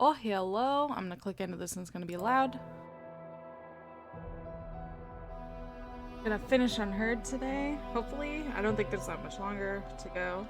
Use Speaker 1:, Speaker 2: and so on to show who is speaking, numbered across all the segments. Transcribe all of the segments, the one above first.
Speaker 1: Oh, hello. I'm gonna click into this and it's gonna be loud. Gonna finish Unheard today, hopefully. I don't think there's that much longer to go.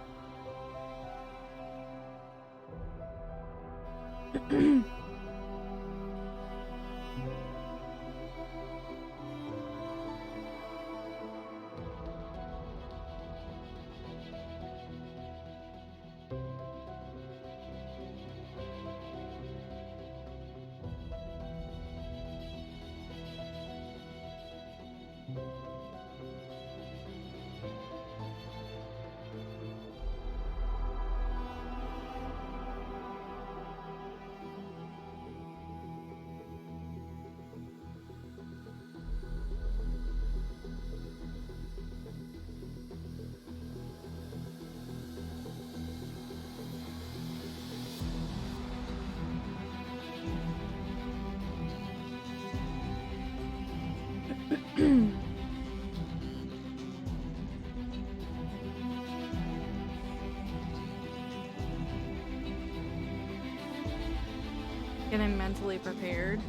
Speaker 1: Getting mentally prepared.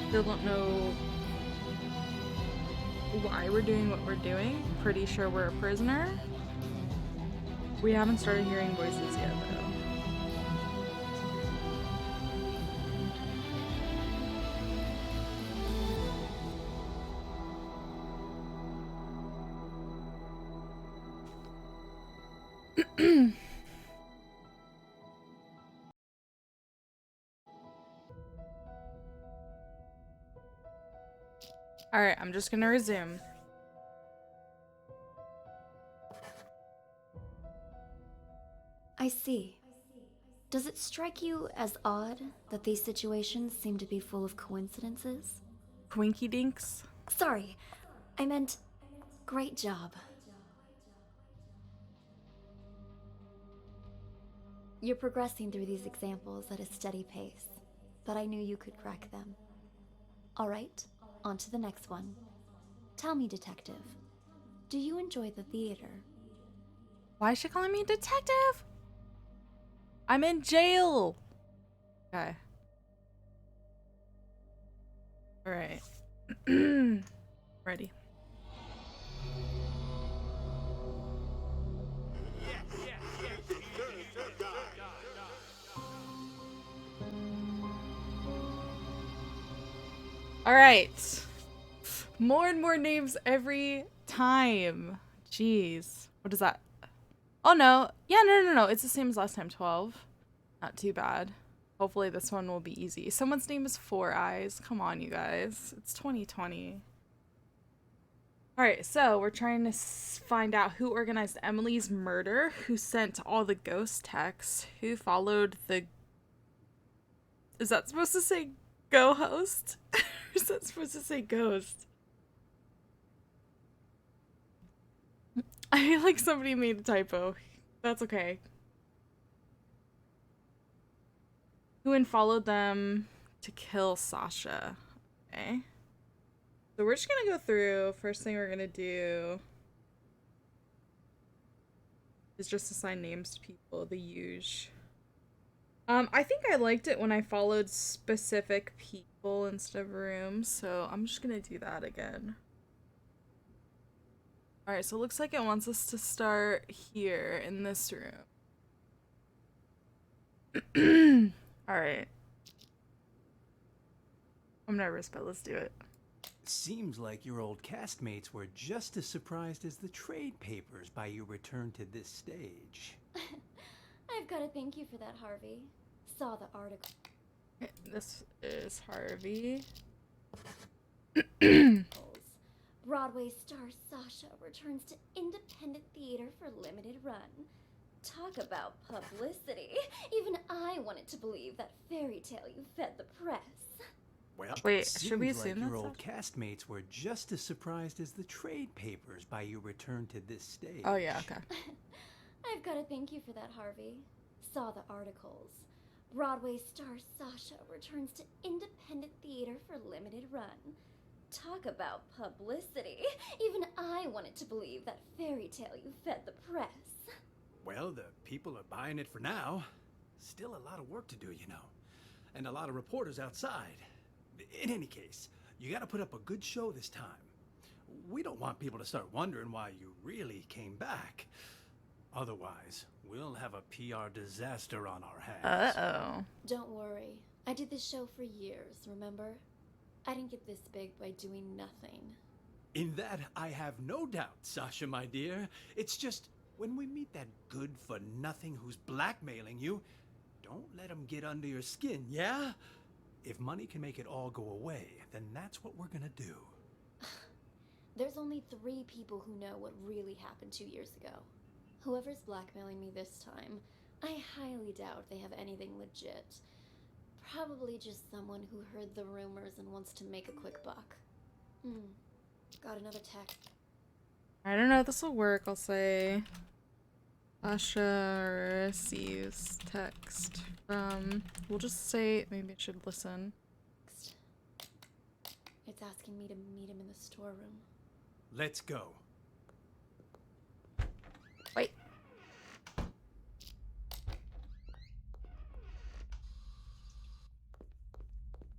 Speaker 1: Still don't know why we're doing what we're doing. Pretty sure we're a prisoner. We haven't started hearing voices yet, though. Alright, I'm just gonna resume.
Speaker 2: I see. Does it strike you as odd that these situations seem to be full of coincidences?
Speaker 1: Twinkie dinks.
Speaker 2: Sorry, I meant great job. You're progressing through these examples at a steady pace, but I knew you could crack them. All right, on to the next one. Tell me, detective, do you enjoy the theater?
Speaker 1: Why is she calling me a detective? I'm in jail. Okay. Alright. Ready. Alright. More and more names every time. Jeez. What is that? Oh no. Yeah, no. It's the same as last time. 12. Not too bad. Hopefully this one will be easy. Someone's name is Four Eyes. Come on, you guys. It's 2020. Alright, so we're trying to find out who organized Emily's murder, who sent all the ghost texts, who followed the... Is that supposed to say go host? Or is that supposed to say ghost? I feel like somebody made a typo. That's okay. Who unfollowed them to kill Sasha? Okay. So we're just gonna go through. First thing we're gonna do is just assign names to people, the usual. I think I liked it when I followed specific people instead of rooms, so I'm just gonna do that again. Alright, so it looks like it wants us to start here in this room. Alright. I'm nervous, but let's do it.
Speaker 3: Seems like your old castmates were just as surprised as the trade papers by your return to this stage.
Speaker 2: I've got to thank you for that, Harvey. Saw the article.
Speaker 1: This is Harvey.
Speaker 2: Broadway star Sasha returns to independent theater for limited run. Talk about publicity. Even I wanted to believe that fairy tale you fed the press.
Speaker 3: Well,
Speaker 1: wait, should we
Speaker 3: seems
Speaker 1: assume
Speaker 3: like your
Speaker 1: that's
Speaker 3: old castmates were just as surprised as the trade papers by your return to this stage.
Speaker 1: Oh yeah, okay.
Speaker 2: I've got to thank you for that, Harvey. Saw the articles. Broadway star Sasha returns to independent theater for limited run. Talk about publicity. Even I wanted to believe that fairy tale you fed the press.
Speaker 3: Well, the people are buying it for now. Still a lot of work to do, you know. And a lot of reporters outside. In any case, you gotta put up a good show this time. We don't want people to start wondering why you really came back. Otherwise, we'll have a PR disaster on our hands.
Speaker 1: Uh-oh.
Speaker 2: Don't worry. I did this show for years, remember? I didn't get this big by doing nothing.
Speaker 3: In that, I have no doubt, Sasha, my dear. It's just, when we meet that good-for-nothing who's blackmailing you, don't let him get under your skin, yeah? If money can make it all go away, then that's what we're gonna do.
Speaker 2: There's only 3 people who know what really happened 2 years ago. Whoever's blackmailing me this time, I highly doubt they have anything legit. Probably just someone who heard the rumors and wants to make a quick buck. Got another text.
Speaker 1: I don't know if this will work. I'll say Sasha receives text from, we'll just say, maybe I should listen.
Speaker 2: It's asking me to meet him in the storeroom.
Speaker 3: Let's go.
Speaker 1: Wait.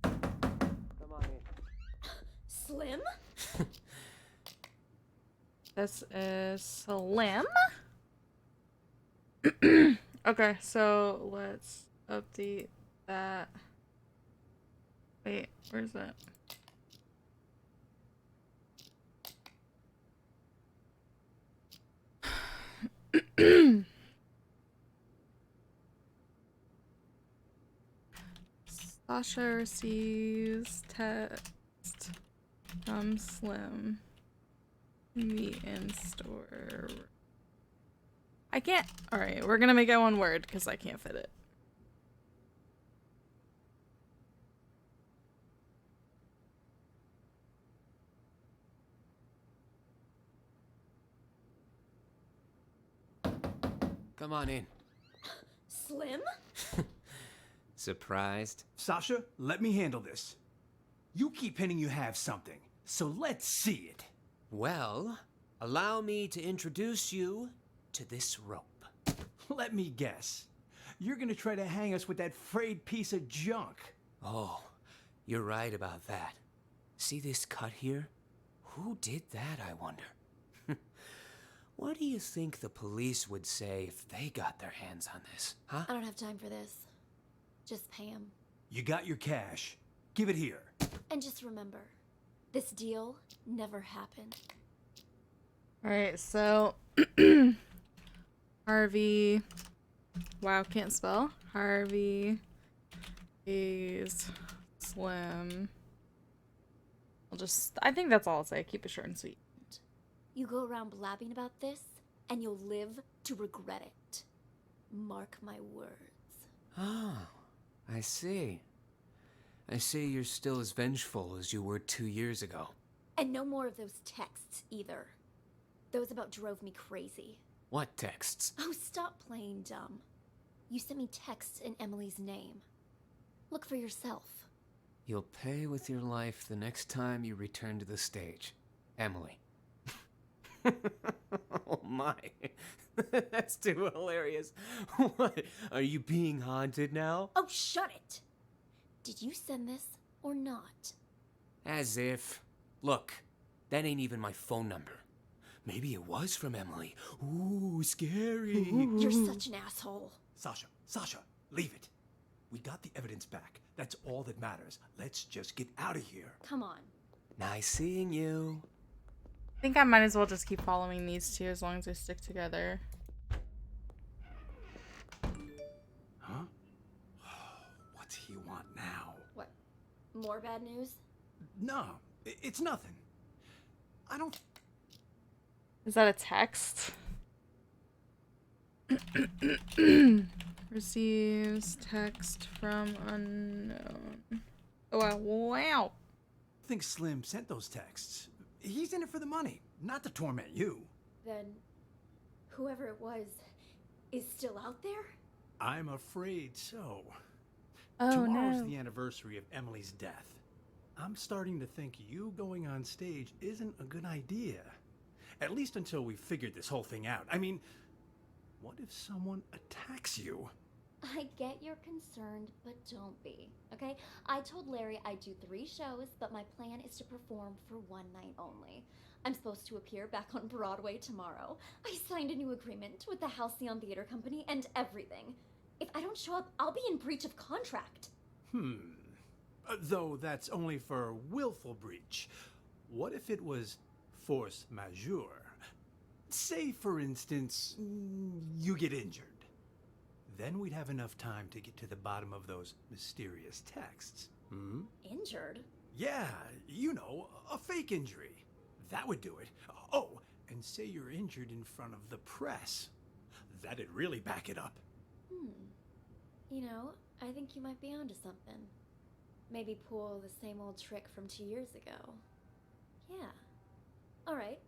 Speaker 4: Come on in.
Speaker 2: Slim?
Speaker 1: This is Slim. Okay, so let's update that. Wait, where's that? Sasha receives text from Slim. Meet in store. I can't. Alright, we're gonna make it one word because I can't fit it.
Speaker 4: Come on in.
Speaker 2: Slim?
Speaker 4: Surprised?
Speaker 3: Sasha, let me handle this. You keep hinting you have something, so let's see it.
Speaker 4: Well, allow me to introduce you to this rope.
Speaker 3: Let me guess. You're gonna try to hang us with that frayed piece of junk.
Speaker 4: Oh, you're right about that. See this cut here? Who did that, I wonder? What do you think the police would say if they got their hands on this, huh?
Speaker 2: I don't have time for this. Just pay him.
Speaker 3: You got your cash. Give it here.
Speaker 2: And just remember, this deal never happened.
Speaker 1: Alright, so Harvey. Wow, can't spell. Harvey is Slim. I think that's all I'll say. Keep it short and sweet.
Speaker 2: You go around blabbing about this, and you'll live to regret it. Mark my words.
Speaker 4: Oh, I see. I see you're still as vengeful as you were 2 years ago.
Speaker 2: And no more of those texts, either. Those about drove me crazy.
Speaker 4: What texts?
Speaker 2: Oh, stop playing dumb. You sent me texts in Emily's name. Look for yourself.
Speaker 4: You'll pay with your life the next time you return to the stage. Emily. Oh my. That's too hilarious. What? Are you being haunted now?
Speaker 2: Oh, shut it! Did you send this or not?
Speaker 4: As if. Look, that ain't even my phone number. Maybe it was from Emily. Ooh, scary.
Speaker 2: You're such an asshole.
Speaker 3: Sasha, leave it. We got the evidence back. That's all that matters. Let's just get out of here.
Speaker 2: Come on.
Speaker 4: Nice seeing you.
Speaker 1: I think I might as well just keep following these two as long as they stick together.
Speaker 3: Huh? What's he want now?
Speaker 2: What? More bad news?
Speaker 3: No, it's nothing. I don't...
Speaker 1: Is that a text? Receives text from unknown. Oh, wow.
Speaker 3: think Slim sent those texts. He's in it for the money, not to torment you.
Speaker 2: Then, whoever it was is still out there?
Speaker 3: I'm afraid so.
Speaker 1: Oh,
Speaker 3: Tomorrow's
Speaker 1: no.
Speaker 3: the anniversary of Emily's death. I'm starting to think you going on stage isn't a good idea. At least until we've figured this whole thing out. I mean, what if someone attacks you?
Speaker 2: I get you're concerned, but don't be, okay? I told Larry I'd do 3 shows, but my plan is to perform for 1 night only. I'm supposed to appear back on Broadway tomorrow. I signed a new agreement with the Halcyon Theater Company and everything. If I don't show up, I'll be in breach of contract.
Speaker 3: Though that's only for willful breach. What if it was force majeure? Say, for instance, you get injured. Then we'd have enough time to get to the bottom of those mysterious texts.
Speaker 2: Injured?
Speaker 3: Yeah, you know, a fake injury. That would do it. Oh, and say you're injured in front of the press. That'd really back it up.
Speaker 2: You know, I think you might be onto something. Maybe pull the same old trick from 2 years ago. Yeah. Alright.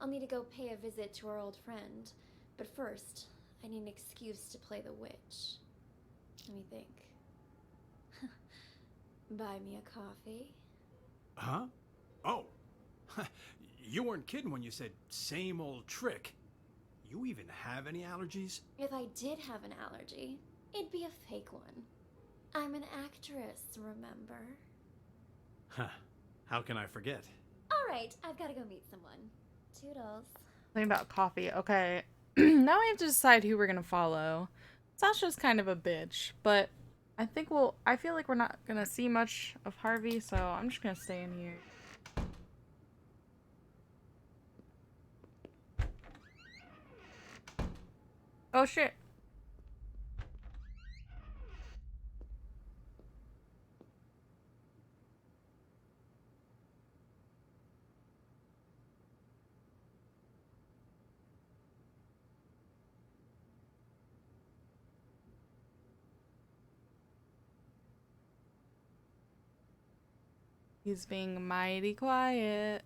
Speaker 2: I'll need to go pay a visit to our old friend. But first, I need an excuse to play the witch. Let me think. Buy me a coffee?
Speaker 3: Huh? Oh. You weren't kidding when you said same old trick. You even have any allergies?
Speaker 2: If I did have an allergy, it'd be a fake one. I'm an actress, remember?
Speaker 3: Huh. How can I forget?
Speaker 2: Alright, I've gotta go meet someone. Toodles.
Speaker 1: Something about coffee. Okay. Now we have to decide who we're gonna follow. Sasha's kind of a bitch, but I feel like we're not gonna see much of Harvey, so I'm just gonna stay in here. Oh shit. He's being mighty quiet.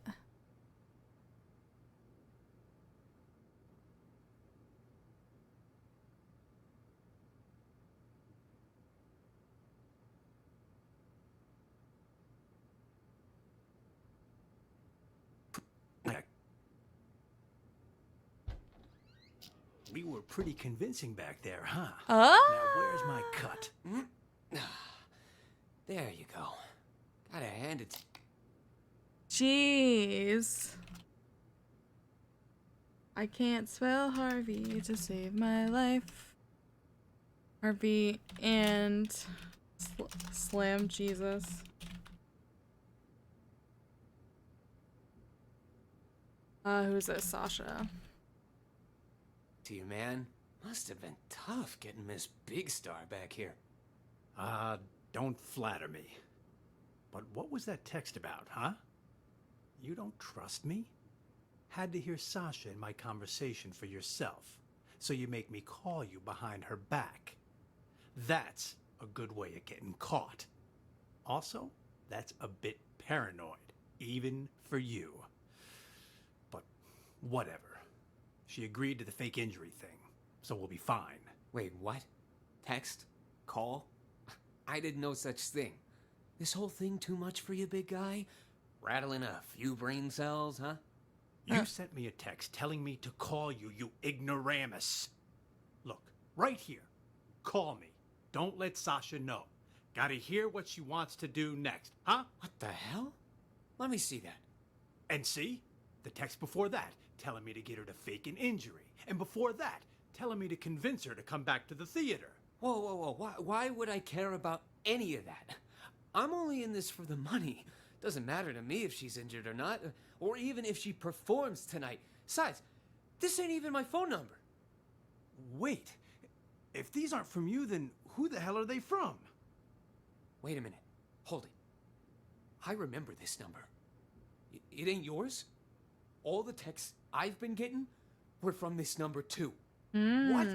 Speaker 3: We were pretty convincing back there, huh?
Speaker 1: Oh!
Speaker 3: Now where's my cut?
Speaker 4: There you go. Gotta hand it.
Speaker 1: Jeez. I can't spell Harvey to save my life. Harvey and Slam Jesus. Who's this? Sasha.
Speaker 4: To you, man. Must have been tough getting Miss Big Star back here.
Speaker 3: Don't flatter me. But what was that text about, huh? You don't trust me? Had to hear Sasha in my conversation for yourself, so you make me call you behind her back. That's a good way of getting caught. Also, that's a bit paranoid, even for you. But whatever. She agreed to the fake injury thing, so we'll be fine.
Speaker 4: Wait, what? Text? Call? I did no such thing. This whole thing too much for you, big guy? Rattling a few brain cells, huh?
Speaker 3: You sent me a text telling me to call you, you ignoramus. Look, right here. Call me. Don't let Sasha know. Gotta hear what she wants to do next, huh?
Speaker 4: What the hell? Let me see that.
Speaker 3: And see? The text before that, telling me to get her to fake an injury. And before that, telling me to convince her to come back to the theater.
Speaker 4: Whoa. Why would I care about any of that? I'm only in this for the money. Doesn't matter to me if she's injured or not, or even if she performs tonight. Besides, this ain't even my phone number.
Speaker 3: Wait, if these aren't from you, then who the hell are they from?
Speaker 4: Wait a minute. Hold it. I remember this number. It ain't yours? All the texts I've been getting were from this number too.
Speaker 3: What?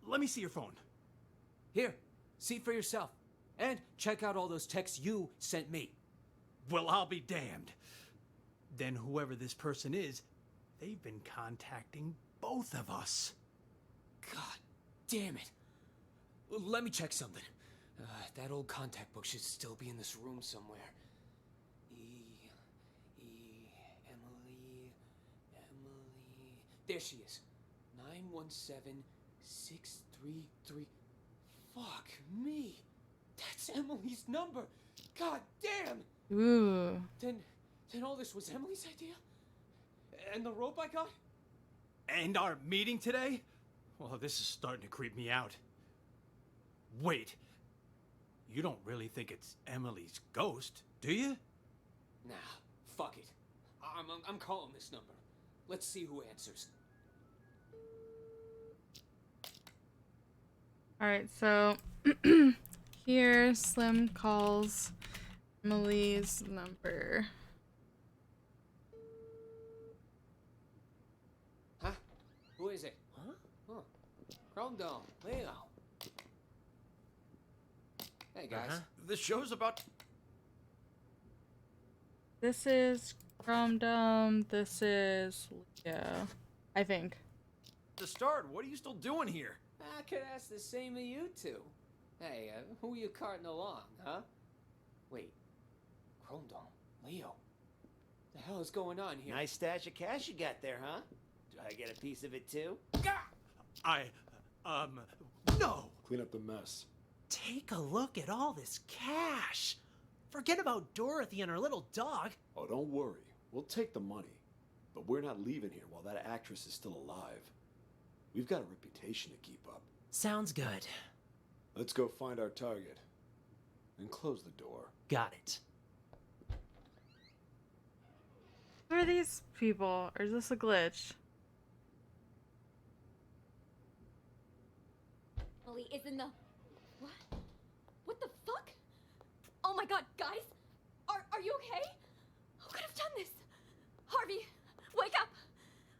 Speaker 3: Let me see your phone.
Speaker 4: Here, see for yourself. And check out all those texts you sent me.
Speaker 3: Well, I'll be damned. Then whoever this person is, they've been contacting both of us.
Speaker 4: God damn it. Let me check something. That old contact book should still be in this room somewhere. Emily. There she is. 91763. 333. Fuck me. That's Emily's number. God damn.
Speaker 1: Ooh.
Speaker 4: Then all this was Emily's idea? And the rope I got?
Speaker 3: And our meeting today? Well, this is starting to creep me out. Wait. You don't really think it's Emily's ghost, do you?
Speaker 4: Nah, fuck it. I'm calling this number. Let's see who answers.
Speaker 1: Alright, so here Slim calls Emily's number.
Speaker 4: Huh? Who is it? Huh? Oh. Chrome Dome. Leo. Hey, guys.
Speaker 3: The show's about...
Speaker 1: This is Chrome Dome. This is Leo. I think.
Speaker 3: to start. What are you still doing here?
Speaker 4: I could ask the same of you two. Hey, who are you carting along, huh? Wait. Chrome Dome. Leo. The hell is going on here?
Speaker 5: Nice stash of cash you got there, huh? Do I get a piece of it too?
Speaker 3: No!
Speaker 6: Clean up the mess.
Speaker 5: Take a look at all this cash. Forget about Dorothy and her little dog.
Speaker 6: Oh, don't worry. We'll take the money. But we're not leaving here while that actress is still alive. We've got a reputation to keep up.
Speaker 5: Sounds good.
Speaker 6: Let's go find our target. And close the door.
Speaker 5: Got it.
Speaker 1: Who are these people? Or is this a glitch?
Speaker 2: Molly is in the... What? What the fuck? Oh my god, guys! Are you okay? Who could have done this? Harvey! Wake up!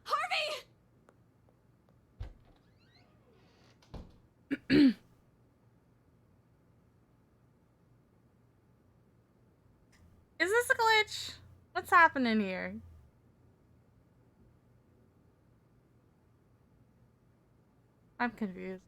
Speaker 2: Harvey!
Speaker 1: Is this a glitch? What's happening here? I'm confused.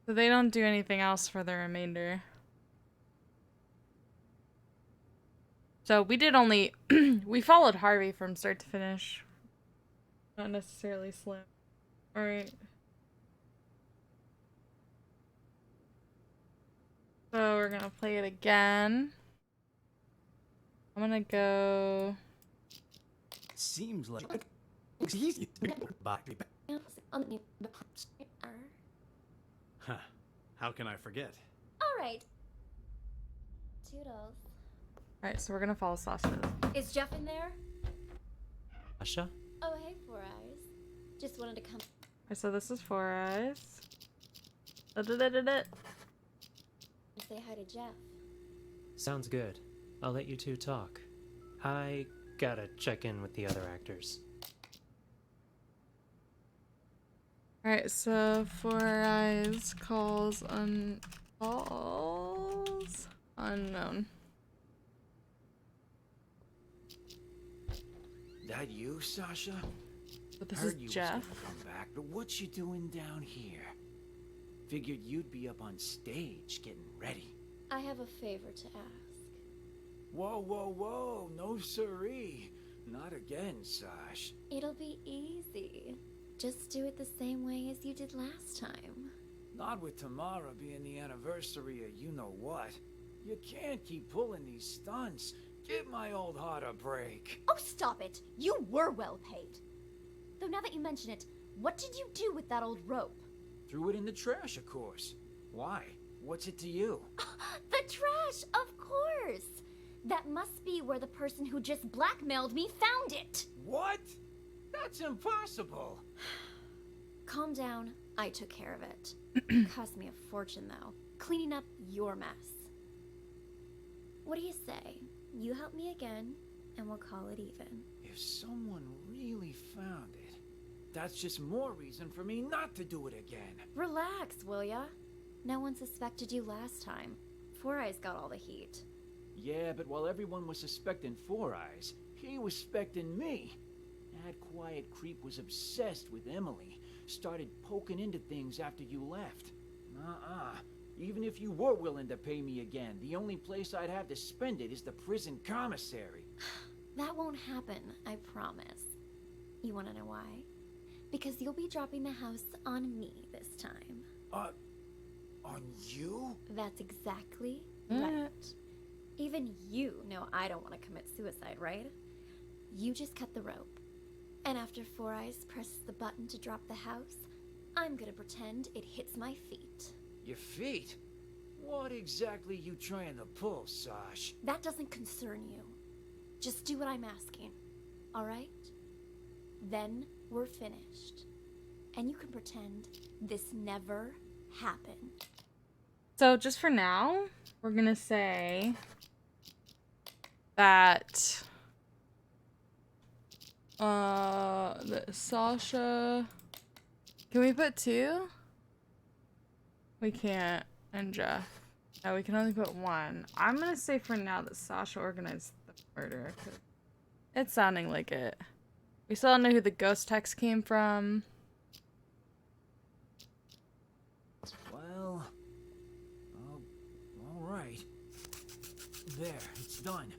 Speaker 1: So they don't do anything else for the remainder. So we did only... we followed Harvey from start to finish. Not necessarily Slim. Alright. So we're gonna play it again. I'm gonna go...
Speaker 3: Seems like it's easy. Huh. How can I forget?
Speaker 2: Alright. Toodles.
Speaker 1: Alright, so we're gonna follow Sasha.
Speaker 2: Is Jeff in there?
Speaker 5: Sasha?
Speaker 2: Oh, hey, Four Eyes. Just wanted to come...
Speaker 1: Alright, so this is Four Eyes. Da-da-da-da-da.
Speaker 2: say hi to Jeff.
Speaker 7: Sounds good. I'll let you two talk. I gotta check in with the other actors.
Speaker 1: Alright, so Four Eyes calls unknown.
Speaker 5: That you, Sasha?
Speaker 1: But this
Speaker 5: Heard
Speaker 1: is
Speaker 5: you
Speaker 1: Jeff.
Speaker 5: was gonna come back, but what you doing down here? Figured you'd be up on stage getting ready.
Speaker 2: I have a favor to ask.
Speaker 5: Whoa, whoa, whoa, no siree. Not again, Sash.
Speaker 2: It'll be easy. Just do it the same way as you did last time.
Speaker 5: Not with tomorrow being the anniversary of you-know-what. You can't keep pulling these stunts. Give my old heart a break.
Speaker 2: Oh, stop it! You were well paid. Though now that you mention it, what did you do with that old rope?
Speaker 5: Threw it in the trash, of course. Why? What's it to you?
Speaker 2: The trash, of course! That must be where the person who just blackmailed me found it!
Speaker 5: What? That's impossible.
Speaker 2: Calm down. I took care of it. Cost me a fortune, though. Cleaning up your mess. What do you say? You help me again, and we'll call it even.
Speaker 5: If someone really found it, that's just more reason for me not to do it again.
Speaker 2: Relax, will ya? No one suspected you last time. Four Eyes got all the heat.
Speaker 5: Yeah, but while everyone was suspecting Four Eyes, he was suspecting me. That quiet creep was obsessed with Emily. Started poking into things after you left. Even if you were willing to pay me again, the only place I'd have to spend it is the prison commissary.
Speaker 2: That won't happen, I promise. You wanna know why? Because you'll be dropping the house on me this time.
Speaker 5: On you?
Speaker 2: That's exactly
Speaker 1: What?
Speaker 2: right. Even you know I don't want to commit suicide, right? You just cut the rope. And after Four Eyes presses the button to drop the house, I'm gonna pretend it hits my feet.
Speaker 5: Your feet? What exactly you trying to pull, Sash?
Speaker 2: That doesn't concern you. Just do what I'm asking, alright? Then we're finished. And you can pretend this never happened.
Speaker 1: So just for now, we're gonna say that that Sasha. Can we put 2? We can't. And Jeff. No, we can only put 1. I'm gonna say for now that Sasha organized the murder. 'Cause it's sounding like it. We still don't know who the ghost text came from.
Speaker 5: Well, all right. There, it's done.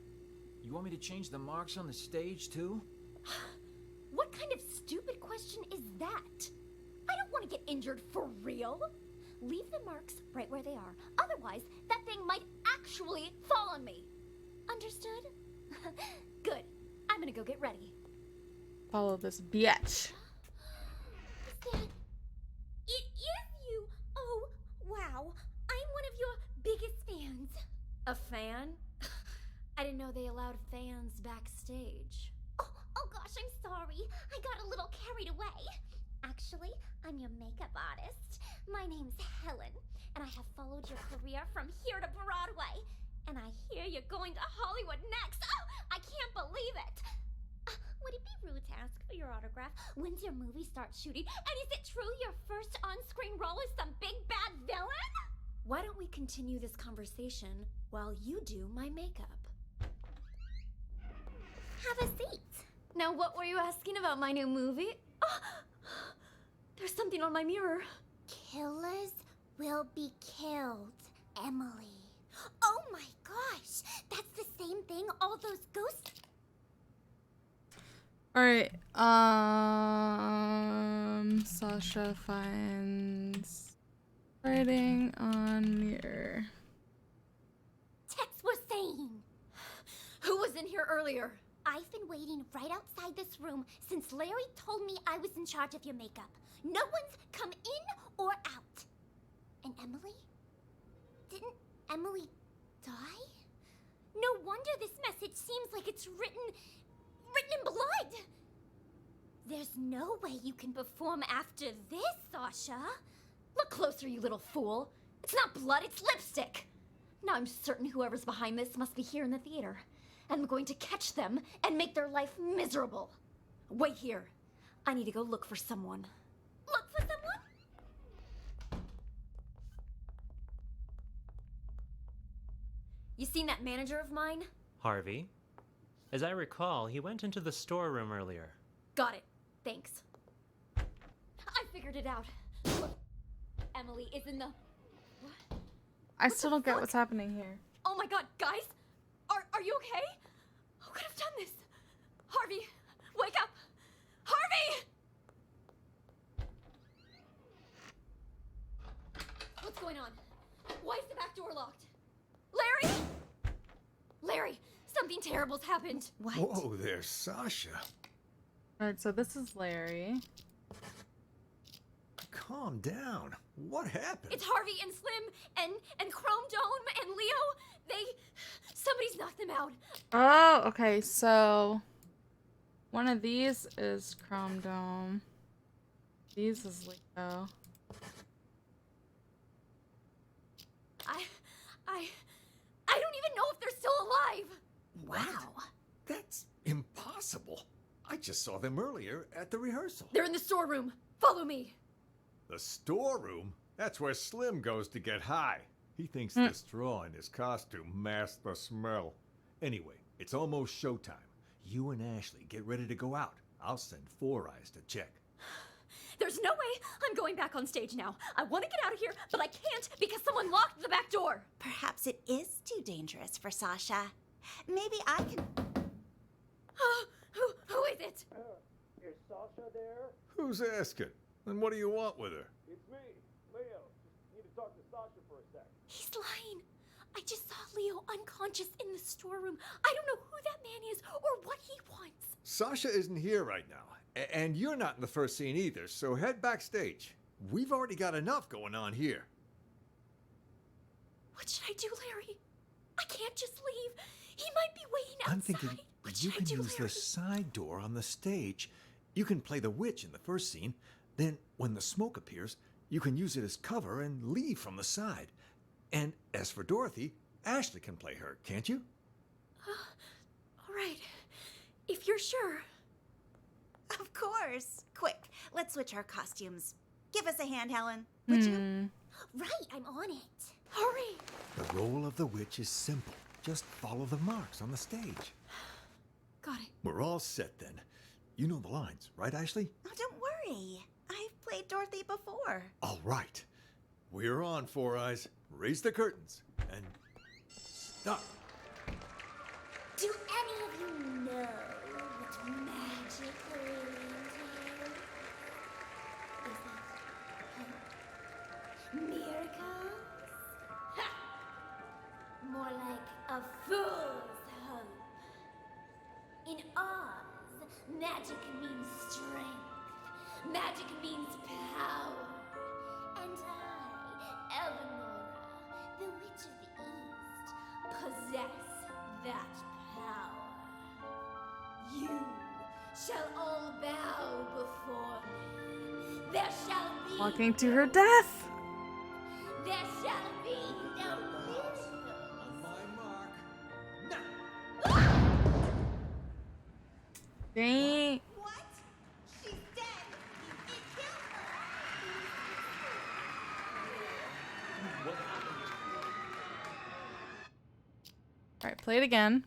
Speaker 5: You want me to change the marks on the stage, too?
Speaker 2: What kind of stupid question is that? I don't want to get injured for real. Leave the marks right where they are. Otherwise, that thing might actually fall on me. Understood? Good. I'm gonna go get ready.
Speaker 1: Follow this bitch.
Speaker 2: Is that... It is you! Oh, wow. I'm one of your biggest fans. A fan? I didn't know they allowed fans backstage. Oh gosh, I'm sorry. I got a little carried away. Actually, I'm your makeup artist. My name's Helen, and I have followed your career from here to Broadway. And I hear you're going to Hollywood next. Oh, I can't believe it. Would it be rude to ask for your autograph? When's your movie start shooting? And is it true your first on-screen role is some big bad villain? Why don't we continue this conversation while you do my makeup? Have a seat. Now, what were you asking about my new movie? Oh, there's something on my mirror. Killers will be killed, Emily. Oh my gosh, that's the same thing all those ghosts...
Speaker 1: Alright, Sasha finds writing on mirror.
Speaker 2: Texts were saying. Who was in here earlier? I've been waiting right outside this room since Larry told me I was in charge of your makeup. No one's come in or out. And Emily? Didn't Emily die? No wonder this message seems like it's written in blood. There's no way you can perform after this, Sasha. Look closer, you little fool. It's not blood, it's lipstick. Now I'm certain whoever's behind this must be here in the theater. And I'm going to catch them and make their life miserable. Wait here. I need to go look for someone. Look for someone? You seen that manager of mine?
Speaker 7: Harvey? As I recall, he went into the storeroom earlier.
Speaker 2: Got it. Thanks. I figured it out. Look, Emily is in the... What?
Speaker 1: I still don't get what's happening here.
Speaker 2: Oh my god, guys! Are you okay? Who could have done this? Harvey, wake up! Harvey! What's going on? Why is the back door locked? Larry? Larry, something terrible's happened. What?
Speaker 3: Whoa there, Sasha.
Speaker 1: Alright, so this is Larry.
Speaker 3: Calm down. What happened?
Speaker 2: It's Harvey and Slim and Chrome Dome and Leo. Somebody's knocked them out.
Speaker 1: Oh, okay, so one of these is Chrome Dome. These is Leo.
Speaker 2: I don't even know if they're still alive.
Speaker 3: Wow. That's impossible. I just saw them earlier at the rehearsal.
Speaker 2: They're in the storeroom. Follow me.
Speaker 3: The storeroom? That's where Slim goes to get high.
Speaker 8: He thinks the straw in his costume masks the smell. Anyway, it's almost showtime. You and Ashley get ready to go out. I'll send Four Eyes to check.
Speaker 9: There's no way I'm going back on stage now. I want to get out of here, but I can't because someone locked the back door.
Speaker 10: Perhaps it is too dangerous for Sasha. Maybe I can...
Speaker 9: Who is it?
Speaker 5: Is Sasha there?
Speaker 8: Who's asking? And what do you want with her?
Speaker 5: It's me, Leo. Just need to talk to Sasha for a sec.
Speaker 9: He's lying. I just saw Leo unconscious in the storeroom. I don't know who that man is or what he wants.
Speaker 8: Sasha isn't here right now. And you're not in the first scene either, so head backstage. We've already got enough going on here.
Speaker 9: What should I do, Larry? I can't just leave. He might be waiting outside.
Speaker 8: I'm thinking
Speaker 9: What
Speaker 8: you
Speaker 9: should I
Speaker 8: can
Speaker 9: do,
Speaker 8: use
Speaker 9: Larry?
Speaker 8: the side door on the stage. You can play the witch in the first scene. Then, when the smoke appears, you can use it as cover and leave from the side. And as for Dorothy, Ashley can play her, can't you?
Speaker 9: All right. If you're sure.
Speaker 10: Of course. Quick, let's switch our costumes. Give us a hand, Helen. Would you?
Speaker 2: Right, I'm on it.
Speaker 9: Hurry.
Speaker 8: The role of the witch is simple. Just follow the marks on the stage.
Speaker 9: Got it.
Speaker 8: We're all set then. You know the lines, right, Ashley?
Speaker 10: Oh, don't worry. I've played Dorothy before.
Speaker 8: All right. We're on, Four Eyes. Raise the curtains and stop.
Speaker 2: Do any of you know what magic really entails? Is it hope? Miracles? Ha! More like a fool's hope. In Oz, magic means strength. Magic means power. And I, Eleanor, the Witch of the East, possess that power. You shall all bow before me. There shall be
Speaker 1: Walking to her death.
Speaker 2: There shall be no miracles.
Speaker 8: On my mark. Now.
Speaker 1: Dang.
Speaker 10: What? She's dead. It killed her.
Speaker 1: All right, play it again.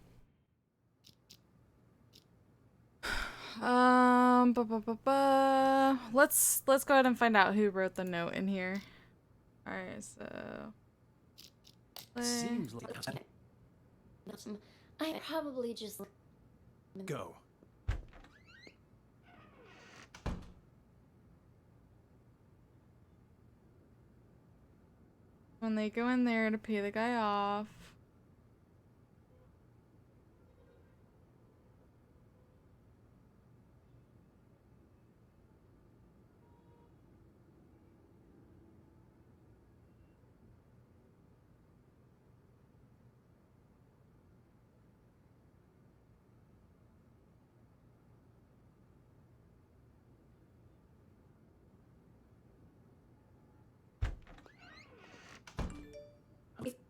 Speaker 1: Let's go ahead and find out who wrote the note in here. All right, so play.
Speaker 3: Seems like
Speaker 2: I probably just
Speaker 3: go.
Speaker 1: When they go in there to pay the guy off.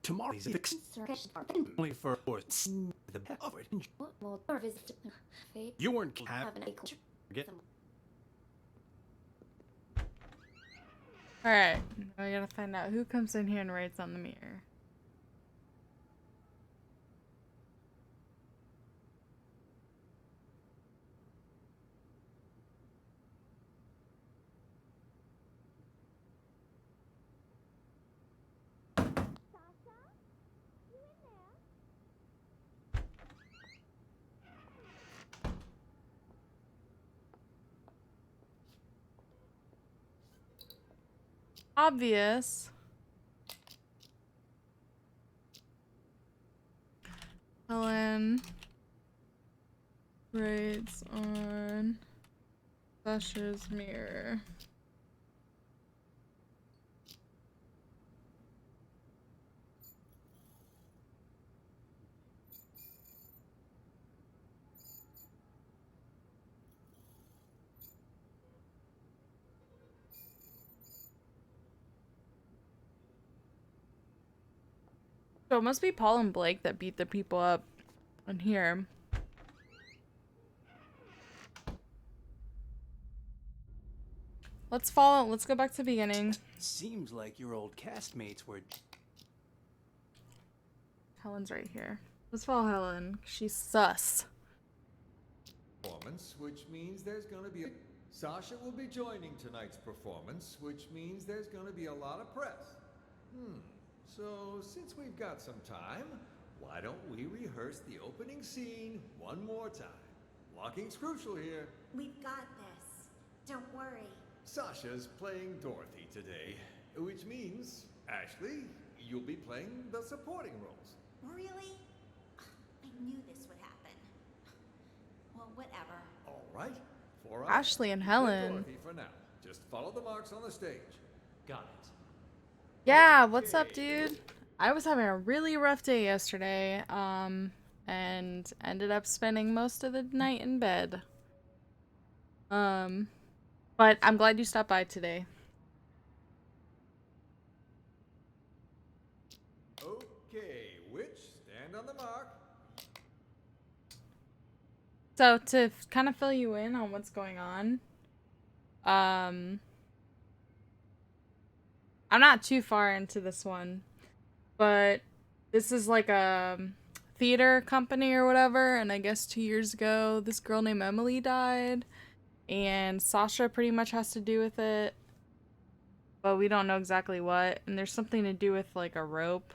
Speaker 3: Tomorrow's fixed only for the covered.
Speaker 2: well, or visit fate.
Speaker 3: You weren't
Speaker 2: Have an
Speaker 3: Forget.
Speaker 1: All right, now we gotta find out who comes in here and writes on the mirror. Obvious. Helen writes on Sasha's mirror. So it must be Paul and Blake that beat the people up in here. Let's go back to the beginning.
Speaker 3: Seems like your old castmates were.
Speaker 1: Helen's right here. Let's follow Helen. She's sus.
Speaker 8: Performance, which means there's gonna be Sasha will be joining tonight's performance, which means there's gonna be a lot of press. So since we've got some time, why don't we rehearse the opening scene one more time? Blocking's crucial here.
Speaker 10: We've got this. Don't worry.
Speaker 8: Sasha's playing Dorothy today, which means, Ashley, you'll be playing the supporting roles.
Speaker 10: Really? I knew this would happen. Well, whatever.
Speaker 8: All right. For us,
Speaker 1: Ashley and
Speaker 8: play
Speaker 1: Helen.
Speaker 8: Dorothy for now. Just follow the marks on the stage.
Speaker 7: Got it.
Speaker 1: Yeah, what's up, dude? I was having a really rough day yesterday, and ended up spending most of the night in bed. But I'm glad you stopped by today.
Speaker 8: Okay, Witch, stand on the mark.
Speaker 1: So to kind of fill you in on what's going on, I'm not too far into this one, but this is like a theater company or whatever, and I guess 2 years ago, this girl named Emily died, and Sasha pretty much has to do with it, but we don't know exactly what, and there's something to do with like a rope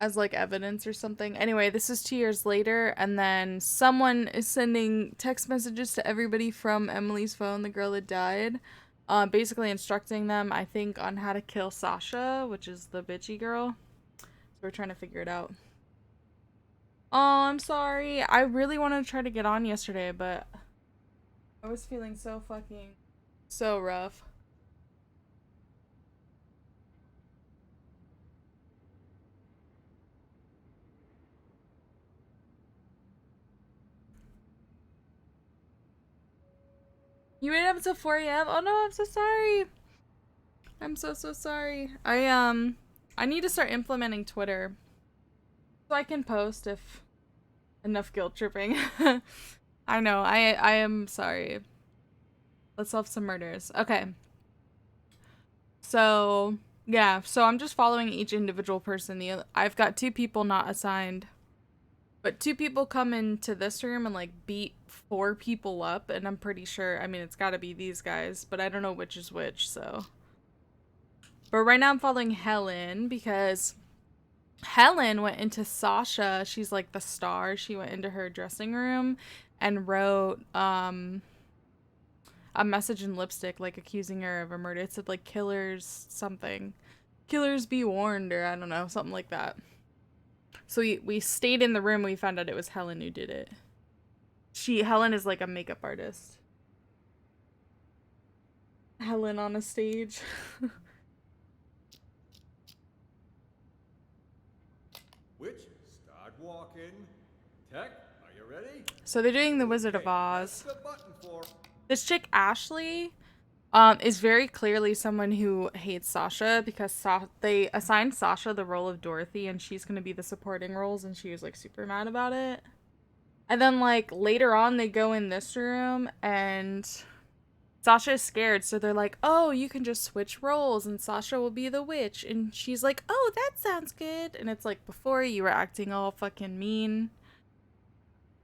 Speaker 1: as like evidence or something. Anyway, this is 2 years later, and then someone is sending text messages to everybody from Emily's phone, the girl that died, basically instructing them, I think, on how to kill Sasha, which is the bitchy girl. So we're trying to figure it out. Oh, I'm sorry. I really wanted to try to get on yesterday, but I was feeling so rough. You waited up until 4 a.m.? Oh no, I'm so sorry. I'm so sorry. I need to start implementing Twitter so I can post if enough guilt tripping. I know, I am sorry. Let's solve some murders. Okay. So, yeah, so I'm just following each individual person. I've got 2 people not assigned. But 2 people come into this room and like beat 4 people up, and I'm pretty sure, I mean, it's gotta be these guys, but I don't know which is which, so. But right now I'm following Helen because Helen went into Sasha, she's like the star, she went into her dressing room and wrote, a message in lipstick, like accusing her of a murder. It said like killers something. Killers be warned, or I don't know, something like that. So we stayed in the room. We found out it was Helen who did it. Helen is like a makeup artist. Helen on a stage.
Speaker 8: Witch, start walking. Tech, are you ready?
Speaker 1: So they're doing the Wizard of Oz.
Speaker 8: Press the button for
Speaker 1: This chick, Ashley, is very clearly someone who hates Sasha because they assigned Sasha the role of Dorothy, and she's going to be the supporting roles, and she was like super mad about it. And then like later on they go in this room and Sasha is scared, so they're like, oh, you can just switch roles and Sasha will be the witch, and she's like, oh, that sounds good. And it's like, before you were acting all fucking mean.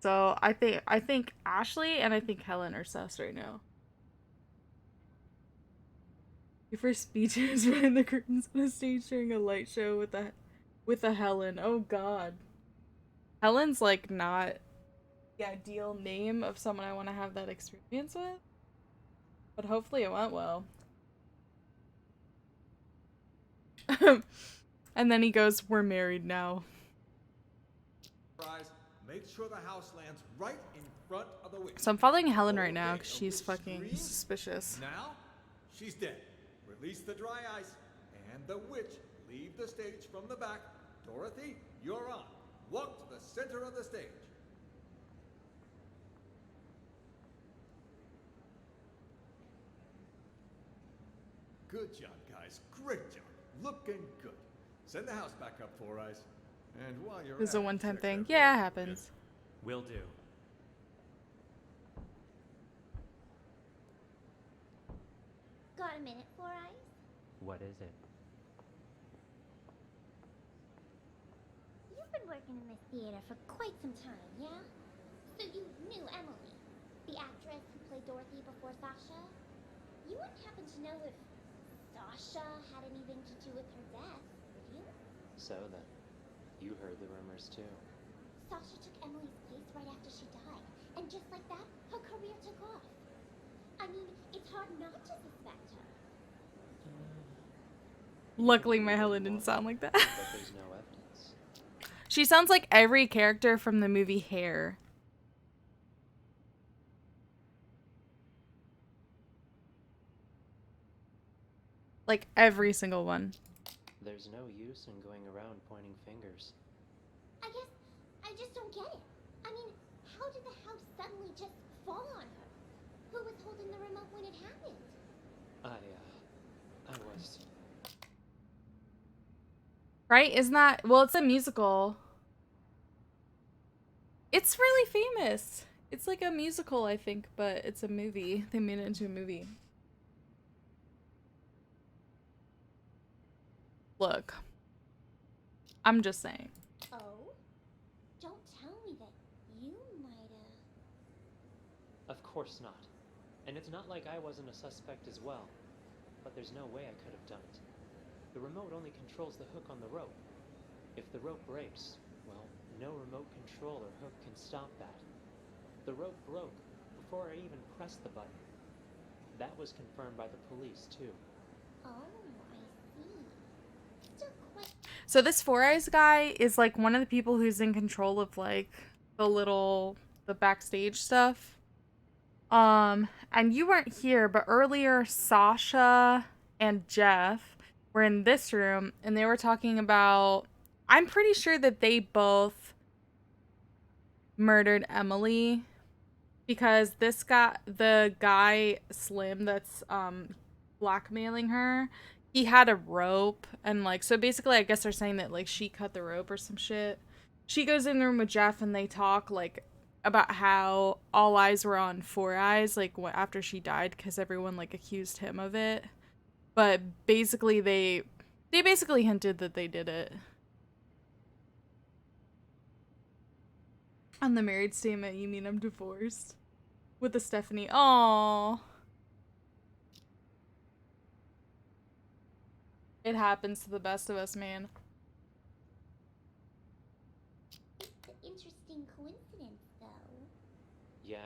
Speaker 1: So I think Ashley and I think Helen are sus right now. Your first speech is behind the curtains on a stage during a light show with a Helen. Oh god. Helen's like not the ideal name of someone I want to have that experience with. But hopefully it went well. And then he goes, we're married now.
Speaker 8: Make sure the house lands right in front of the witch.
Speaker 1: So I'm following Helen right now because she's fucking
Speaker 8: screams.
Speaker 1: suspicious.
Speaker 8: Now, she's dead. Release the dry ice, and the witch leave the stage from the back. Dorothy, you're on. Walk to the center of the stage. Good job, guys. Great job. Looking good. Send the house back up, Four Eyes. And while you're
Speaker 1: This is
Speaker 8: at
Speaker 1: a
Speaker 8: it,
Speaker 1: one-time
Speaker 8: check
Speaker 1: thing.
Speaker 8: that
Speaker 1: Yeah, it
Speaker 8: book.
Speaker 1: happens.
Speaker 7: Will do.
Speaker 2: Got a minute, Four Eyes?
Speaker 7: What is it?
Speaker 2: been working in this theater for quite some time, yeah? So you knew Emily, the actress who played Dorothy before Sasha? You wouldn't happen to know if Sasha had anything to do with her death, would you?
Speaker 7: So then, you heard the rumors too.
Speaker 2: Sasha took Emily's place right after she died, and just like that, her career took off. I mean, it's hard not to suspect her.
Speaker 1: Luckily, my Helen didn't sound like that.
Speaker 7: But there's no evidence.
Speaker 1: She sounds like every character from the movie Hair. Like every single one.
Speaker 7: There's no use in going around pointing fingers.
Speaker 2: I guess I just don't get it. I mean, how did the house suddenly just fall on her? Who was holding the remote when it happened?
Speaker 7: I was.
Speaker 1: Right? Isn't that... Well, it's a musical. It's really famous. It's like a musical, I think, but it's a movie. They made it into a movie. Look. I'm just saying.
Speaker 2: Oh? Don't tell me that you might have...
Speaker 7: Of course not. And it's not like I wasn't a suspect as well. But there's no way I could have done it. The remote only controls the hook on the rope. If the rope breaks, well, no remote control or hook can stop that. The rope broke before I even pressed the button. That was confirmed by the police, too.
Speaker 2: Oh, I see. Still quite...
Speaker 1: So this Four Eyes guy is like one of the people who's in control of like the backstage stuff. And you weren't here, but earlier Sasha and Jeff were in this room and they were talking about, I'm pretty sure that they both murdered Emily because the guy Slim that's blackmailing her, he had a rope and like, so basically I guess they're saying that like she cut the rope or some shit. She goes in the room with Jeff and they talk like about how all eyes were on Four Eyes like after she died because everyone like accused him of it. But basically they basically hinted that they did it. On the married statement, you mean I'm divorced? With the Stephanie. Aww. It happens to the best of us, man.
Speaker 2: It's an interesting coincidence, though.
Speaker 7: Yeah,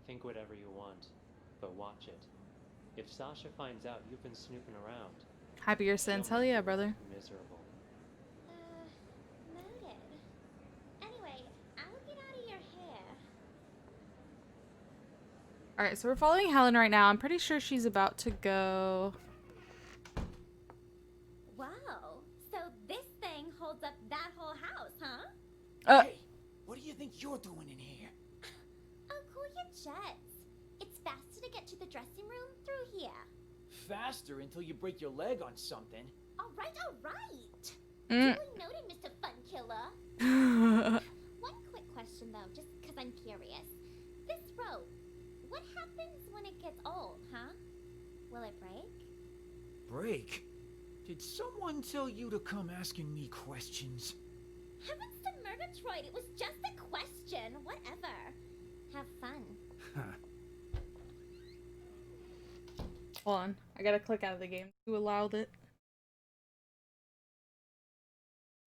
Speaker 7: think whatever you want. But watch it. If Sasha finds out you've been snooping around...
Speaker 1: Happier since. Hell yeah, brother.
Speaker 7: Miserable.
Speaker 2: Noted. Anyway, I'll get out of your hair.
Speaker 1: Alright, so we're following Helen right now. I'm pretty sure she's about to go...
Speaker 2: Wow, so this thing holds up that whole house, huh?
Speaker 5: Hey, what do you think you're doing in here?
Speaker 2: Oh, cool your jets. It's faster to get to the dressing room through here.
Speaker 5: Faster until you break your leg on something.
Speaker 2: All right.
Speaker 1: Mm.
Speaker 2: Duly noted, Mr. Fun Killer. One quick question, though, just because I'm curious. This rope, what happens when it gets old, huh? Will it break?
Speaker 5: Break? Did someone tell you to come asking me questions?
Speaker 2: Heavens to Murgatroyd, it was just a question. Whatever. Have fun.
Speaker 1: Hold on. I gotta click out of the game to allow it.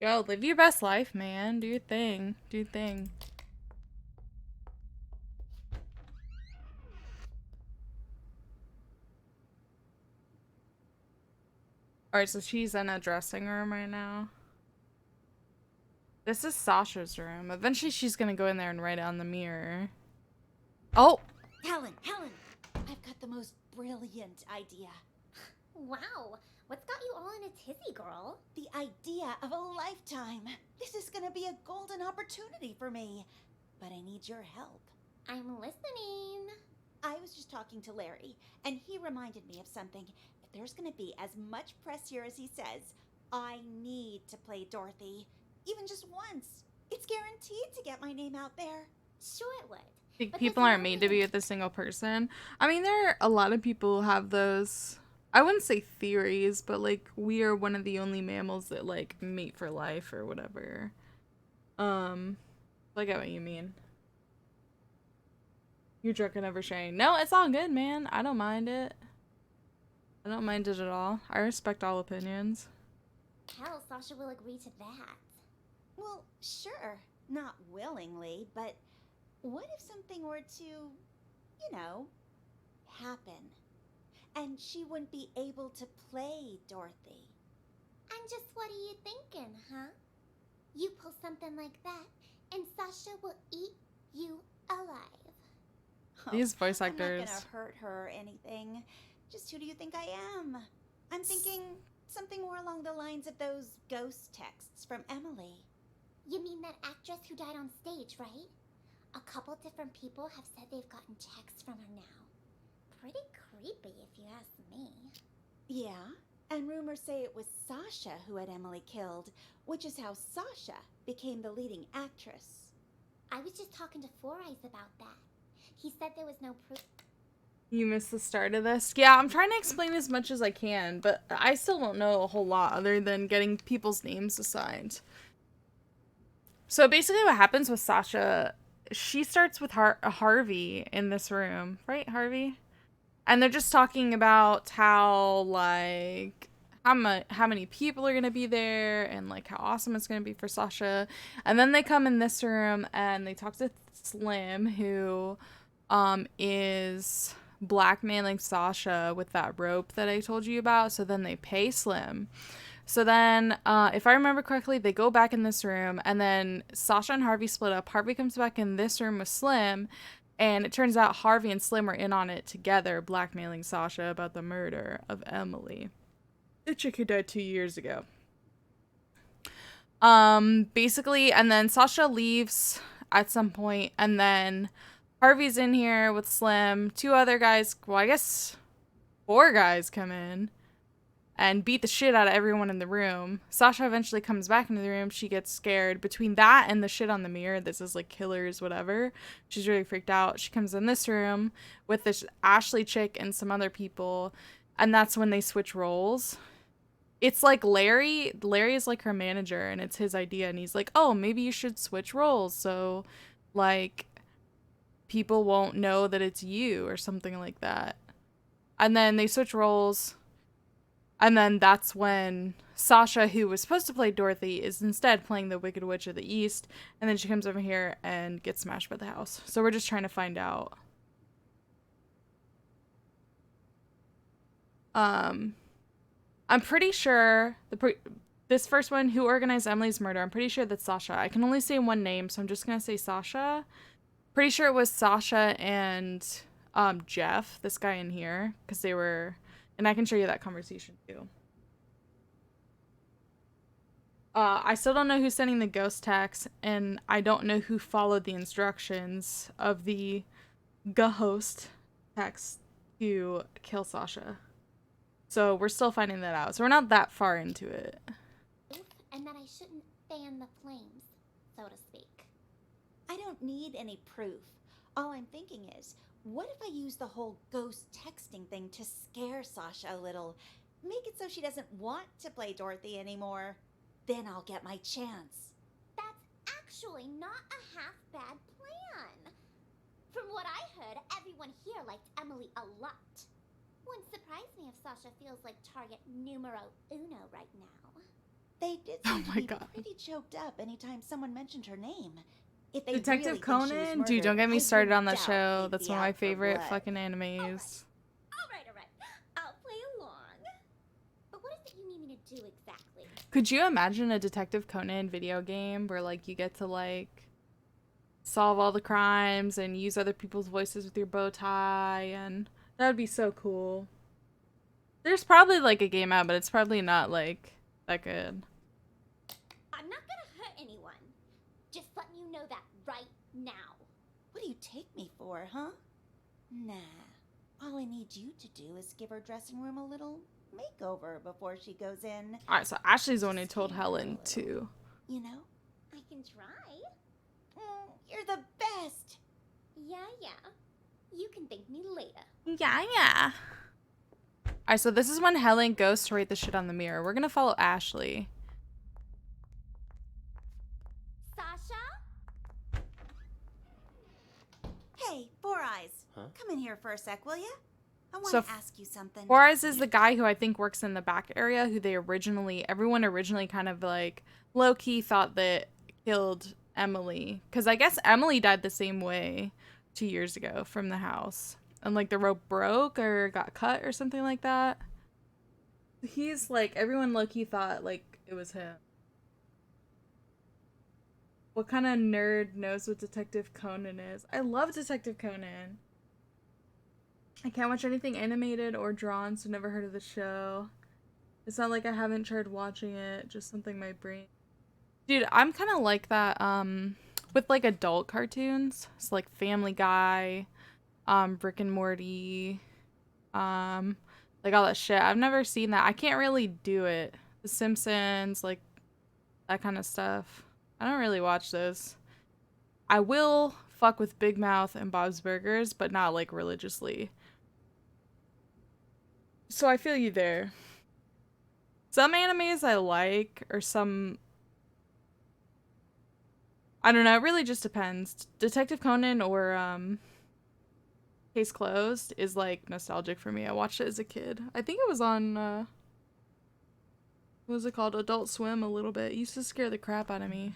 Speaker 1: Yo, live your best life, man. Do your thing. Do your thing. Alright, so she's in a dressing room right now. This is Sasha's room. Eventually she's gonna go in there and write it on the mirror. Oh!
Speaker 10: Helen, I've got the most brilliant idea.
Speaker 2: Wow, what's got you all in a tizzy, girl?
Speaker 10: The idea of a lifetime. This is gonna be a golden opportunity for me. But I need your help.
Speaker 2: I'm listening.
Speaker 10: I was just talking to Larry, and he reminded me of something. If there's gonna be as much press here as he says, I need to play Dorothy. Even just once. It's guaranteed to get my name out there.
Speaker 2: Sure it would.
Speaker 1: Think
Speaker 2: But
Speaker 1: people
Speaker 2: there's
Speaker 1: aren't
Speaker 2: no
Speaker 1: made to
Speaker 2: way.
Speaker 1: be with a single person. I mean, there are a lot of people who have those, I wouldn't say theories, but like we are one of the only mammals that like mate for life or whatever. I get what you mean. You're drunk and oversharing. No, it's all good, man. I don't mind it. I don't mind it at all. I respect all opinions.
Speaker 2: Hell, Sasha will agree to that.
Speaker 10: Well, sure. Not willingly, but what if something were to, happen? And she wouldn't be able to play Dorothy.
Speaker 2: And just what are you thinking, huh? You pull something like that, and Sasha will eat you alive.
Speaker 1: These voice
Speaker 10: I'm not
Speaker 1: actors.
Speaker 10: gonna hurt her or anything. Just who do you think I am? I'm thinking something more along the lines of those ghost texts from Emily.
Speaker 2: You mean that actress who died on stage, right? A couple different people have said they've gotten texts from her now. Pretty creepy, if you ask me.
Speaker 10: Yeah, and rumors say it was Sasha who had Emily killed, which is how Sasha became the leading actress.
Speaker 2: I was just talking to Four Eyes about that. He said there was no proof.
Speaker 1: You missed the start of this? Yeah, I'm trying to explain as much as I can, but I still don't know a whole lot other than getting people's names assigned. So basically what happens with Sasha, she starts with Harvey in this room. Right, Harvey? And they're just talking about how, like, how many people are going to be there and, like, how awesome it's going to be for Sasha. And then they come in this room and they talk to Slim, who is blackmailing Sasha with that rope that I told you about. So then they pay Slim. So then, if I remember correctly, they go back in this room, and then Sasha and Harvey split up. Harvey comes back in this room with Slim, and it turns out Harvey and Slim were in on it together, blackmailing Sasha about the murder of Emily, the chick who died 2 years ago. Basically, and then Sasha leaves at some point, and then Harvey's in here with Slim. 2 other guys, well, I guess 4 guys come in and beat the shit out of everyone in the room. Sasha eventually comes back into the room. She gets scared. Between that and the shit on the mirror that says, like, killers, whatever, she's really freaked out. She comes in this room with this Ashley chick and some other people, and that's when they switch roles. It's like Larry is like her manager, and it's his idea, and he's like, oh, maybe you should switch roles so, like, people won't know that it's you or something like that. And then they switch roles. And then that's when Sasha, who was supposed to play Dorothy, is instead playing the Wicked Witch of the East. And then she comes over here and gets smashed by the house. So we're just trying to find out. I'm pretty sure this first one, who organized Emily's murder, I'm pretty sure that's Sasha. I can only say one name, so I'm just going to say Sasha. Pretty sure it was Sasha and Jeff, this guy in here, because they were... And I can show you that conversation too. I still don't know who's sending the ghost text, and I don't know who followed the instructions of the ghost text to kill Sasha. So we're still finding that out. So we're not that far into it.
Speaker 2: And that I shouldn't fan the flames, so to speak.
Speaker 10: I don't need any proof. All I'm thinking is, what if I use the whole ghost texting thing to scare Sasha a little? Make it so she doesn't want to play Dorothy anymore. Then I'll get my chance.
Speaker 2: That's actually not a half-bad plan. From what I heard, everyone here liked Emily a lot. Wouldn't surprise me if Sasha feels like target numero uno right now.
Speaker 10: They did seem to be pretty choked up anytime someone mentioned her name. If they
Speaker 1: Detective
Speaker 10: really
Speaker 1: Conan?
Speaker 10: think she was murdered,
Speaker 1: Dude, don't get me
Speaker 10: I
Speaker 1: started on that
Speaker 10: doubt
Speaker 1: show.
Speaker 10: they'd
Speaker 1: That's
Speaker 10: be
Speaker 1: one of my
Speaker 10: out for
Speaker 1: favorite
Speaker 10: blood.
Speaker 1: fucking animes.
Speaker 2: All right. I'll play along. But what is it you need me to do exactly?
Speaker 1: Could you imagine a Detective Conan video game where, like, you get to, like, solve all the crimes and use other people's voices with your bow tie, and that would be so cool. There's probably, like, a game out, but it's probably not, like, that good.
Speaker 2: I'm not gonna hurt anyone. Just letting you know that right now.
Speaker 10: What do you take me for, huh? Nah. All I need you to do is give her dressing room a little makeover before she goes in.
Speaker 1: Alright, so Ashley's the one who told Helen, too.
Speaker 10: You know?
Speaker 2: I can try.
Speaker 10: You're the best!
Speaker 2: Yeah. You can thank me later.
Speaker 1: Yeah. Alright, so this is when Helen goes to write the shit on the mirror. We're gonna follow Ashley.
Speaker 2: Sasha?
Speaker 7: Huh?
Speaker 10: Come in here for a sec, will you? I want
Speaker 1: So
Speaker 10: to ask you something.
Speaker 1: Juarez is the guy who I think works in the back area, who everyone originally kind of like low-key thought that killed Emily. Because I guess Emily died the same way 2 years ago from the house. And like the rope broke or got cut or something like that. He's like, everyone low-key thought like it was him. What kind of nerd knows what Detective Conan is? I love Detective Conan. I can't watch anything animated or drawn, so never heard of the show. It's not like I haven't tried watching it, just something my brain... Dude, I'm kind of like that, with, like, adult cartoons. So, like, Family Guy, Rick and Morty, like, all that shit. I've never seen that. I can't really do it. The Simpsons, like, that kind of stuff. I don't really watch those. I will fuck with Big Mouth and Bob's Burgers, but not, like, religiously. So I feel you there. Some animes I like, or some... I don't know, it really just depends. Detective Conan or, Case Closed is, like, nostalgic for me. I watched it as a kid. I think it was on, what was it called? Adult Swim a little bit. It used to scare the crap out of me.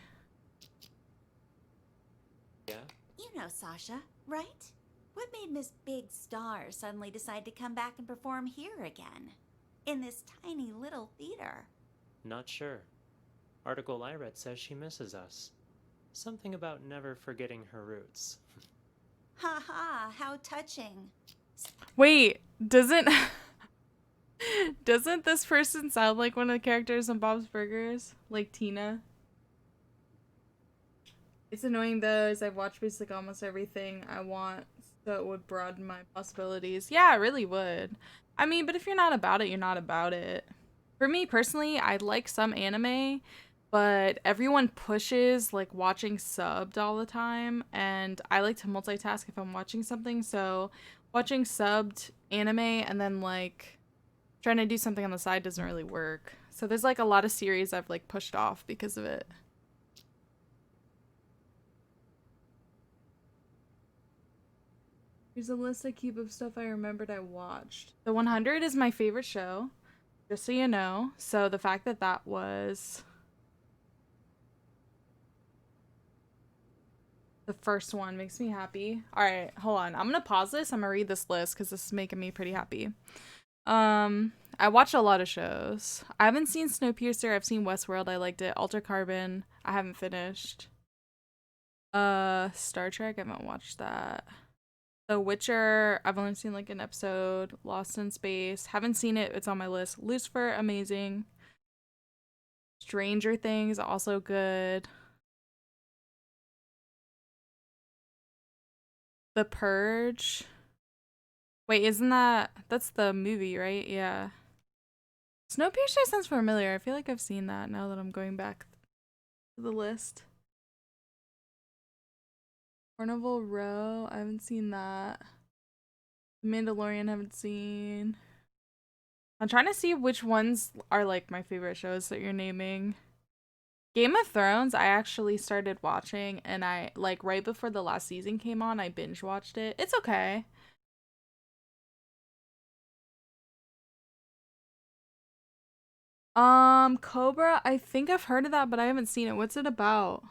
Speaker 7: Yeah?
Speaker 10: You know Sasha, right? What made Miss Big Star suddenly decide to come back and perform here again? In this tiny little theater?
Speaker 7: Not sure. Article I read says she misses us. Something about never forgetting her roots.
Speaker 10: Ha ha, how touching.
Speaker 1: Wait, doesn't... doesn't this person sound like one of the characters in Bob's Burgers? Like Tina? It's annoying though, as I've watched basically almost everything I want, so it would broaden my possibilities. Yeah, it really would. I mean, but if you're not about it, you're not about it. For me personally, I like some anime, but everyone pushes like watching subbed all the time, and I like to multitask if I'm watching something, so watching subbed anime and then like trying to do something on the side doesn't really work. So there's like a lot of series I've like pushed off because of it. Here's a list I keep of stuff I remembered I watched. The 100 is my favorite show, just so you know. So the fact that that was the first one makes me happy. All right, hold on. I'm gonna pause this. I'm gonna read this list because this is making me pretty happy. I watched a lot of shows. I haven't seen Snowpiercer. I've seen Westworld. I liked it. Alter Carbon. I haven't finished. Star Trek. I haven't watched that. The Witcher, I've only seen like an episode. Lost in Space, haven't seen it. It's on my list. Lucifer, amazing. Stranger Things, also good. The Purge. Wait, isn't that's the movie, right? Yeah. Snowpiercer sounds familiar. I feel like I've seen that now that I'm going back to the list. Carnival Row, I haven't seen that. Mandalorian, haven't seen. I'm trying to see which ones are like my favorite shows that you're naming. Game of Thrones, I actually started watching, and I like right before the last season came on, I binge watched it. It's okay. Cobra, I think I've heard of that, but I haven't seen it. What's it about?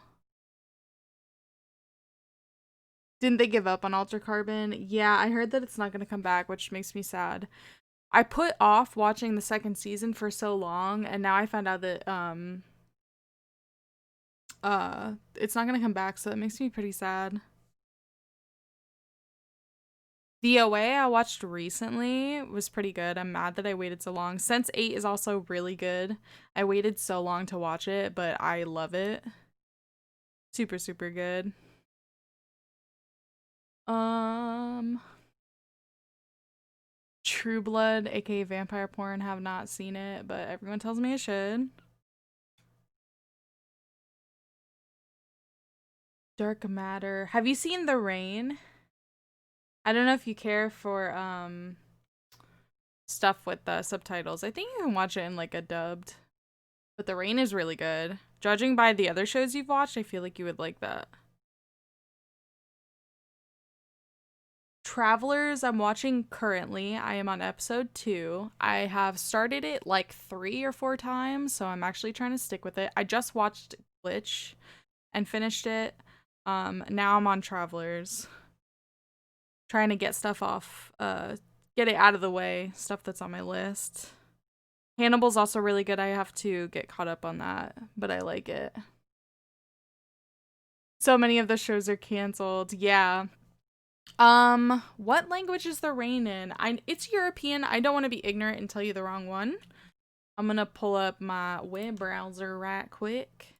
Speaker 1: Didn't they give up on Alter Carbon? Yeah, I heard that it's not gonna come back, which makes me sad. I put off watching the second season for so long, and now I found out that it's not gonna come back, so that makes me pretty sad. The OA I watched recently was pretty good. I'm mad that I waited so long. Sense8 is also really good. I waited so long to watch it, but I love it. Super, super good. True Blood, aka Vampire Porn, have not seen it, but everyone tells me I should. Dark Matter. Have you seen The Rain? I don't know if you care for stuff with the subtitles. I think you can watch it in like a dubbed. But The Rain is really good. Judging by the other shows you've watched, I feel like you would like that. Travelers, I'm watching currently. I am on episode 2. I have started it like 3 or 4 times, so I'm actually trying to stick with it. I just watched Glitch and finished it. Now I'm on Travelers. Trying to get stuff off, get it out of the way, stuff that's on my list. Hannibal's also really good. I have to get caught up on that, but I like it. So many of the shows are canceled. Yeah. What language is the rain in? It's European. I don't want to be ignorant and tell you the wrong one. I'm gonna pull up my web browser right quick.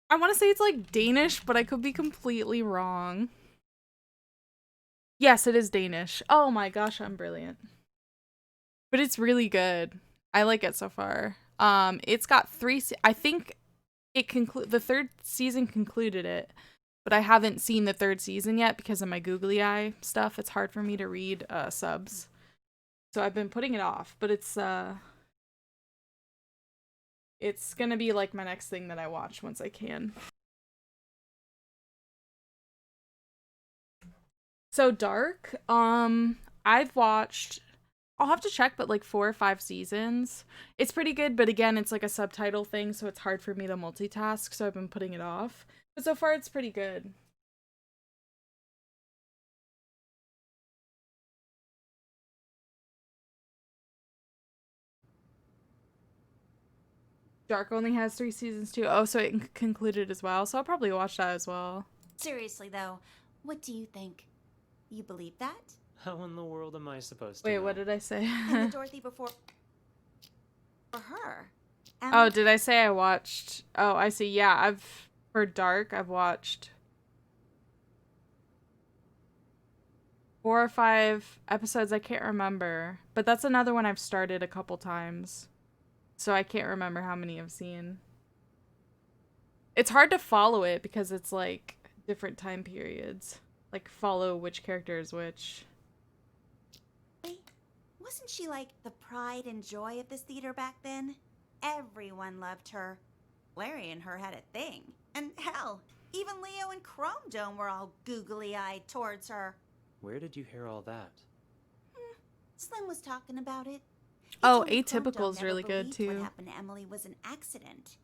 Speaker 1: I want to say it's like Danish, but I could be completely wrong. Yes, it is Danish. Oh my gosh, I'm brilliant. But it's really good. I like it so far. It's got 3 I think it the 3rd season concluded it, but I haven't seen the 3rd season yet because of my googly eye stuff. It's hard for me to read subs. So I've been putting it off, but it's going to be like my next thing that I watch once I can. So Dark, I've watched, I'll have to check, but like 4 or 5 seasons. It's pretty good, but again, it's like a subtitle thing, so it's hard for me to multitask, so I've been putting it off. But so far, it's pretty good. Dark only has 3 seasons too. Oh, so it concluded as well, so I'll probably watch that as well.
Speaker 10: Seriously, though, what do you think? You believe that?
Speaker 7: How in the world am I supposed to
Speaker 1: Wait,
Speaker 7: know?
Speaker 1: what did I say?
Speaker 10: And the Dorothy before... For her.
Speaker 1: Oh, did I say I watched... Oh, I see. Yeah, for Dark, I've watched 4 or 5 episodes. I can't remember. But that's another one I've started a couple times. So I can't remember how many I've seen. It's hard to follow it because it's like different time periods. Like follow which character is which.
Speaker 10: Wasn't she like the pride and joy of this theater back then? Everyone loved her. Larry and her had a thing. And hell, even Leo and Chrome Dome were all googly-eyed towards her.
Speaker 7: Where did you hear all that?
Speaker 10: Slim was talking about it.
Speaker 1: Oh, Atypical's really good too.
Speaker 10: What happened to Emily was an accident.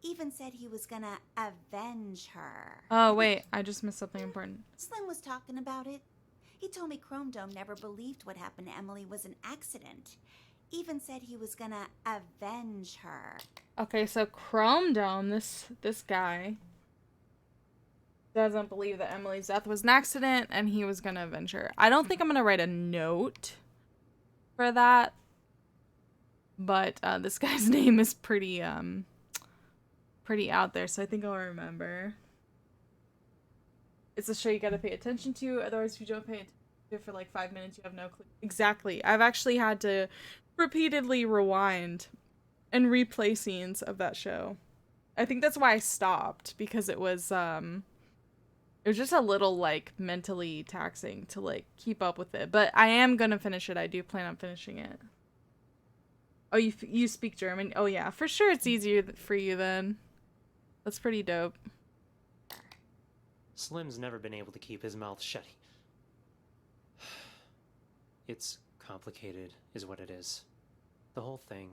Speaker 10: Even said he was gonna avenge her.
Speaker 1: Oh, wait, I just missed something important.
Speaker 10: Slim was talking about it. He told me Chrome Dome never believed what happened to Emily was an accident. Even said he was gonna avenge her.
Speaker 1: Okay, so Chrome Dome, this guy, doesn't believe that Emily's death was an accident and he was gonna avenge her. I don't think I'm gonna write a note for that. But this guy's name is pretty out there, so I think I'll remember. It's a show you gotta pay attention to, otherwise if you don't pay attention to it for like 5 minutes, you have no clue. Exactly. I've actually had to repeatedly rewind and replay scenes of that show. I think that's why I stopped, because it was just a little like mentally taxing to like keep up with it. But I am gonna finish it. I do plan on finishing it. Oh, you speak German? Oh yeah, for sure it's easier for you then. That's pretty dope.
Speaker 7: Slim's never been able to keep his mouth shut. It's complicated, is what it is. The whole thing.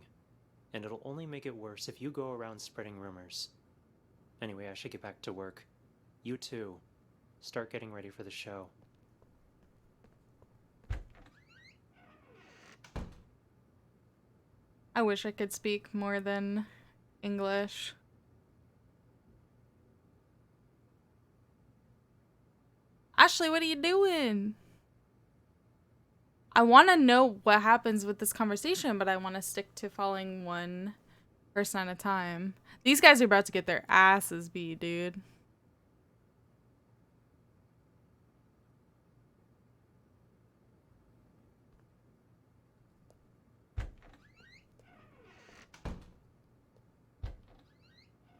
Speaker 7: And it'll only make it worse if you go around spreading rumors. Anyway, I should get back to work. You too. Start getting ready for the show.
Speaker 1: I wish I could speak more than English. Ashley, what are you doing? I want to know what happens with this conversation, but I want to stick to following one person at a time. These guys are about to get their asses beat, dude.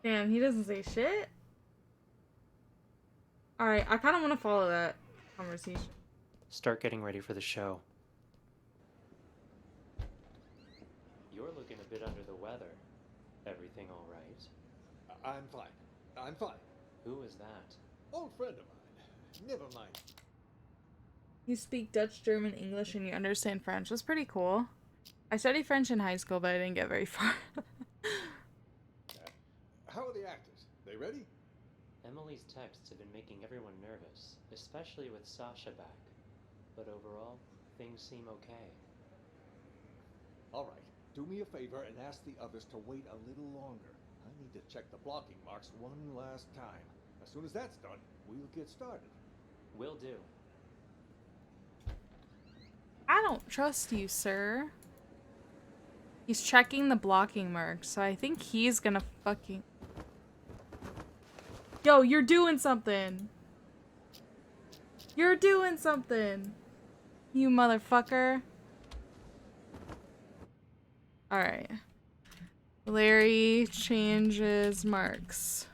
Speaker 1: Damn, he doesn't say shit? Alright, I kind of want to follow that conversation.
Speaker 7: Start getting ready for the show. You're looking a bit under the weather. Everything all right?
Speaker 8: I'm fine. I'm fine.
Speaker 7: Who is that?
Speaker 8: Old friend of mine. Never mind.
Speaker 1: You speak Dutch, German, English, and you understand French. That's pretty cool. I studied French in high school, but I didn't get very far.
Speaker 8: How are the actors? They ready?
Speaker 7: Emily's texts have been making everyone nervous, especially with Sasha back. But overall, things seem okay.
Speaker 8: All right. Do me a favor and ask the others to wait a little longer. I need to check the blocking marks one last time. As soon as that's done, we'll get started.
Speaker 7: Will do.
Speaker 1: I don't trust you, sir. He's checking the blocking marks, so I think he's gonna fucking... Yo, you're doing something! You're doing something! You motherfucker. Alright. Larry changes marks.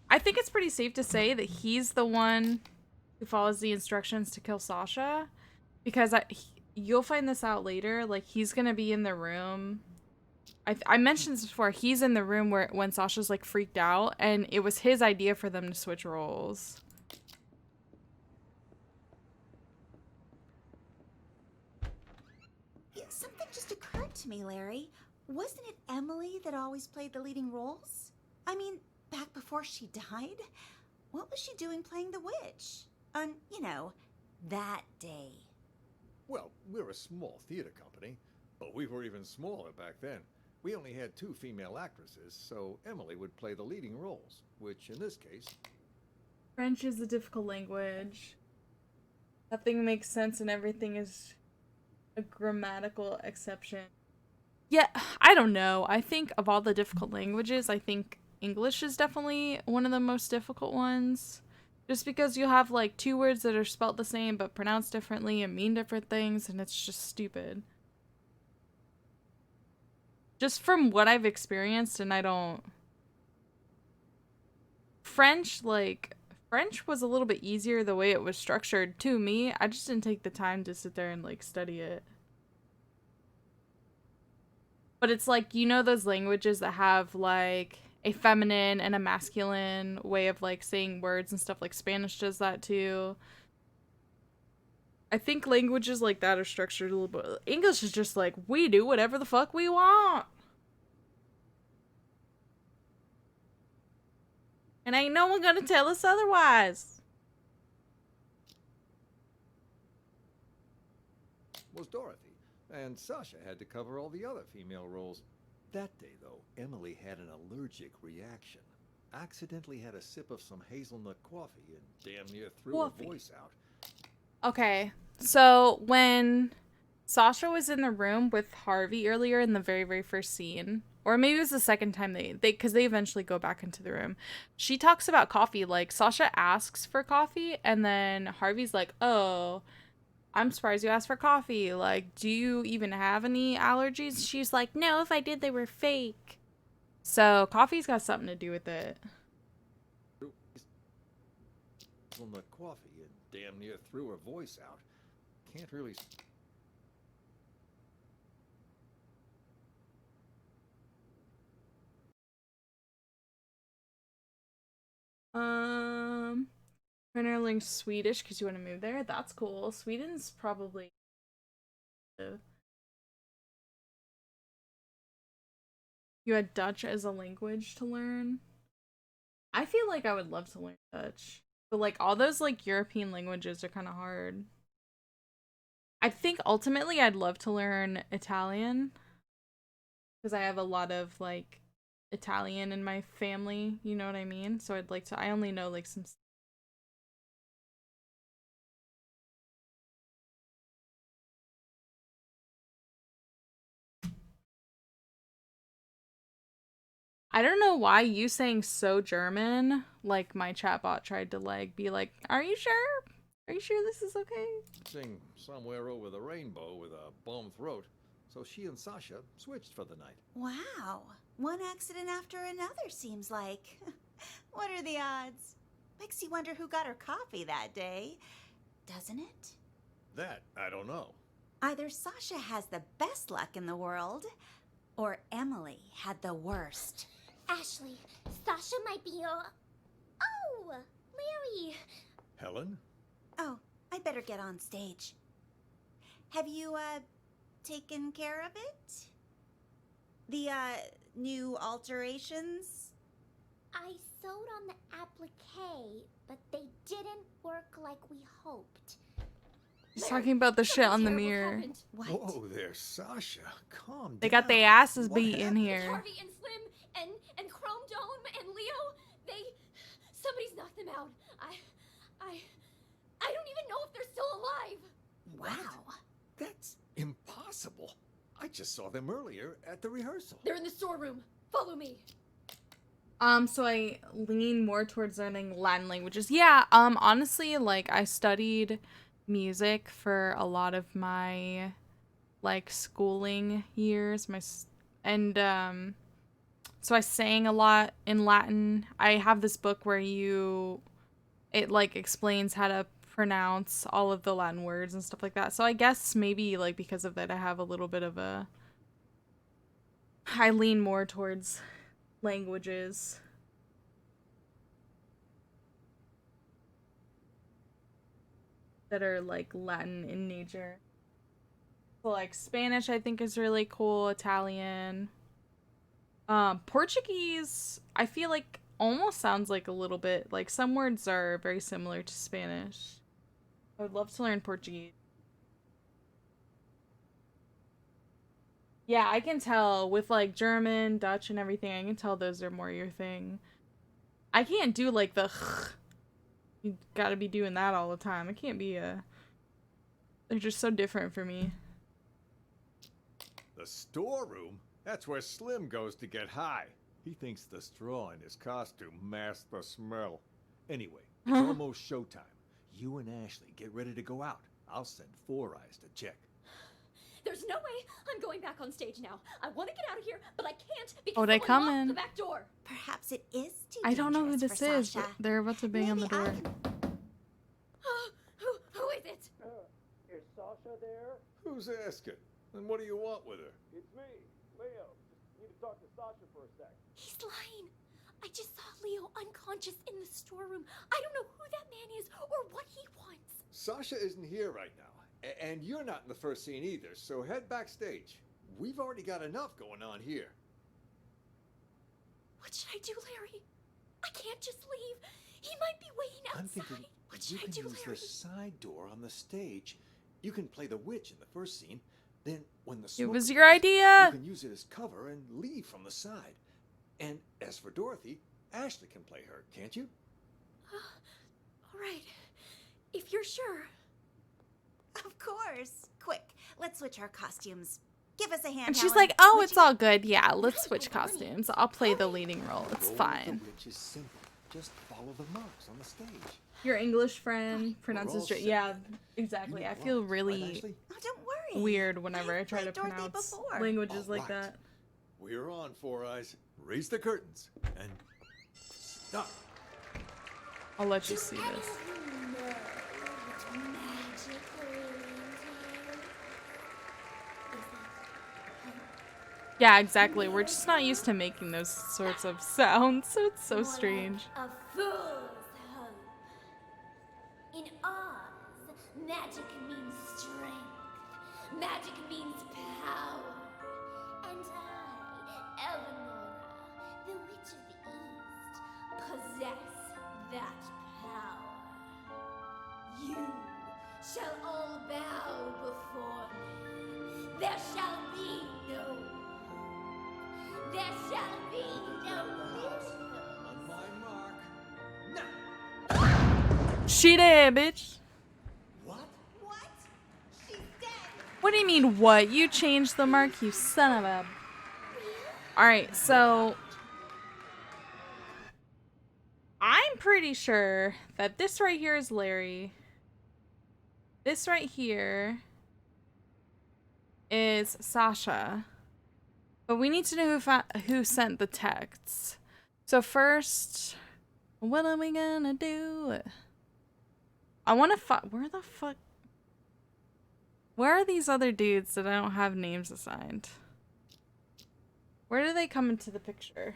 Speaker 1: I think it's pretty safe to say that he's the one who follows the instructions to kill Sasha. Because you'll find this out later. Like, he's gonna be in the room. I mentioned this before. He's in the room when Sasha's, like, freaked out. And it was his idea for them to switch roles.
Speaker 10: Something just occurred to me, Larry. Wasn't it Emily that always played the leading roles? I mean, back before she died? What was she doing playing the witch? On, you know, that day.
Speaker 8: Well, we're a small theater company, but we were even smaller back then. We only had 2 female actresses, so Emily would play the leading roles, which in this case...
Speaker 1: French is a difficult language. Nothing makes sense and everything is a grammatical exception. Yeah, I don't know. I think of all the difficult languages, I think English is definitely one of the most difficult ones. Just because you have like 2 words that are spelt the same but pronounced differently and mean different things, and it's just stupid. Just from what I've experienced, and I don't... French was a little bit easier the way it was structured to me. I just didn't take the time to sit there and like study it. But it's like, you know those languages that have like a feminine and a masculine way of like saying words and stuff, like Spanish does that too. I think languages like that are structured a little bit. English is just like, we do whatever the fuck we want. And ain't no one gonna tell us otherwise.
Speaker 8: was Dorothy, and Sasha had to cover all the other female roles. That day, though, Emily had an allergic reaction. Accidentally had a sip of some hazelnut coffee and damn near threw her voice out.
Speaker 1: Okay, so when Sasha was in the room with Harvey earlier in the very, very first scene, or maybe it was the second time because they eventually go back into the room, she talks about coffee. Like, Sasha asks for coffee, and then Harvey's like, oh, I'm surprised you asked for coffee. Like, do you even have any allergies? She's like, no, if I did, they were fake. So coffee's got something to do with it.
Speaker 8: Hazelnut coffee and damn near threw her voice out. Can't really...
Speaker 1: Printer links Swedish because you want to move there. That's cool. Sweden's probably... You had Dutch as a language to learn. I feel like I would love to learn Dutch. But like all those like European languages are kind of hard. I think ultimately I'd love to learn Italian. Because I have a lot of like Italian in my family, you know what I mean? So I'd like to, I only know like some... I don't know why you saying so German, like my chatbot tried to like be like, are you sure? Are you sure this is okay?
Speaker 8: Sing somewhere over the rainbow with a bum throat, so she and Sasha switched for the night.
Speaker 10: Wow. One accident after another, seems like. What are the odds? Makes you wonder who got her coffee that day, doesn't it?
Speaker 8: That, I don't know.
Speaker 10: Either Sasha has the best luck in the world, or Emily had the worst.
Speaker 9: Ashley, Sasha might be Oh! Larry!
Speaker 8: Helen?
Speaker 10: Oh, I better get on stage. Have you, taken care of it? The, new alterations?
Speaker 9: I sewed on the applique, but they didn't work like we hoped.
Speaker 1: He's talking about the shit on the
Speaker 2: Terrible
Speaker 1: mirror.
Speaker 2: happened.
Speaker 10: What?
Speaker 8: Whoa there, Sasha. Calm
Speaker 1: They
Speaker 8: down.
Speaker 1: got their asses
Speaker 8: What
Speaker 1: beat in
Speaker 8: happened?
Speaker 1: here.
Speaker 2: Harvey and Slim and Chrome Dome and Leo, somebody's knocked them out. I don't even know if they're still alive.
Speaker 10: Wow.
Speaker 8: That's impossible. I just saw them earlier at the rehearsal.
Speaker 2: They're in the storeroom. Follow me.
Speaker 1: So I lean more towards learning Latin languages. Yeah, honestly, like, I studied music for a lot of my, like, schooling years. So I sang a lot in Latin. I have this book where it, like, explains how to pronounce all of the Latin words and stuff like that. So I guess maybe, like, because of that, I have a little bit of I lean more towards languages. That are, like, Latin in nature. So, like, Spanish I think is really cool. Italian. Portuguese, I feel like almost sounds like a little bit, like, some words are very similar to Spanish. I would love to learn Portuguese. Yeah, I can tell with, like, German, Dutch, and everything, I can tell those are more your thing. I can't do, like, the you gotta be doing that all the time. I can't be they're just so different for me.
Speaker 8: The storeroom? That's where Slim goes to get high. He thinks the straw in his costume masks the smell. Anyway, it's almost showtime. You and Ashley get ready to go out. I'll send Four Eyes to check.
Speaker 2: There's no way I'm going back on stage now. I want to get out of here, but I can't because
Speaker 1: Oh, they
Speaker 2: someone locked
Speaker 1: coming.
Speaker 2: the back door.
Speaker 10: Perhaps it is too
Speaker 1: I don't know who
Speaker 10: dangerous
Speaker 1: this
Speaker 10: for
Speaker 1: is, but
Speaker 10: Sasha.
Speaker 1: they're about to bang on the
Speaker 10: Maybe I
Speaker 1: door.
Speaker 10: can-
Speaker 2: Who is it?
Speaker 5: Is Sasha there?
Speaker 8: Who's asking? And what do you want with her?
Speaker 5: It's me, Leo. Just need to talk to Sasha for a sec.
Speaker 9: He's lying. I just saw Leo unconscious in the storeroom. I don't know who that man is or what he wants.
Speaker 8: Sasha isn't here right now. And you're not in the first scene either, so head backstage. We've already got enough going on here.
Speaker 9: What should I do, Larry? I can't just leave. He might be waiting outside.
Speaker 8: I'm thinking
Speaker 9: What
Speaker 8: you
Speaker 9: should I
Speaker 8: can
Speaker 9: do,
Speaker 8: use
Speaker 9: Larry?
Speaker 8: the side door on the stage. You can play the witch in the first scene. Then when the
Speaker 1: It
Speaker 8: smoke
Speaker 1: was your
Speaker 8: appears,
Speaker 1: idea.
Speaker 8: You can use it as cover and leave from the side. And as for Dorothy, Ashley can play her, can't you?
Speaker 9: All right. If you're sure.
Speaker 10: Of course. Quick, let's switch our costumes. Give us a hand,
Speaker 1: And she's
Speaker 10: Helen.
Speaker 1: like, oh,
Speaker 10: Would
Speaker 1: it's
Speaker 10: you-
Speaker 1: all good. Yeah, let's switch costumes. I'll play the leading role. It's
Speaker 8: Role of
Speaker 1: fine.
Speaker 8: The witch is simple. Just follow the marks on the stage.
Speaker 1: Your English friend
Speaker 8: all
Speaker 1: pronounces
Speaker 8: set.
Speaker 1: yeah,
Speaker 8: You
Speaker 1: exactly.
Speaker 8: know
Speaker 1: I feel
Speaker 8: lines, right,
Speaker 1: really
Speaker 8: Ashley?
Speaker 10: Oh, don't worry.
Speaker 1: weird whenever I
Speaker 10: I've
Speaker 1: try to
Speaker 10: played Dorothy
Speaker 1: pronounce
Speaker 10: before.
Speaker 1: languages
Speaker 8: All
Speaker 1: like
Speaker 8: right.
Speaker 1: that.
Speaker 8: We're on, Four Eyes. Raise the curtains and stop.
Speaker 1: I'll let you see this. Yeah, exactly. We're just not used to making those sorts of sounds, so it's so strange.
Speaker 2: A fool's hope. In Oz, magic means strength. Magic means power. And I, Eleanor, the Witch of the East, possess that power. You shall all bow before me. There shall be no hope. There shall be no wisdom.
Speaker 8: On my mark. Now.
Speaker 1: She did, bitch.
Speaker 8: What?
Speaker 10: What? She's dead.
Speaker 1: What do you mean, what? You changed the mark, you son of a... Alright, so... I'm pretty sure that this right here is Larry. This right here is Sasha. But we need to know who sent the texts. So first, what are we gonna do? I want to where the fuck? Where are these other dudes that I don't have names assigned? Where do they come into the picture?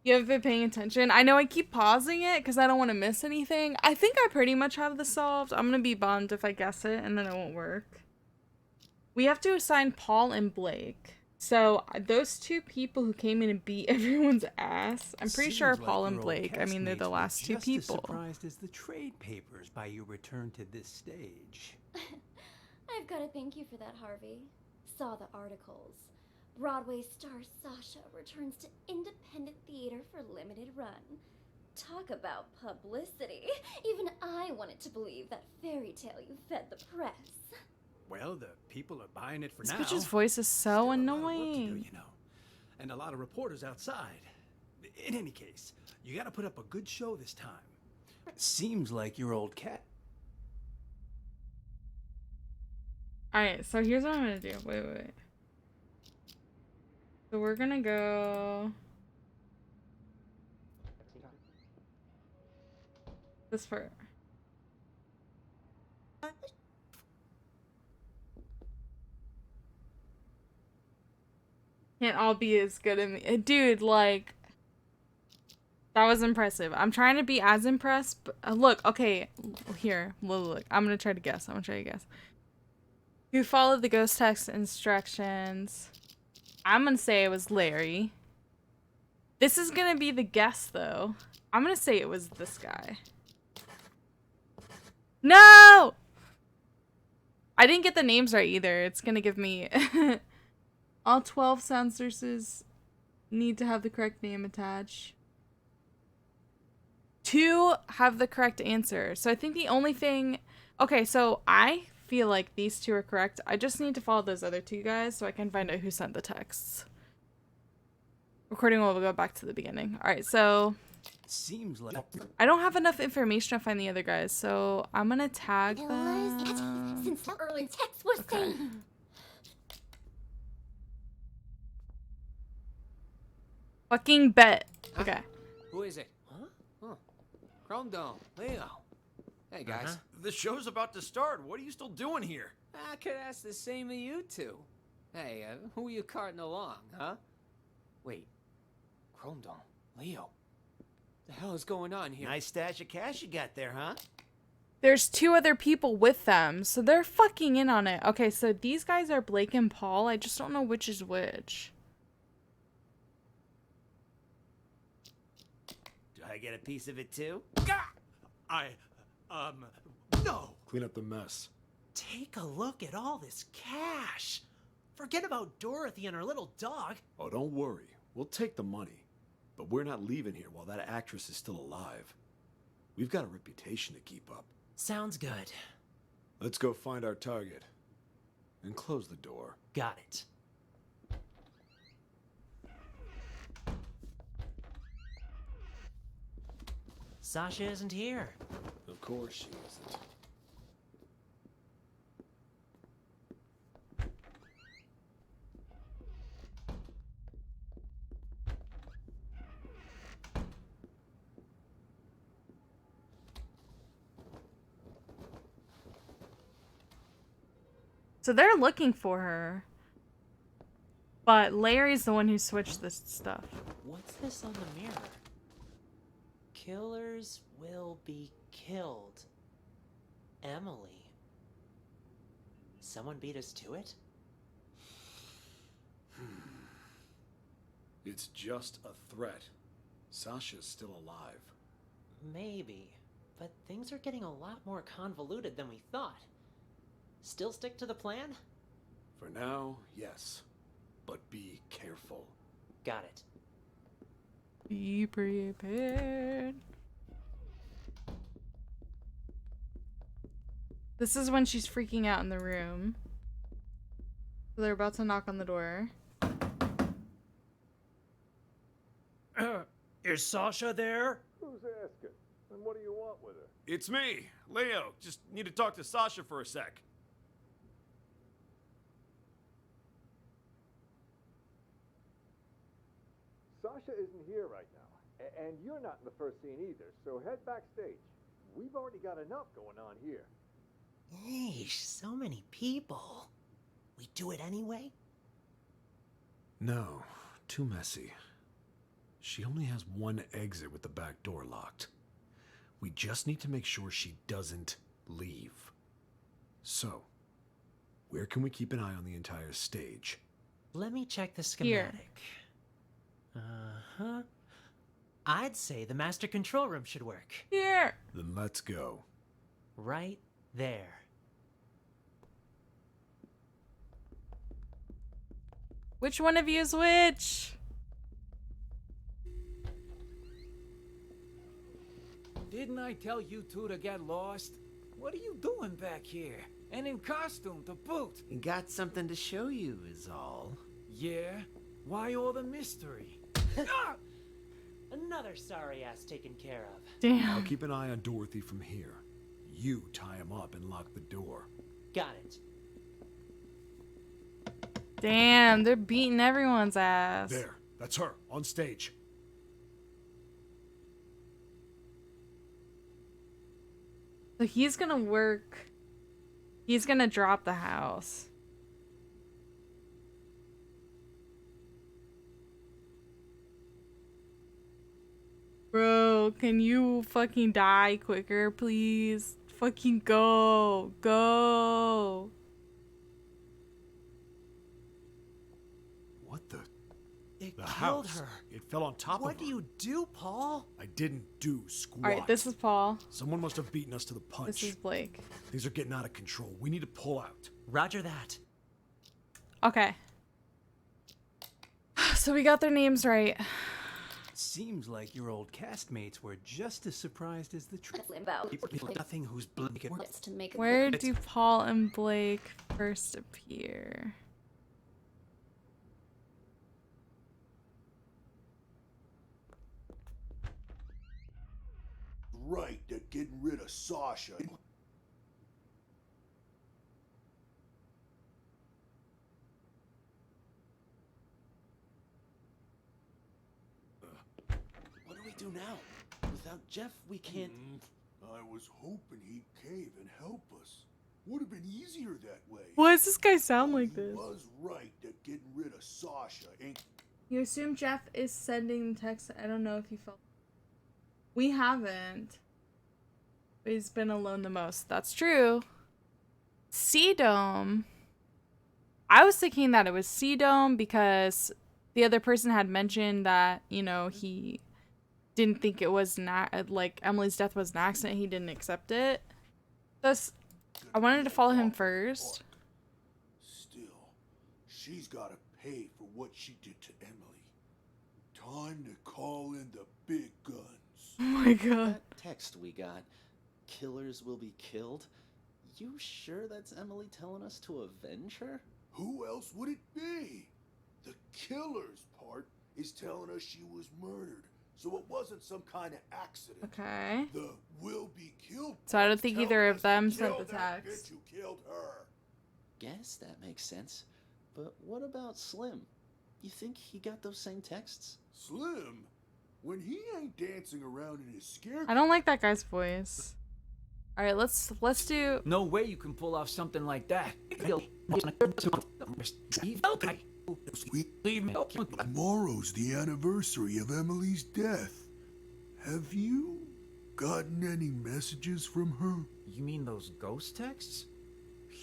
Speaker 1: You haven't been paying attention? I know I keep pausing it because I don't want to miss anything. I think I pretty much have this solved. I'm going to be bummed if I guess it and then it won't work. We have to assign Paul and Blake. So those two people who came in and beat everyone's ass, I'm pretty sure are Paul and Blake. I mean, they're the last two people.
Speaker 3: Just as surprised as the trade papers by your return to this stage.
Speaker 2: I've got to thank you for that, Harvey. Saw the articles. Broadway star Sasha returns to independent theater for limited run. Talk about publicity. Even I wanted to believe that fairy tale you fed the press.
Speaker 3: Well, the people are buying it for
Speaker 1: This
Speaker 3: now.
Speaker 1: bitch's voice is
Speaker 3: Still
Speaker 1: so
Speaker 3: a lot of work to
Speaker 1: annoying.
Speaker 3: do, you know. And a lot of reporters outside. In any case, you gotta put up a good show this time. Seems like your old cat.
Speaker 1: Alright, so here's what I'm gonna do. Wait. So we're gonna go this part. Can't all be as good as me. Dude, like, that was impressive. I'm trying to be as impressed. But, look, okay, here, look. I'm gonna try to guess. Who followed the ghost text instructions? I'm gonna say it was Larry. This is gonna be the guess, though. I'm gonna say it was this guy. No! I didn't get the names right either. It's gonna give me... All 12 sound sources need to have the correct name attached. 2 have the correct answer. So I think the only thing... Okay, so I feel like these 2 are correct. I just need to follow those other 2 guys so I can find out who sent the texts. Recording will go back to the beginning. Alright, so...
Speaker 3: Seems like...
Speaker 1: I don't have enough information to find the other guys, so I'm gonna tag them.
Speaker 9: Since the early text was saying.
Speaker 1: Fucking bet. Okay.
Speaker 4: Who is it? Huh? Huh. Chrome Dome. Leo. Hey, guys.
Speaker 8: The show's about to start. What are you still doing here?
Speaker 4: I could ask the same of you two. Hey, who are you carting along, huh? Wait. Chrome Dome. Leo. The hell is going on here?
Speaker 11: Nice stash of cash you got there, huh?
Speaker 1: There's 2 other people with them, so they're fucking in on it. Okay, so these guys are Blake and Paul. I just don't know which is which.
Speaker 11: Do I get a piece of it too?
Speaker 3: No!
Speaker 6: Clean up the mess.
Speaker 11: Take a look at all this cash. Forget about Dorothy and her little dog.
Speaker 6: Oh, don't worry. We'll take the money. But we're not leaving here while that actress is still alive. We've got a reputation to keep up.
Speaker 11: Sounds good.
Speaker 6: Let's go find our target. And close the door.
Speaker 11: Got it. Sasha isn't here.
Speaker 6: Of course she isn't.
Speaker 1: So they're looking for her. But Larry's the one who switched this stuff.
Speaker 11: What's this on the mirror? Killers will be killed. Emily. Someone beat us to it?
Speaker 6: It's just a threat. Sasha's still alive.
Speaker 11: Maybe. But things are getting a lot more convoluted than we thought. Still stick to the plan?
Speaker 6: For now, yes. But be careful.
Speaker 11: Got it.
Speaker 1: Be prepared. This is when she's freaking out in the room. So they're about to knock on the door.
Speaker 12: Is Sasha there?
Speaker 8: Who's asking? And what do you want with her?
Speaker 13: It's me, Leo. Just need to talk to Sasha for a sec.
Speaker 8: Sasha isn't here right now. And you're not in the first scene either, so head backstage. We've already got enough going on here.
Speaker 11: Yeesh, so many people. We do it anyway?
Speaker 8: No, too messy.
Speaker 6: She only has one exit with the back door locked. We just need to make sure she doesn't leave. So, where can we keep an eye on the entire stage?
Speaker 11: Let me check the
Speaker 1: Here.
Speaker 11: schematic. Uh-huh. I'd say the master control room should work.
Speaker 1: Here.
Speaker 6: Then let's go.
Speaker 11: Right there.
Speaker 1: Which one of you is which?
Speaker 5: Didn't I tell you two to get lost? What are you doing back here? And in costume to boot.
Speaker 4: Got something to show you is all.
Speaker 5: Yeah? Why all the mystery? Ah!
Speaker 11: Another sorry ass taken care of.
Speaker 6: I'll
Speaker 1: Damn.
Speaker 6: keep an eye on Dorothy from here. You tie him up and lock the door.
Speaker 11: Got it.
Speaker 1: Damn, they're beating everyone's ass.
Speaker 6: There, that's her, on stage.
Speaker 1: So he's gonna work. He's gonna drop the house. Bro, can you fucking die quicker, please? Fucking go. Go.
Speaker 6: What the?
Speaker 11: It
Speaker 6: The
Speaker 11: killed
Speaker 6: house.
Speaker 11: her.
Speaker 6: It fell on top
Speaker 11: What
Speaker 6: of
Speaker 11: do
Speaker 6: her.
Speaker 11: you do, Paul?
Speaker 6: I didn't do squat.
Speaker 1: Alright, this is Paul.
Speaker 6: Someone must have beaten us to the punch.
Speaker 1: This is Blake.
Speaker 6: Things are getting out of control. We need to pull out.
Speaker 11: Roger that.
Speaker 1: Okay. So we got their names right.
Speaker 3: Seems like your old castmates were just as surprised as the truth.
Speaker 2: About
Speaker 3: Nothing who's blinking.
Speaker 2: wants to make a
Speaker 1: Where do Paul and Blake first appear?
Speaker 12: Right, they're getting rid of Sasha.
Speaker 6: What do we do now? Without Jeff, we can't.
Speaker 12: I was hoping he'd cave and help us. Would have been easier that way.
Speaker 1: Why does this guy sound like
Speaker 12: He
Speaker 1: this?
Speaker 12: was right that getting rid of Sasha ain't.
Speaker 1: You assume Jeff is sending texts. I don't know if you felt. We haven't. He's been alone the most. That's true. C-Dome. I was thinking that it was C-Dome because the other person had mentioned that, you know, he didn't think it was not like Emily's death was an accident. He didn't accept it. Thus, I wanted to follow him first.
Speaker 12: Still, she's gotta pay for what she did to Emily. Time to call in the big guns.
Speaker 1: Oh my god.
Speaker 14: That text we got, killers will be killed. You sure that's Emily telling us to avenge her?
Speaker 12: Who else would it be? The killer's part is telling us she was murdered, so it wasn't some kind of accident.
Speaker 1: Okay.
Speaker 12: The will be killed.
Speaker 1: So I don't think
Speaker 12: part's
Speaker 1: either
Speaker 12: telling
Speaker 1: of
Speaker 12: us to
Speaker 1: them sent
Speaker 12: kill
Speaker 1: the
Speaker 12: that
Speaker 1: text.
Speaker 12: bitch who killed her.
Speaker 14: Guess that makes sense. But what about Slim? You think he got those same texts?
Speaker 12: Slim, when he ain't dancing around in his scare.
Speaker 1: I don't like that guy's voice. All right, let's do.
Speaker 5: No way you can pull off something like that. Leave me.
Speaker 12: Tomorrow's the anniversary of Emily's death. Have you gotten any messages from her?
Speaker 5: You mean those ghost texts?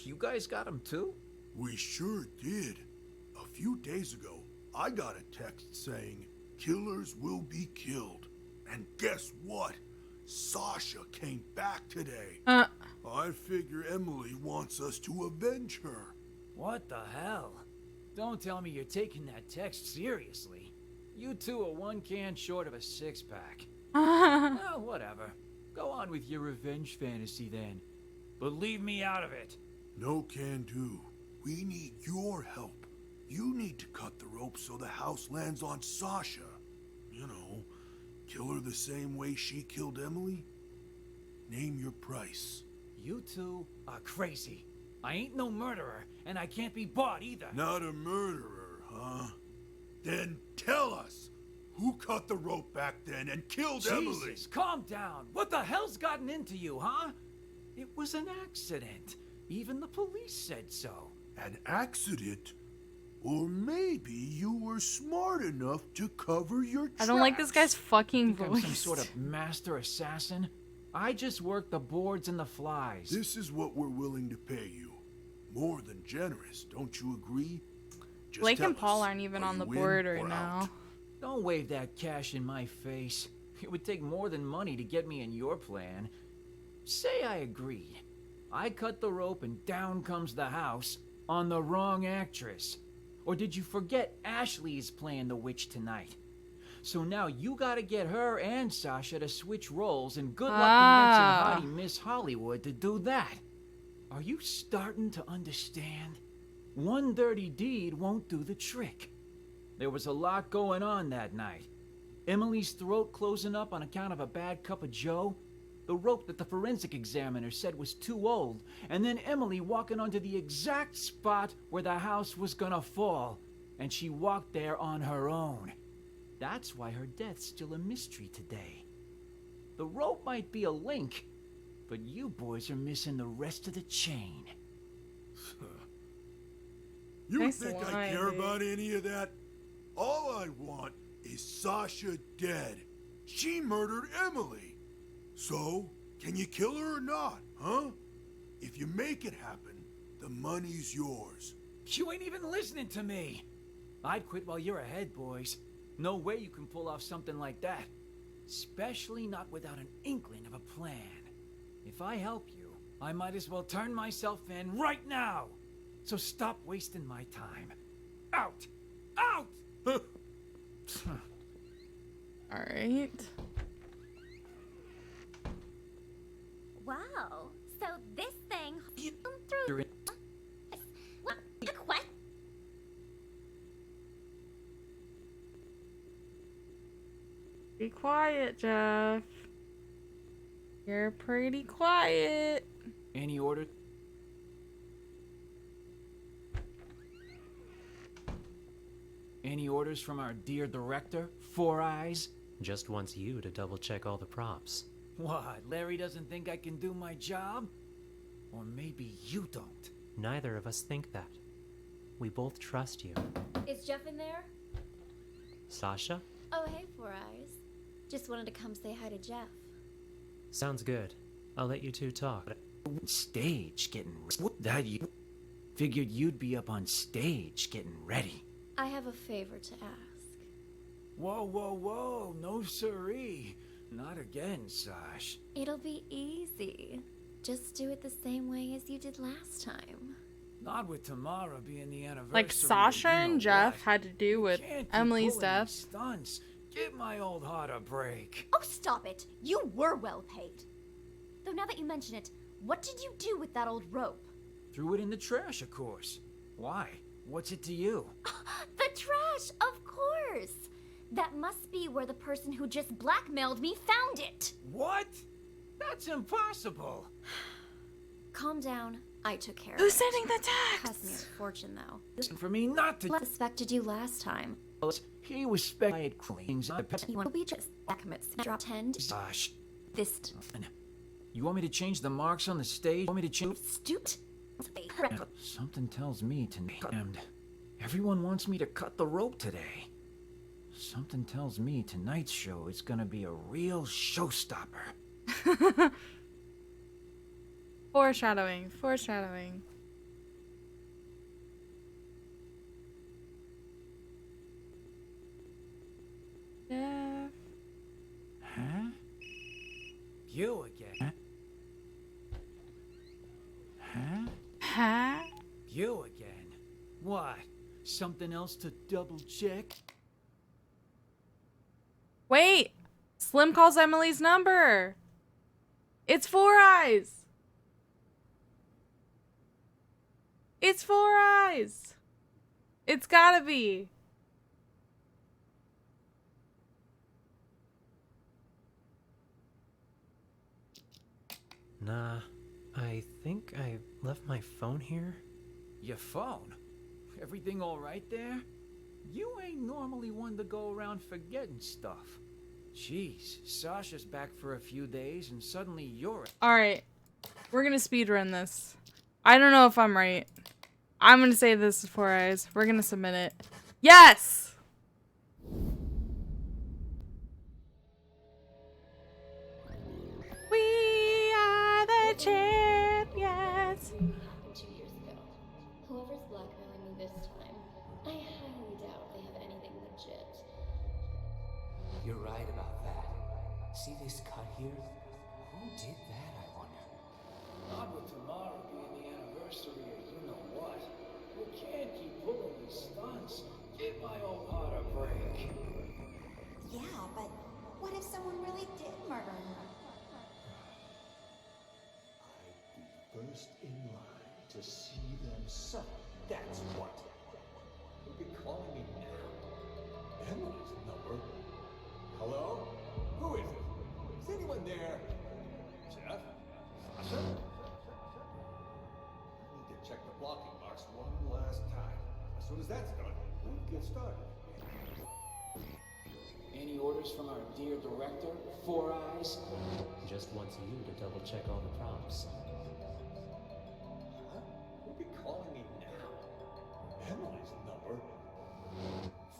Speaker 5: You guys got them too?
Speaker 12: We sure did. A few days ago, I got a text saying, "Killers will be killed." And guess what? Sasha came back today. I figure Emily wants us to avenge her.
Speaker 5: What the hell? Don't tell me you're taking that text seriously. You two are one can short of a six-pack. Well, whatever. Go on with your revenge fantasy then. But leave me out of it.
Speaker 12: No can do. We need your help. You need to cut the rope so the house lands on Sasha. You know, kill her the same way she killed Emily. Name your price.
Speaker 5: You two are crazy. I ain't no murderer, and I can't be bought either.
Speaker 12: Not a murderer, huh? Then tell us, who cut the rope back then and killed Emily?
Speaker 5: Jesus, calm down. What the hell's gotten into you, huh? It was an accident. Even the police said so.
Speaker 12: An accident? Or maybe you were smart enough to cover your tracks.
Speaker 1: I don't like this guy's fucking
Speaker 5: Think I'm
Speaker 1: voice.
Speaker 5: some sort of master assassin? I just work the boards and the flies.
Speaker 12: This is what we're willing to pay you. More than generous, don't you agree? Just
Speaker 1: Blake
Speaker 12: tell
Speaker 1: and Paul
Speaker 12: us,
Speaker 1: aren't even
Speaker 12: are
Speaker 1: on the
Speaker 12: you in
Speaker 1: board
Speaker 12: or
Speaker 1: right now.
Speaker 12: out?
Speaker 5: Don't wave that cash in my face. It would take more than money to get me in your plan. Say I agreed. I cut the rope and down comes the house on the wrong actress. Or did you forget Ashley is playing the witch tonight? So now you gotta get her and Sasha to switch roles, and good luck convincing Hottie Miss Hollywood to do that. Are you starting to understand? One dirty deed won't do the trick. There was a lot going on that night. Emily's throat closing up on account of a bad cup of joe, the rope that the forensic examiner said was too old, and then Emily walking onto the exact spot where the house was gonna fall, and she walked there on her own. That's why her death's still a mystery today. The rope might be a link, but you boys are missing the rest of the chain.
Speaker 12: You
Speaker 1: Nice
Speaker 12: think I
Speaker 1: line,
Speaker 12: care
Speaker 1: dude.
Speaker 12: about any of that? All I want is Sasha dead. She murdered Emily. So, can you kill her or not, huh? If you make it happen, the money's yours.
Speaker 5: You ain't even listening to me. I'd quit while you're ahead, boys. No way you can pull off something like that. Especially not without an inkling of a plan. If I help you, I might as well turn myself in right now. So stop wasting my time. Out! Out!
Speaker 1: All right.
Speaker 9: Wow. So this thing
Speaker 5: You're in-
Speaker 9: What? A quest?
Speaker 1: Be quiet, Jeff. You're pretty quiet.
Speaker 5: Any order? Any orders from our dear director, Four Eyes?
Speaker 7: Just wants you to double check all the props.
Speaker 5: What, Larry doesn't think I can do my job? Or maybe you don't.
Speaker 7: Neither of us think that. We both trust you.
Speaker 2: Is Jeff in there?
Speaker 7: Sasha?
Speaker 2: Oh, hey, Four Eyes. Just wanted to come say hi to Jeff.
Speaker 7: Sounds good. I'll let you two talk.
Speaker 5: Stage getting ready. That you figured you'd be up on stage getting ready.
Speaker 2: I have a favor to ask.
Speaker 5: Whoa, whoa, whoa, no siree. Not again, Sash.
Speaker 2: It'll be easy. Just do it the same way as you did last time.
Speaker 5: Not with Tamara being the anniversary.
Speaker 1: Like Sasha
Speaker 5: of
Speaker 1: and
Speaker 5: you know
Speaker 1: Jeff
Speaker 5: what.
Speaker 1: had to do with
Speaker 5: Can't keep
Speaker 1: Emily's
Speaker 5: pulling
Speaker 1: death.
Speaker 5: these Stunts. Give my old heart a break.
Speaker 9: Oh, stop it. You were well paid.
Speaker 2: Though now that you mention it, what did you do with that old rope?
Speaker 5: Threw it in the trash, of course. Why? What's it to you?
Speaker 2: The trash, of course! That must be where the person who just blackmailed me found it!
Speaker 5: What? That's impossible.
Speaker 2: Calm down. I took care of it.
Speaker 1: Who's sending the text?
Speaker 2: Cost me a fortune, though.
Speaker 5: Listen for me not to.
Speaker 2: I suspected you last time.
Speaker 5: He was speculated cleans.
Speaker 2: You will be just commits. Drop 10.
Speaker 5: Sash.
Speaker 2: This
Speaker 5: You want me to change the marks on the stage? Want me to change?
Speaker 2: stupid.
Speaker 5: Something tells me tonight. And everyone wants me to cut the rope today. Something tells me tonight's show is gonna be a real showstopper.
Speaker 1: Foreshadowing. Foreshadowing. Jeff.
Speaker 5: Huh? You again? Huh?
Speaker 1: Huh?
Speaker 5: You again? What? Something else to double check?
Speaker 1: Wait! Slim calls Emily's number. It's Four Eyes. It's Four Eyes. It's gotta be.
Speaker 7: Nah, I think I left my phone here.
Speaker 5: Your phone? Everything all right there? You ain't normally one to go around forgetting stuff. Jeez, Sasha's back for a few days and suddenly you're...
Speaker 1: Alright. We're gonna speedrun this. I don't know if I'm right. I'm gonna say this is Four Eyes. We're gonna submit it. Yes! We are the champions.
Speaker 2: Happened 2 years ago. Whoever's blackmailing me this time, I highly doubt they have anything legit.
Speaker 4: You're right about that. See this cut here? Who did that, I wonder?
Speaker 5: Not with tomorrow being the anniversary of you know what. You can't keep pulling these stunts. Give my old heart a break.
Speaker 10: Yeah, but what if someone really did murder her?
Speaker 8: I'd be first in line to see them suffer. That's what. You'll be calling me now. Emily's number. Hello? Who is it? Is anyone there? Jeff? Sasha? I need to check the blocking marks one last time. As soon as that's done, we'll get started.
Speaker 5: Any orders from our dear director, Four Eyes?
Speaker 7: Just wants you to double check all the props.
Speaker 8: Huh? You'll be calling me now. Emily's number.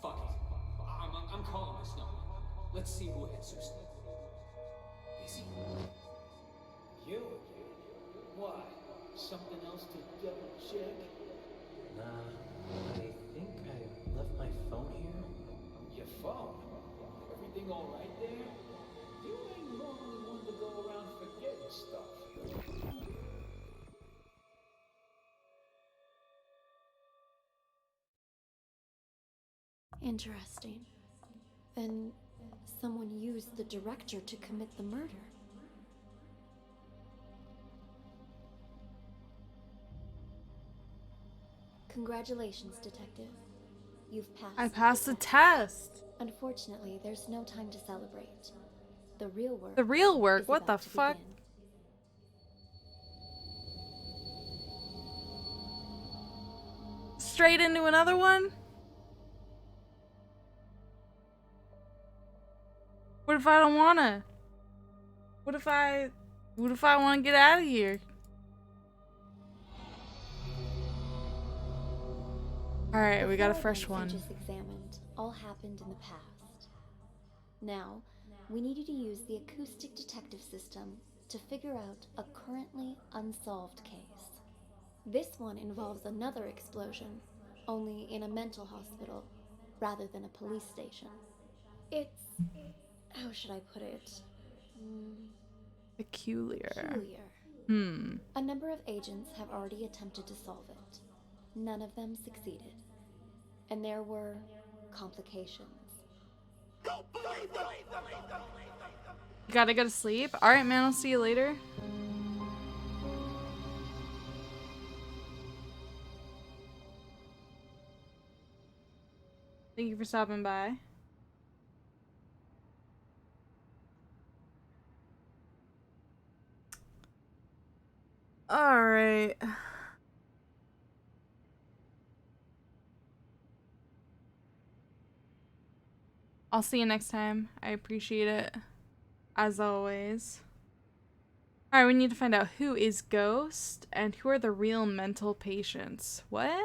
Speaker 4: Fuck it. I'm calling this number. Let's see who answers. Busy?
Speaker 5: You again? Why? Something else to double check?
Speaker 7: Nah, I think I left my phone here.
Speaker 5: Your phone? Everything all right there? You ain't normally one to go around forgetting stuff.
Speaker 2: Interesting. Then someone used the director to commit the murder. Congratulations, Detective. You've passed.
Speaker 1: I passed the test.
Speaker 2: Unfortunately, there's no time to celebrate. The real work.
Speaker 1: The real work?
Speaker 2: is
Speaker 1: What the
Speaker 2: about to
Speaker 1: fuck?
Speaker 2: begin.
Speaker 1: Straight into another one? What if I don't wanna? What if I wanna get out of here? Alright, we got a
Speaker 2: The
Speaker 1: fresh
Speaker 2: events you
Speaker 1: one.
Speaker 2: just examined all happened in the past. Now, we need you to use the acoustic detective system to figure out a currently unsolved case. This one involves another explosion, only in a mental hospital rather than a police station. It's... how should I put it?
Speaker 1: Peculiar.
Speaker 2: A number of agents have already attempted to solve it. None of them succeeded. And there were complications.
Speaker 1: Gotta go to sleep? Alright, man, I'll see you later. Thank you for stopping by. Alright. I'll see you next time. I appreciate it. As always. Alright, we need to find out who is Ghost and who are the real mental patients. What?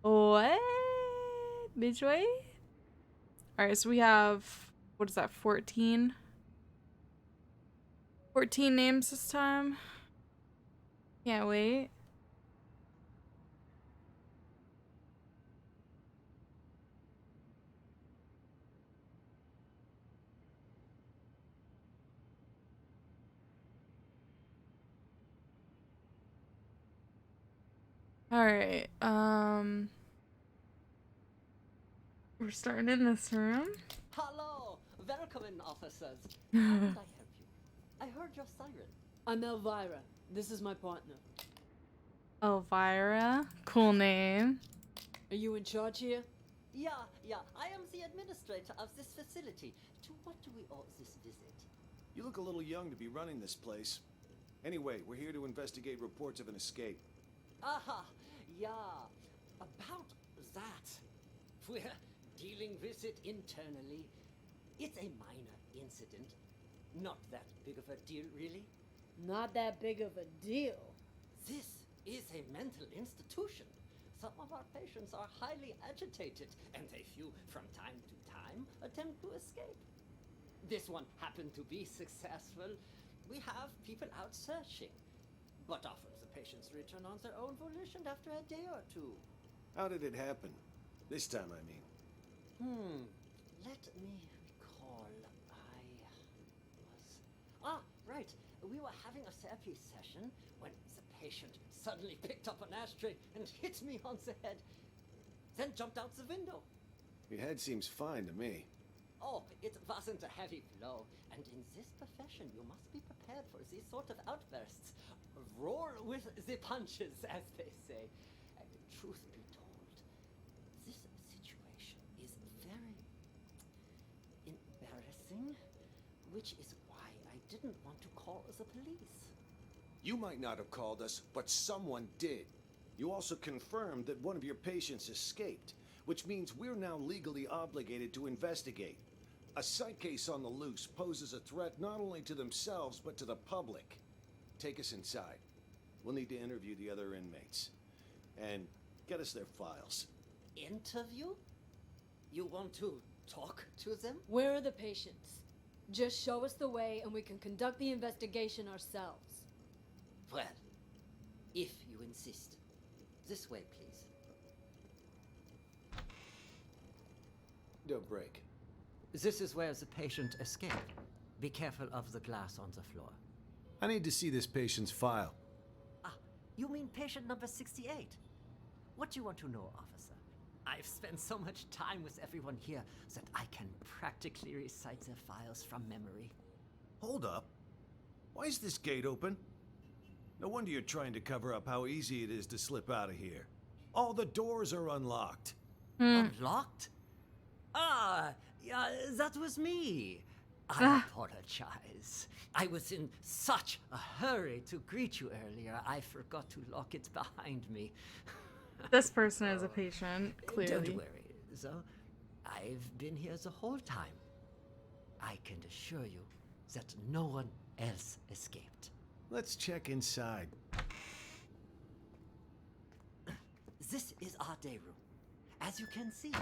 Speaker 1: What? Bitch, wait? Alright, so we have, what is that, 14? 14 names this time. Can't wait. Alright, we're starting in this room.
Speaker 15: Hello! Welcome in, officers. How can I help you? I heard your siren.
Speaker 16: I'm Elvira. This is my partner.
Speaker 1: Elvira. Cool name.
Speaker 16: Are you in charge here?
Speaker 15: Yeah, I am the administrator of this facility. To what do we owe this visit?
Speaker 13: You look a little young to be running this place. Anyway, we're here to investigate reports of an escape.
Speaker 15: Aha, yeah. About that. We're dealing with it internally. It's a minor incident. Not that big of a deal, really.
Speaker 16: Not that big of a deal.
Speaker 15: This is a mental institution. Some of our patients are highly agitated, and a few, from time to time, attempt to escape. This one happened to be successful. We have people out searching, but often the patients return on their own volition after a day or two.
Speaker 13: How did it happen? This time, I mean.
Speaker 15: Let me recall. Right. We were having a therapy session when the patient suddenly picked up an ashtray and hit me on the head, then jumped out the window.
Speaker 13: Your head seems fine to me.
Speaker 15: Oh, it wasn't a heavy blow, and in this profession you must be prepared for these sort of outbursts. Roar with the punches, as they say. Truth be told, this situation is very embarrassing, which is why I didn't want to call the police.
Speaker 13: You might not have called us, but someone did. You also confirmed that one of your patients escaped, which means we're now legally obligated to investigate. A psych case on the loose poses a threat not only to themselves, but to the public. Take us inside. We'll need to interview the other inmates. And get us their files.
Speaker 15: Interview? You want to talk to them?
Speaker 16: Where are the patients? Just show us the way and we can conduct the investigation ourselves.
Speaker 15: Well, if you insist. This way, please.
Speaker 13: Don't break.
Speaker 15: This is where the patient escaped. Be careful of the glass on the floor.
Speaker 13: I need to see this patient's file.
Speaker 15: You mean patient number 68? What do you want to know, officer? I've spent so much time with everyone here that I can practically recite their files from memory.
Speaker 13: Hold up. Why is this gate open? No wonder you're trying to cover up how easy it is to slip out of here. All the doors are unlocked.
Speaker 15: Unlocked? Yeah, that was me. I apologize. I was in such a hurry to greet you earlier, I forgot to lock it behind me.
Speaker 1: This person is a patient, clearly.
Speaker 15: Don't worry, though. I've been here the whole time. I can assure you that no one else escaped.
Speaker 13: Let's check inside.
Speaker 15: This is our day room. As you can see,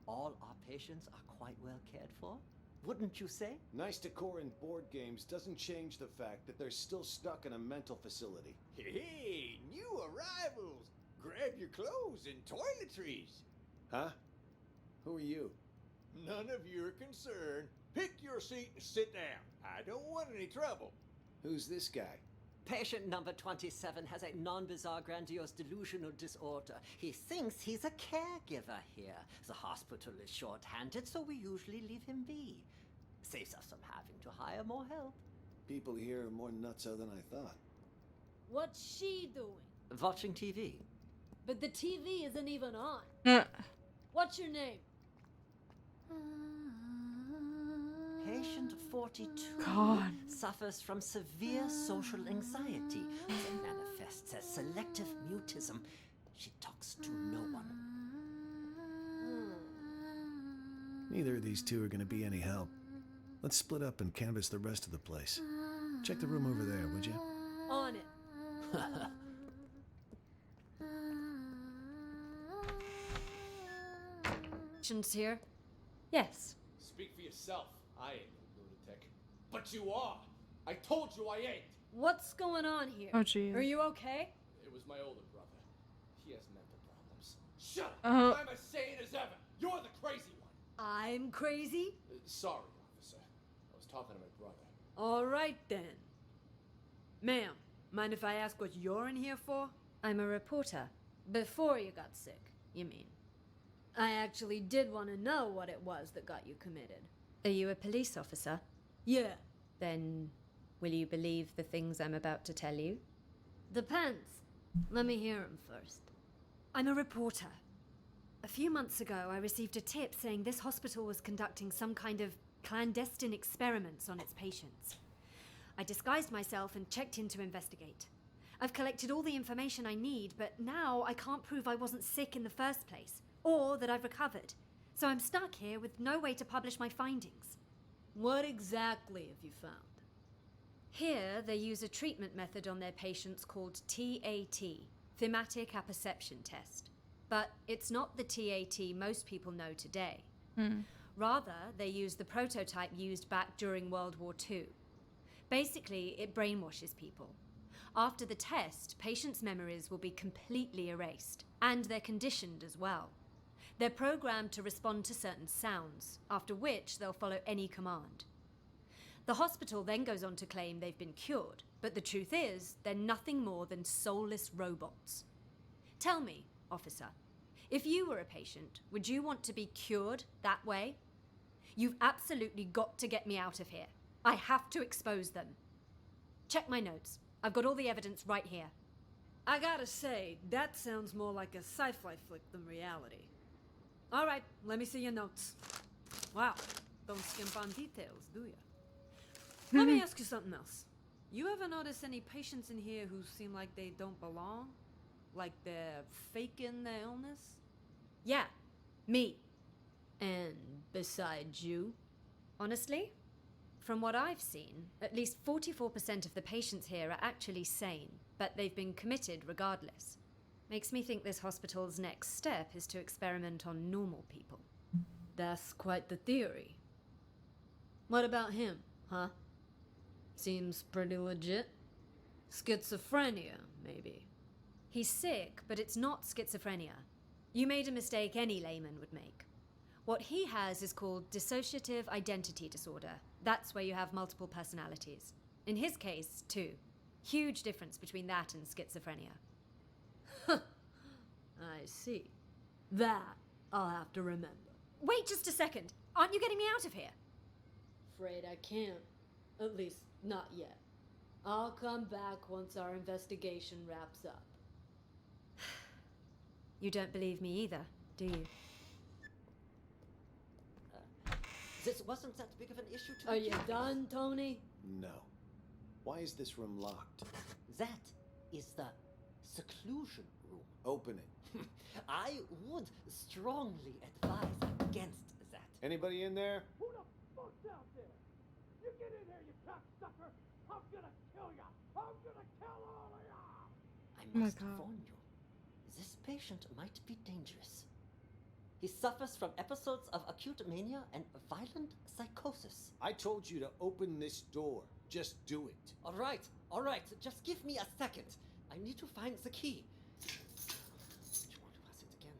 Speaker 15: all our patients are quite well cared for. Wouldn't you say?
Speaker 13: Nice decor in board games doesn't change the fact that they're still stuck in a mental facility.
Speaker 17: Hey, new arrivals! Grab your clothes and toiletries.
Speaker 13: Huh? Who are you?
Speaker 17: None of your concern. Pick your seat and sit down. I don't want any trouble.
Speaker 13: Who's this guy?
Speaker 15: Patient number 27 has a non-bizarre grandiose delusional disorder. He thinks he's a caregiver here. The hospital is short-handed, so we usually leave him be. Saves us from having to hire more help.
Speaker 13: People here are more nutso than I thought.
Speaker 16: What's she doing?
Speaker 15: Watching TV.
Speaker 16: But the TV isn't even on. What's your name?
Speaker 15: Patient 42
Speaker 1: God.
Speaker 15: suffers from severe social anxiety that manifests as selective mutism. She talks to no one.
Speaker 13: Neither of these two are going to be any help. Let's split up and canvass the rest of the place. Check the room over there, would you?
Speaker 16: On it. Patients here?
Speaker 1: Yes.
Speaker 18: Speak for yourself. I ain't no lunatic. But you are. I told you I ain't.
Speaker 16: What's going on here?
Speaker 1: Oh, jeez.
Speaker 16: Are you okay?
Speaker 18: It was my older brother. He has mental problems. Shut up. I'm as sane as ever. You're the crazy one.
Speaker 16: I'm crazy?
Speaker 18: Sorry, officer. I was talking to my brother.
Speaker 16: All right, then. Ma'am, mind if I ask what you're in here for? I'm a reporter. Before you got sick, you mean? I actually did want to know what it was that got you committed.
Speaker 19: Are you a police officer?
Speaker 16: Yeah.
Speaker 19: Then, will you believe the things I'm about to tell you?
Speaker 16: Depends. Let me hear them first.
Speaker 19: I'm a reporter. A few months ago, I received a tip saying this hospital was conducting some kind of clandestine experiments on its patients. I disguised myself and checked in to investigate. I've collected all the information I need, but now I can't prove I wasn't sick in the first place, or that I've recovered. So I'm stuck here with no way to publish my findings.
Speaker 16: What exactly have you found?
Speaker 19: Here, they use a treatment method on their patients called TAT, Thematic Apperception Test. But it's not the TAT most people know today. Rather, they use the prototype used back during World War II. Basically, it brainwashes people. After the test, patients' memories will be completely erased, and they're conditioned as well. They're programmed to respond to certain sounds, after which they'll follow any command. The hospital then goes on to claim they've been cured, but the truth is, they're nothing more than soulless robots. Tell me, officer, if you were a patient, would you want to be cured that way? You've absolutely got to get me out of here. I have to expose them. Check my notes. I've got all the evidence right here.
Speaker 16: I gotta say, that sounds more like a sci-fi flick than reality. All right, let me see your notes. Wow, don't skimp on details, do you? Let me ask you something else. You ever notice any patients in here who seem like they don't belong? Like they're faking their illness?
Speaker 19: Yeah, me.
Speaker 16: And besides you?
Speaker 19: Honestly, from what I've seen, at least 44% of the patients here are actually sane, but they've been committed regardless. Makes me think this hospital's next step is to experiment on normal people.
Speaker 16: That's quite the theory. What about him, huh? Seems pretty legit. Schizophrenia, maybe.
Speaker 19: He's sick, but it's not schizophrenia. You made a mistake any layman would make. What he has is called dissociative identity disorder. That's where you have multiple personalities. In his case, too. Huge difference between that and schizophrenia.
Speaker 16: I see. That I'll have to remember.
Speaker 19: Wait just a second. Aren't you getting me out of here?
Speaker 16: Afraid I can't. At least, not yet. I'll come back once our investigation wraps up.
Speaker 19: You don't believe me either, do you?
Speaker 15: This wasn't that big of an issue to
Speaker 16: Are
Speaker 15: begin
Speaker 16: you
Speaker 15: with.
Speaker 16: done, Tony?
Speaker 13: No. Why is this room locked?
Speaker 15: That is the seclusion room.
Speaker 13: Open it.
Speaker 15: I would strongly advise against that.
Speaker 13: Anybody in there?
Speaker 17: Who the fuck's out there? You get in here, you cocksucker! I'm gonna kill ya! I'm gonna kill all of ya!
Speaker 15: I must warn you, this patient might be dangerous. He suffers from episodes of acute mania and violent psychosis.
Speaker 13: I told you to open this door. Just do it.
Speaker 15: All right, just give me a second. I need to find the key. Which one was it again?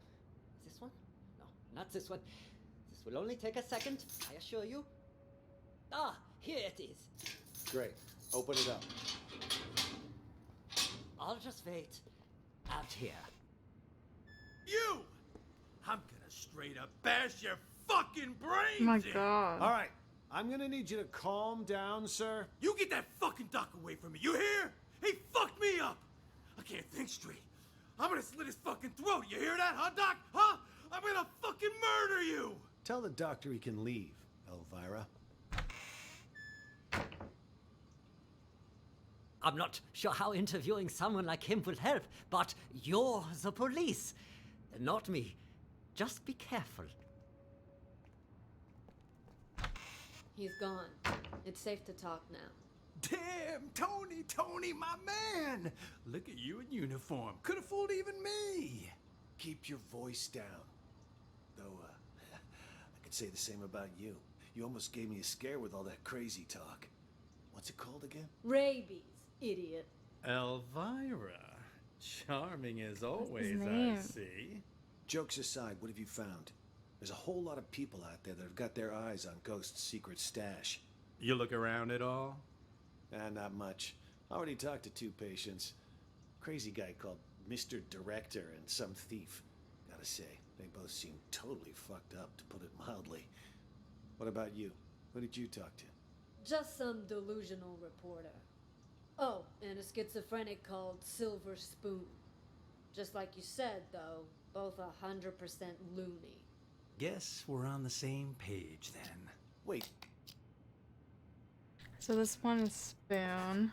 Speaker 15: This one? No, not this one. This will only take a second, I assure you. Ah, here it is.
Speaker 13: Great. Open it up.
Speaker 15: I'll just wait out here.
Speaker 3: You! I'm gonna straight up bash your fucking brains
Speaker 1: Oh my
Speaker 3: in.
Speaker 1: god.
Speaker 13: All right. I'm gonna need you to calm down, sir.
Speaker 3: You get that fucking doc away from me, you hear? He fucked me up! I can't think straight. I'm gonna slit his fucking throat, you hear that, huh, Doc? Huh? I'm gonna fucking murder you!
Speaker 13: Tell the doctor he can leave, Elvira.
Speaker 15: I'm not sure how interviewing someone like him will help, but you're the police. Not me. Just be careful.
Speaker 16: He's gone. It's safe to talk now.
Speaker 3: Damn, Tony, my man! Look at you in uniform. Could have fooled even me.
Speaker 13: Keep your voice down. Though, I could say the same about you. You almost gave me a scare with all that crazy talk. What's it called again?
Speaker 16: Rabies, idiot.
Speaker 3: Elvira. Charming as always,
Speaker 1: name?
Speaker 3: I see.
Speaker 13: Jokes aside, what have you found? There's a whole lot of people out there that have got their eyes on Ghost's secret stash.
Speaker 3: You look around at all?
Speaker 13: Not much. I already talked to 2 patients. Crazy guy called Mr. Director and some thief. Gotta say, they both seem totally fucked up, to put it mildly. What about you? Who did you talk to?
Speaker 16: Just some delusional reporter. Oh, and a schizophrenic called Silver Spoon. Just like you said, though, both 100% loony.
Speaker 3: Guess we're on the same page then.
Speaker 13: Wait.
Speaker 1: So this one is Spoon.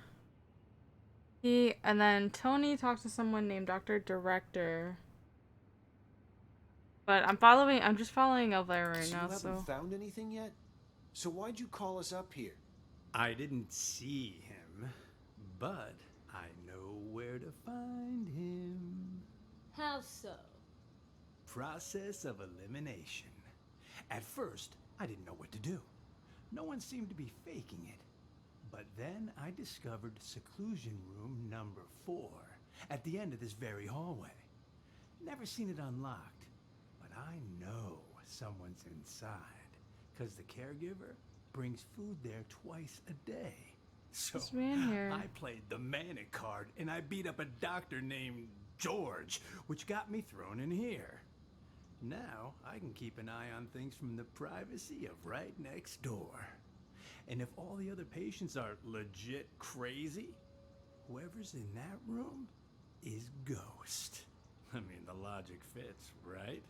Speaker 1: And then Tony talked to someone named Dr. Director. But I'm just following Elvira right
Speaker 13: So
Speaker 1: now,
Speaker 13: you
Speaker 1: so.
Speaker 13: haven't found anything yet? So why'd you call us up here?
Speaker 3: I didn't see him. but I know where to find him.
Speaker 16: How so?
Speaker 3: Process of elimination. At first, I didn't know what to do. No one seemed to be faking it. But then I discovered seclusion room number 4 at the end of this very hallway. Never seen it unlocked, but I know someone's inside, because the caregiver brings food there twice a day. So
Speaker 1: This man here.
Speaker 3: I played the manic card and I beat up a doctor named George, which got me thrown in here. Now I can keep an eye on things from the privacy of right next door. And if all the other patients are legit crazy, whoever's in that room is Ghost. I mean, the logic fits, right?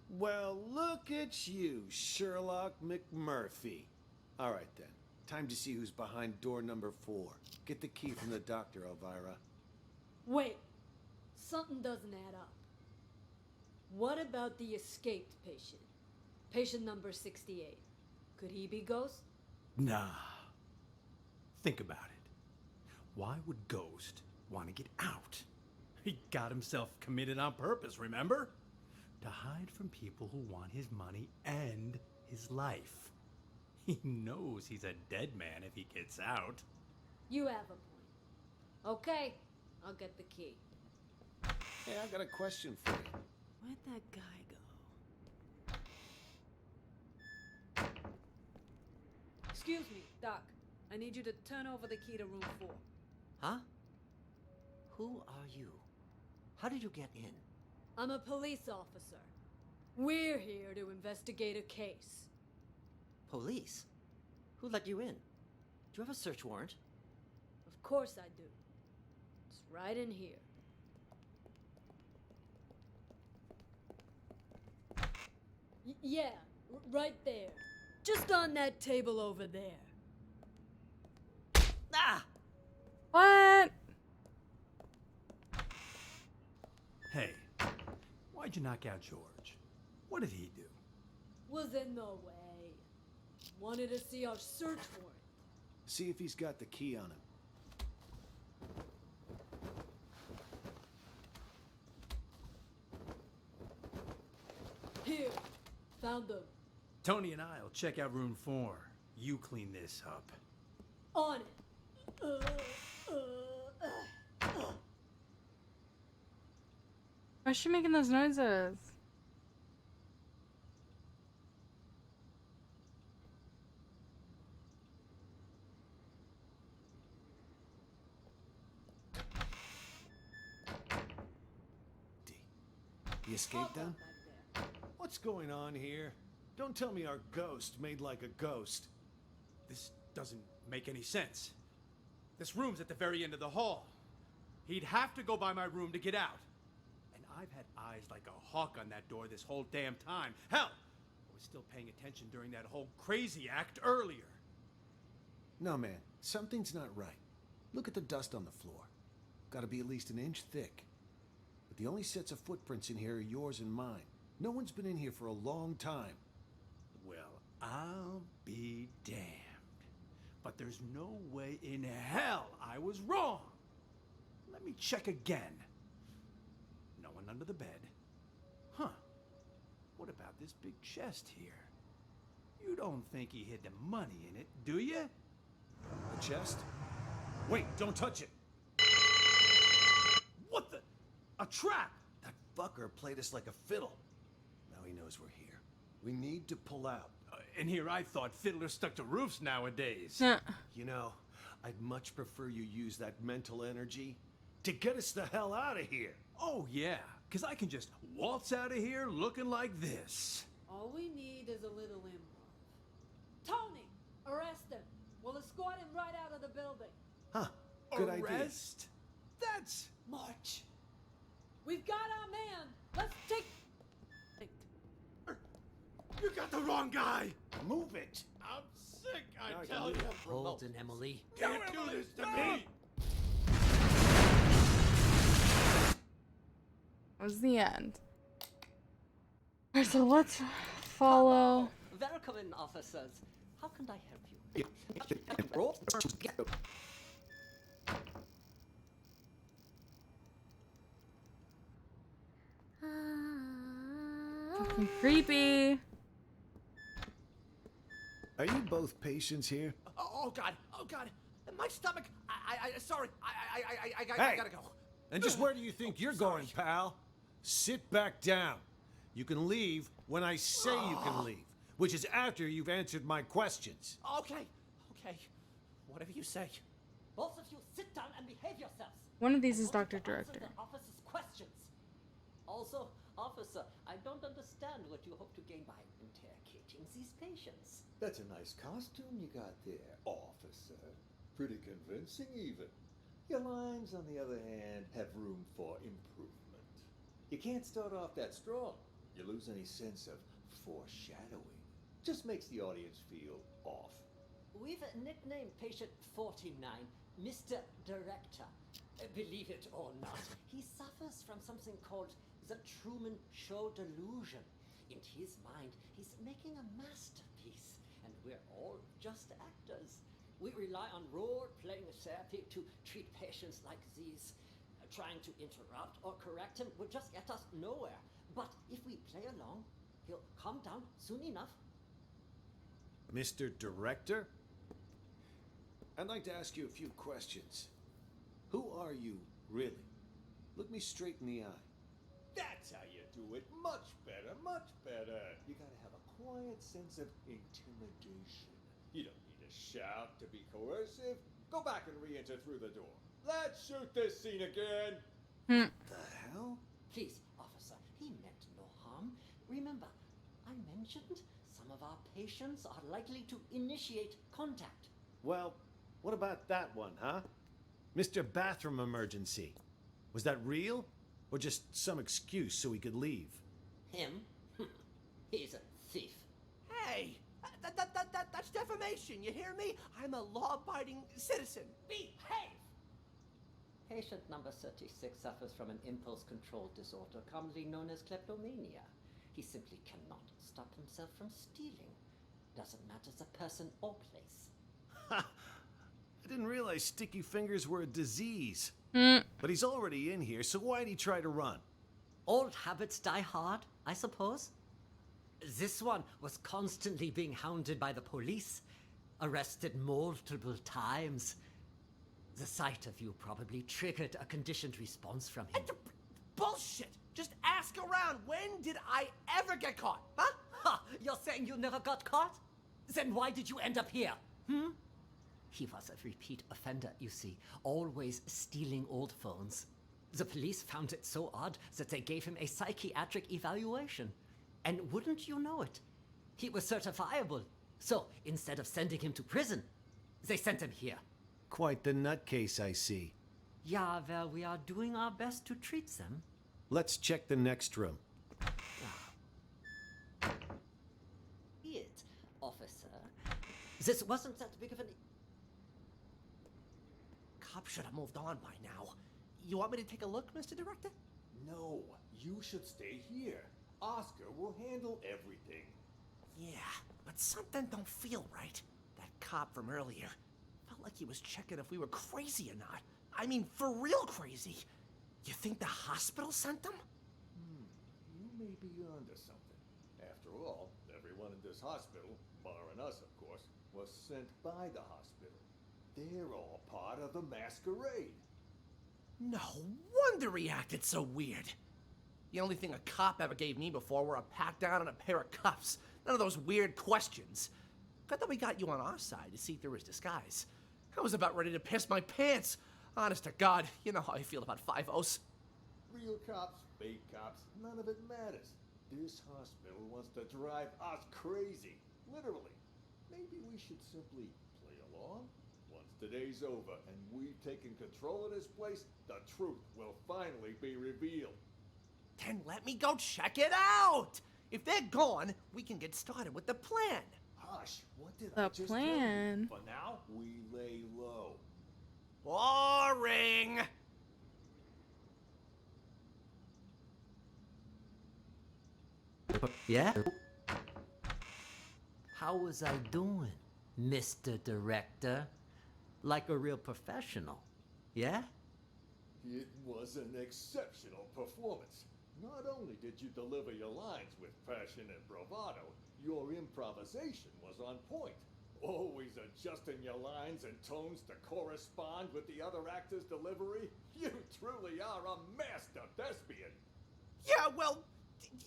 Speaker 13: Well, look at you, Sherlock McMurphy. All right, then. Time to see who's behind door number 4. Get the key from the doctor, Elvira.
Speaker 16: Wait, something doesn't add up. What about the escaped patient? Patient number 68. Could he be Ghost?
Speaker 3: Nah. Think about it. Why would Ghost want to get out? He got himself committed on purpose, remember? To hide from people who want his money and his life. He knows he's a dead man if he gets out.
Speaker 16: You have a point. Okay, I'll get the key.
Speaker 13: Hey, I got a question for you.
Speaker 16: Where'd that guy go? Excuse me, Doc. I need you to turn over the key to room 4.
Speaker 11: Huh? Who are you? How did you get in?
Speaker 16: I'm a police officer. We're here to investigate a case.
Speaker 11: Police? Who let you in? Do you have a search warrant?
Speaker 16: Of course I do. It's right in here. Yeah, right there. Just on that table over there.
Speaker 11: Ah!
Speaker 1: What?
Speaker 3: Hey, why'd you knock out George? What did he do?
Speaker 16: Was in the way. Wanted to see our search warrant.
Speaker 13: See if he's got the key on him.
Speaker 16: Here, found them.
Speaker 3: Tony and I'll check out room 4. You clean this up.
Speaker 16: On it.
Speaker 1: Why is she making those noises?
Speaker 13: You escaped them? What's going on here? Don't tell me our ghost made like a ghost.
Speaker 3: This doesn't make any sense. This room's at the very end of the hall. He'd have to go by my room to get out. And I've had eyes like a hawk on that door this whole damn time. Hell, I was still paying attention during that whole crazy act earlier.
Speaker 13: No, man. Something's not right. Look at the dust on the floor. Gotta be at least an inch thick. But the only sets of footprints in here are yours and mine. No one's been in here for a long time.
Speaker 3: Well, I'll be damned. But there's no way in hell I was wrong. Let me check again. No one under the bed. Huh. What about this big chest here? You don't think he hid the money in it, do you?
Speaker 13: A chest?
Speaker 3: Wait, don't touch it. What the? A trap!
Speaker 13: That fucker played us like a fiddle. Now he knows we're here. We need to pull out.
Speaker 3: And here I thought fiddlers stuck to roofs nowadays.
Speaker 13: You know, I'd much prefer you use that mental energy to get us the hell out of here.
Speaker 3: Oh, yeah, because I can just waltz out of here looking like this.
Speaker 16: All we need is a little improv. Tony, arrest him. We'll escort him right out of the building.
Speaker 13: Huh, good idea.
Speaker 3: Arrest? That's...
Speaker 16: March. We've got our man. Let's take...
Speaker 3: You got the wrong guy!
Speaker 13: Move it!
Speaker 3: I'm sick, I tell you.
Speaker 11: Hold it, Emily.
Speaker 3: Can't do this to me!
Speaker 1: That was the end. Alright, so let's follow.
Speaker 15: Welcome in, officers. How can I help you?
Speaker 1: Fucking creepy.
Speaker 6: Are you both patients here?
Speaker 18: Oh God! Oh God! My stomach! Sorry. I
Speaker 6: Hey!
Speaker 18: gotta go.
Speaker 6: And just where do you think you're going, pal? Sit back down. You can leave when I say you can leave, which is after you've answered my questions.
Speaker 18: Okay. Whatever you say.
Speaker 15: Both of you sit down and behave yourselves.
Speaker 1: One of these is Dr. Director.
Speaker 15: Answer the officer's questions. Also, officer, I don't understand what you hope to gain by interrogating these patients.
Speaker 8: That's a nice costume you got there, officer. Pretty convincing, even. Your lines, on the other hand, have room for improvement. You can't start off that strong. You lose any sense of foreshadowing. Just makes the audience feel off.
Speaker 15: We've nicknamed patient 49 Mr. Director. Believe it or not, he suffers from something called the Truman Show delusion. In his mind, he's making a masterpiece, and we're all just actors. We rely on role-playing therapy to treat patients like these. Trying to interrupt or correct him would just get us nowhere. But if we play along, he'll calm down soon enough.
Speaker 6: Mr. Director?
Speaker 13: I'd like to ask you a few questions. Who are you, really? Look me straight in the eye.
Speaker 8: That's how you do it. Much better, much better. You gotta have a quiet sense of intimidation. You don't need to shout to be coercive. Go back and re-enter through the door. Let's shoot this scene again.
Speaker 13: The hell?
Speaker 15: Please, officer, he meant no harm. Remember, I mentioned some of our patients are likely to initiate contact.
Speaker 6: Well, what about that one, huh? Mr. Bathroom Emergency. Was that real? Or just some excuse so he could leave?
Speaker 15: Him? He's a thief.
Speaker 18: Hey, that's defamation. You hear me? I'm a law-abiding citizen.
Speaker 15: Behave! Patient number 36 suffers from an impulse control disorder commonly known as kleptomania. He simply cannot stop himself from stealing. Doesn't matter the person or place.
Speaker 6: Ha! I didn't realize sticky fingers were a disease. But he's already in here, so why'd he try to run?
Speaker 15: Old habits die hard, I suppose. This one was constantly being hounded by the police, arrested multiple times. The sight of you probably triggered a conditioned response from him.
Speaker 18: Bullshit! Just ask around. When did I ever get caught? Huh?
Speaker 15: Ha! You're saying you never got caught? Then why did you end up here? He was a repeat offender, you see, always stealing old phones. The police found it so odd that they gave him a psychiatric evaluation. And wouldn't you know it, he was certifiable. So instead of sending him to prison, they sent him here.
Speaker 6: Quite the nutcase, I see.
Speaker 15: Yeah, well, we are doing our best to treat them.
Speaker 6: Let's check the next room.
Speaker 15: It, officer. This wasn't that big of an...
Speaker 18: Cop should have moved on by now. You want me to take a look, Mr. Director?
Speaker 8: No, you should stay here. Oscar will handle everything.
Speaker 18: Yeah, but something don't feel right. That cop from earlier felt like he was checking if we were crazy or not. I mean, for real crazy. You think the hospital sent them?
Speaker 8: You may be onto something. After all, everyone in this hospital, barring us, of course, was sent by the hospital. They're all part of the masquerade.
Speaker 18: No wonder he acted so weird. The only thing a cop ever gave me before were a pat down and a pair of cuffs. None of those weird questions. Good that we got you on our side to see through his disguise. I was about ready to piss my pants. Honest to God, you know how I feel about 5-0s.
Speaker 8: Real cops, fake cops, none of it matters. This hospital wants to drive us crazy. Literally. Maybe we should simply play along? Once today's over and we've taken control of this place, the truth will finally be revealed.
Speaker 18: Then let me go check it out. If they're gone, we can get started with the plan.
Speaker 8: Hush, what did
Speaker 1: The
Speaker 8: I just
Speaker 1: plan.
Speaker 8: tell you? For now, we lay low.
Speaker 18: Boring.
Speaker 15: Yeah? How was I doing, Mr. Director? Like a real professional, yeah?
Speaker 8: It was an exceptional performance. Not only did you deliver your lines with passion and bravado, your improvisation was on point. Always adjusting your lines and tones to correspond with the other actor's delivery. You truly are a master thespian.
Speaker 18: Yeah, well,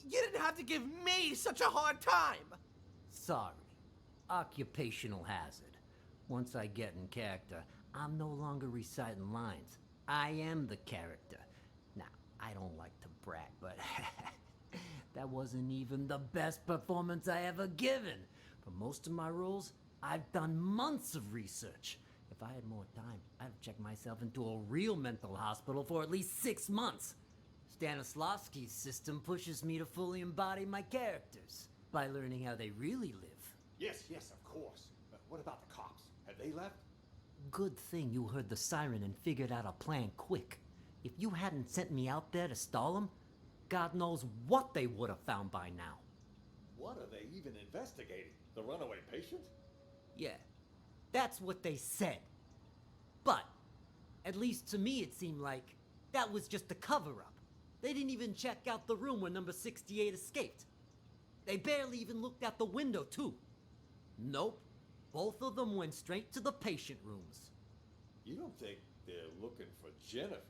Speaker 18: you didn't have to give me such a hard time.
Speaker 20: Sorry. Occupational hazard. Once I get in character, I'm no longer reciting lines. I am the character. Now, I don't like to brag, but that wasn't even the best performance I ever given. For most of my roles, I've done months of research. If I had more time, I'd have checked myself into a real mental hospital for at least 6 months. Stanislavski's system pushes me to fully embody my characters by learning how they really live.
Speaker 8: Yes, of course. What about the cops? Have they left?
Speaker 20: Good thing you heard the siren and figured out a plan quick. If you hadn't sent me out there to stall them, God knows what they would have found by now.
Speaker 8: What are they even investigating? The runaway patient?
Speaker 20: Yeah, that's what they said. But, at least to me it seemed like that was just a cover-up. They didn't even check out the room where number 68 escaped. They barely even looked out the window, too. Nope. Both of them went straight to the patient rooms.
Speaker 8: You don't think they're looking for Jennifer?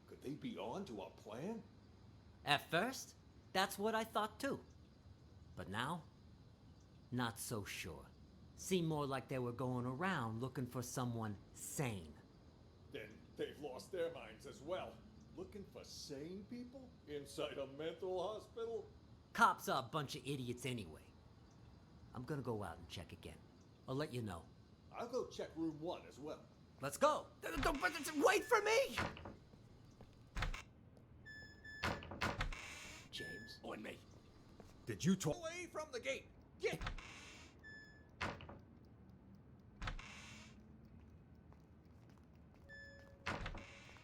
Speaker 8: Could they be on to a plan?
Speaker 20: At first, that's what I thought too. But now, not so sure. Seemed more like they were going around looking for someone sane.
Speaker 8: Then they've lost their minds as well. Looking for sane people inside a mental hospital?
Speaker 20: Cops are a bunch of idiots anyway. I'm gonna go out and check again. I'll let you know.
Speaker 8: I'll go check room 1 as well.
Speaker 20: Let's go!
Speaker 18: Wait for me!
Speaker 20: James?
Speaker 8: On me. Did you talk?
Speaker 18: Away from the gate! Get!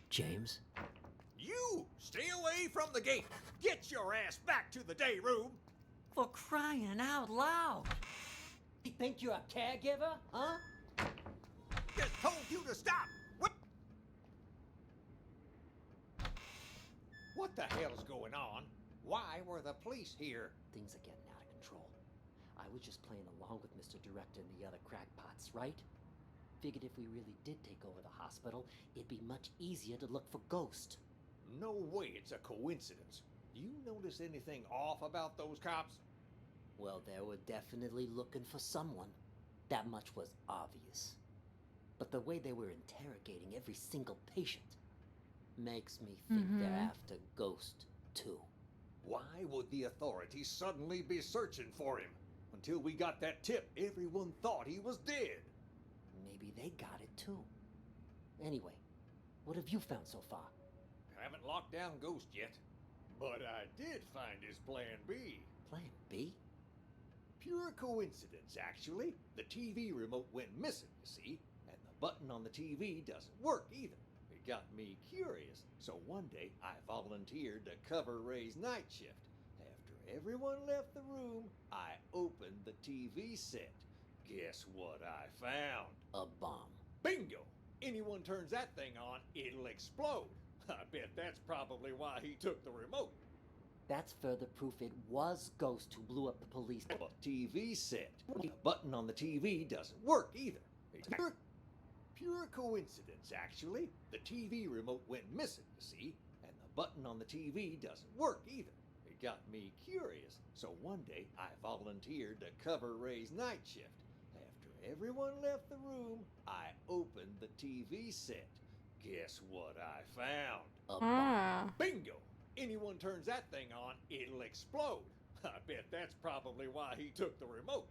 Speaker 20: James?
Speaker 18: You! Stay away from the gate! Get your ass back to the day room!
Speaker 20: For crying out loud! You think you're a caregiver, huh?
Speaker 18: Just told you to stop!
Speaker 21: What the hell's going on? Why were the police here?
Speaker 11: Things are getting out of control. I was just playing along with Mr. Director and the other crackpots, right? Figured if we really did take over the hospital, it'd be much easier to look for Ghost.
Speaker 21: No way it's a coincidence. Do you notice anything off about those cops?
Speaker 11: Well, they were definitely looking for someone. That much was obvious. But the way they were interrogating every single patient makes me think they're after Ghost, too.
Speaker 21: Why would the authorities suddenly be searching for him? Until we got that tip, everyone thought he was dead.
Speaker 11: Maybe they got it, too. Anyway, what have you found so far?
Speaker 21: Haven't locked down Ghost yet. But I did find his plan B.
Speaker 11: Plan B?
Speaker 21: Pure coincidence, actually. The TV remote went missing, you see, and the button on the TV doesn't work either. It got me curious, so one day I volunteered to cover Ray's night shift. After everyone left the room, I opened the TV set. Guess what I found?
Speaker 11: A bomb.
Speaker 21: Bingo! Anyone turns that thing on, it'll explode. I bet that's probably why he took the remote.
Speaker 11: That's further proof it was Ghost who blew up the police
Speaker 21: TV set. The button on the TV doesn't work either. It's pure coincidence, actually. The TV remote went missing, you see, and the button on the TV doesn't work either. It got me curious, so one day I volunteered to cover Ray's night shift. After everyone left the room, I opened the TV set. Guess what I found?
Speaker 11: A bomb.
Speaker 21: Bingo! Anyone turns that thing on, it'll explode. I bet that's probably why he took the remote.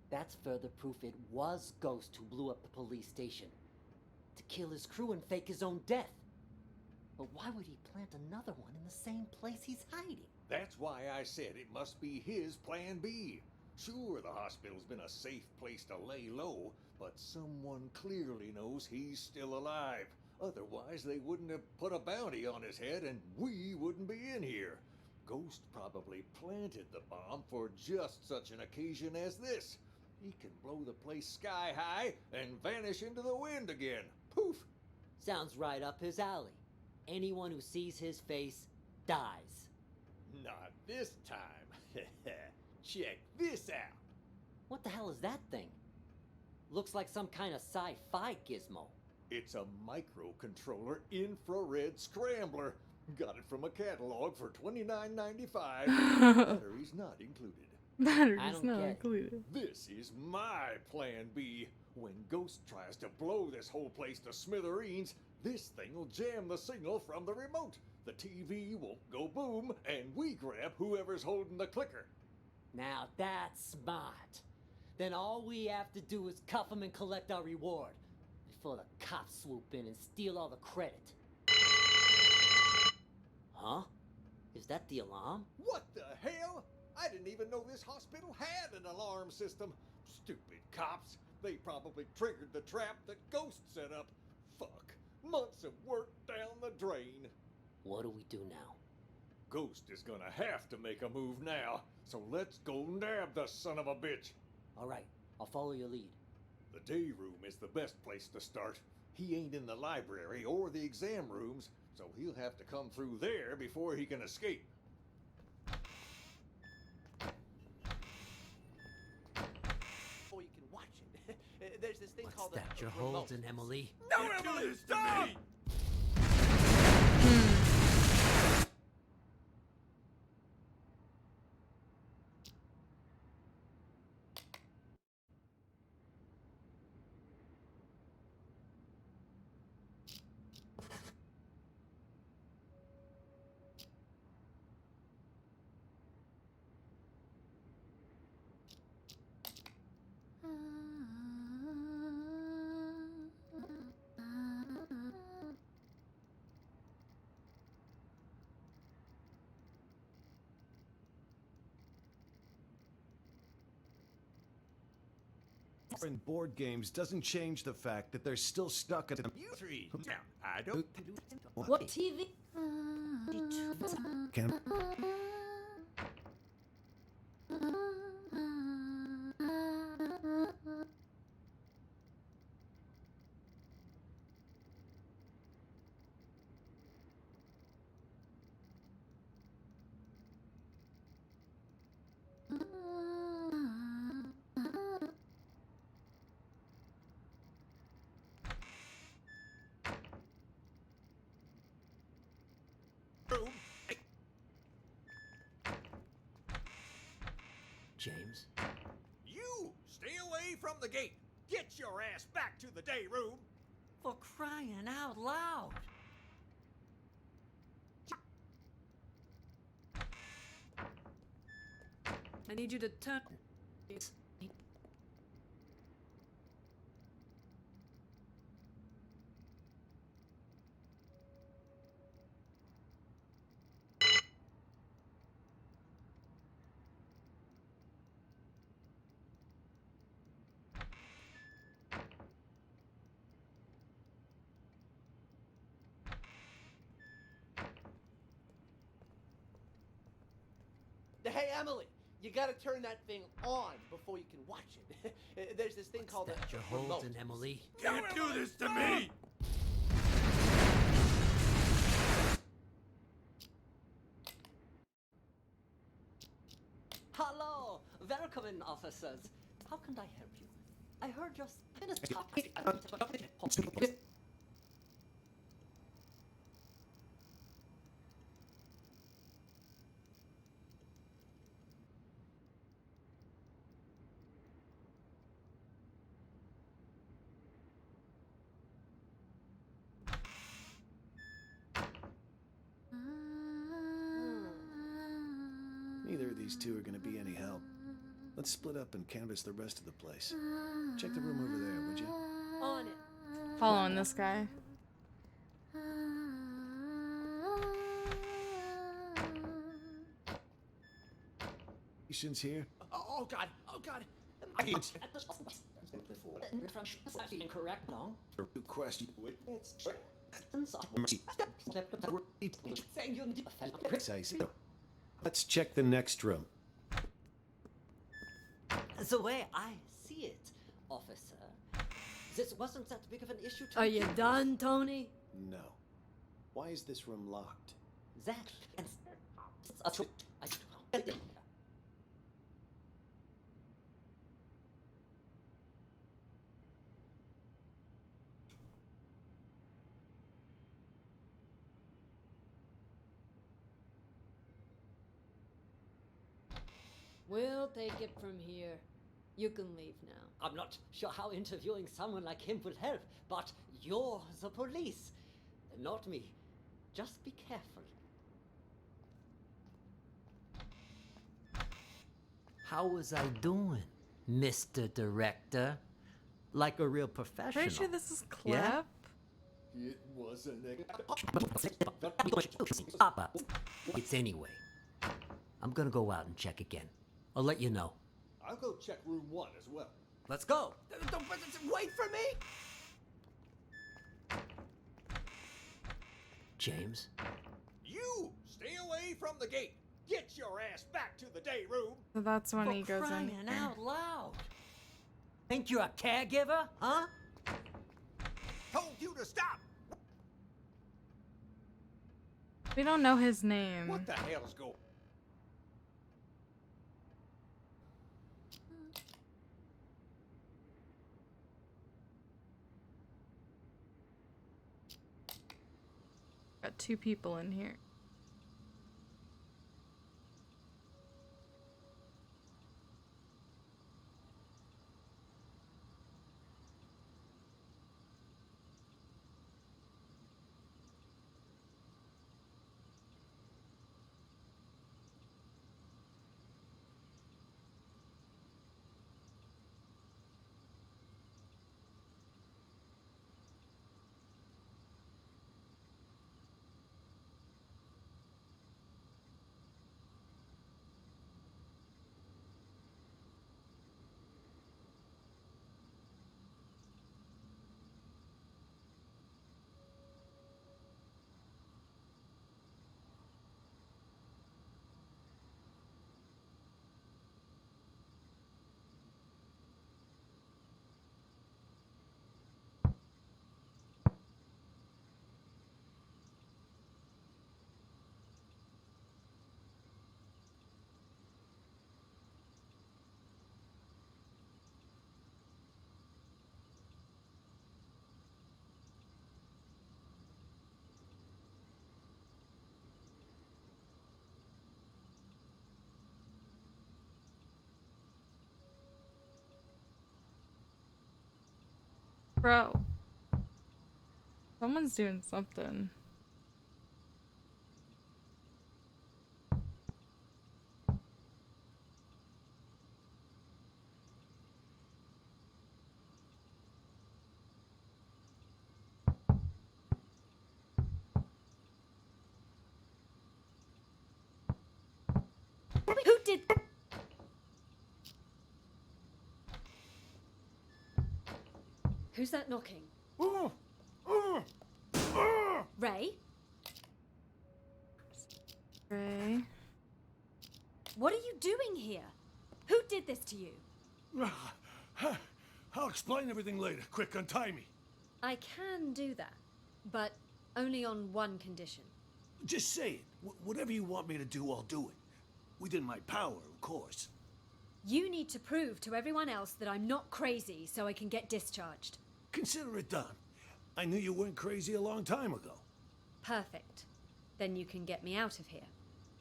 Speaker 11: That's further proof it was Ghost who blew up the police station. To kill his crew and fake his own death. But why would he plant another one in the same place he's hiding?
Speaker 21: That's why I said it must be his plan B. Sure, the hospital's been a safe place to lay low, but someone clearly knows he's still alive. Otherwise, they wouldn't have put a bounty on his head and we wouldn't be in here. Ghost probably planted the bomb for just such an occasion as this. He can blow the place sky high and vanish into the wind again. Poof!
Speaker 11: Sounds right up his alley. Anyone who sees his face dies.
Speaker 21: Not this time. Check this out.
Speaker 11: What the hell is that thing? Looks like some kind of sci-fi gizmo.
Speaker 21: It's a microcontroller infrared scrambler. Got it from a catalog for $29.95. Batteries not included.
Speaker 1: Batteries not included.
Speaker 21: This is my plan B. When Ghost tries to blow this whole place to smithereens, this thing will jam the signal from the remote. The TV won't go boom, and we grab whoever's holding the clicker.
Speaker 11: Now that's smart. Then all we have to do is cuff him and collect our reward before the cops swoop in and steal all the credit. Huh? Is that the alarm?
Speaker 21: What the hell? I didn't even know this hospital had an alarm system. Stupid cops. They probably triggered the trap that Ghost set up. Fuck. Months of work down the drain.
Speaker 11: What do we do now?
Speaker 21: Ghost is gonna have to make a move now. So let's go nab the son of a bitch.
Speaker 11: All right, I'll follow your lead.
Speaker 21: The day room is the best place to start. He ain't in the library or the exam rooms, so he'll have to come through there before he can escape.
Speaker 18: Before you can watch it. There's this thing
Speaker 20: What's
Speaker 18: called
Speaker 20: that
Speaker 18: a
Speaker 20: you're
Speaker 18: remote.
Speaker 20: holding, Emily?
Speaker 21: No, Emily, stop!
Speaker 6: In board games doesn't change the fact that they're still stuck at
Speaker 21: You three. Now, I don't.
Speaker 16: What TV?
Speaker 6: Can
Speaker 20: James?
Speaker 21: You stay away from the gate. Get your ass back to the day room.
Speaker 20: For crying out loud!
Speaker 16: I need you to turn.
Speaker 18: Hey, Emily, you gotta turn that thing on before you can watch it. There's this thing called
Speaker 20: That
Speaker 18: a
Speaker 20: you're
Speaker 18: remote.
Speaker 20: holding, Emily?
Speaker 21: Can't do this to me!
Speaker 15: Hello, welcome in, officers. How can I help you? I heard your spinach top.
Speaker 6: Neither of these two are going to be any help. Let's split up and canvass the rest of the place. Check the room over there, would you?
Speaker 16: On it.
Speaker 1: Following this guy.
Speaker 6: Patients here?
Speaker 18: Oh God! Oh God!
Speaker 15: Incorrect, no?
Speaker 6: Good question. Saying let's check the next room.
Speaker 15: The way I see it, officer, this wasn't that big of an issue to
Speaker 16: Are you done, Tony?
Speaker 6: No. Why is this room locked?
Speaker 15: That
Speaker 16: We'll take it from here. You can leave now.
Speaker 15: I'm not sure how interviewing someone like him will help, but you're the police. Not me. Just be careful.
Speaker 20: How was I doing, Mr. Director? Like a real professional.
Speaker 1: Pretty sure this is Clep.
Speaker 20: Yeah?
Speaker 8: It was an
Speaker 20: It's anyway. I'm gonna go out and check again. I'll let you know.
Speaker 8: I'll go check room 1 as well.
Speaker 18: Let's go. Wait for me.
Speaker 20: James?
Speaker 8: You stay away from the gate. Get your ass back to the day room.
Speaker 1: So that's when he goes in.
Speaker 20: Crying out loud. Think you're a caregiver, huh?
Speaker 8: Told you to stop.
Speaker 1: We don't know his name.
Speaker 8: What the hell's going?
Speaker 1: Got 2 people in here. Bro. Someone's doing something.
Speaker 19: Who did... Who's that knocking? Ray?
Speaker 1: Ray?
Speaker 19: What are you doing here? Who did this to you?
Speaker 12: I'll explain everything later. Quick, untie me.
Speaker 19: I can do that, but only on one condition.
Speaker 12: Just say it. Whatever you want me to do, I'll do it. Within my power, of course.
Speaker 19: You need to prove to everyone else that I'm not crazy so I can get discharged.
Speaker 12: Consider it done. I knew you weren't crazy a long time ago.
Speaker 19: Perfect. Then you can get me out of here.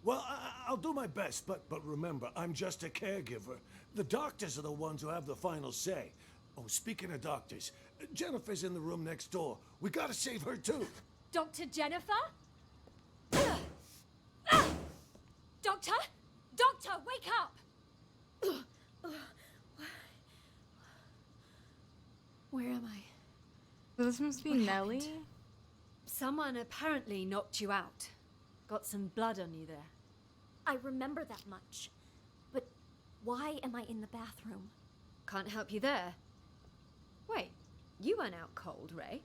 Speaker 12: Well, I'll do my best, but remember, I'm just a caregiver. The doctors are the ones who have the final say. Oh, speaking of doctors, Jennifer's in the room next door. We gotta save her too.
Speaker 19: Dr. Jennifer? Doctor? Doctor, wake up! Where am I?
Speaker 1: This must be
Speaker 19: What
Speaker 1: Nellie.
Speaker 19: happened? Someone apparently knocked you out. Got some blood on you there.
Speaker 2: I remember that much. But why am I in the bathroom?
Speaker 19: Can't help you there. Wait, you weren't out cold, Ray.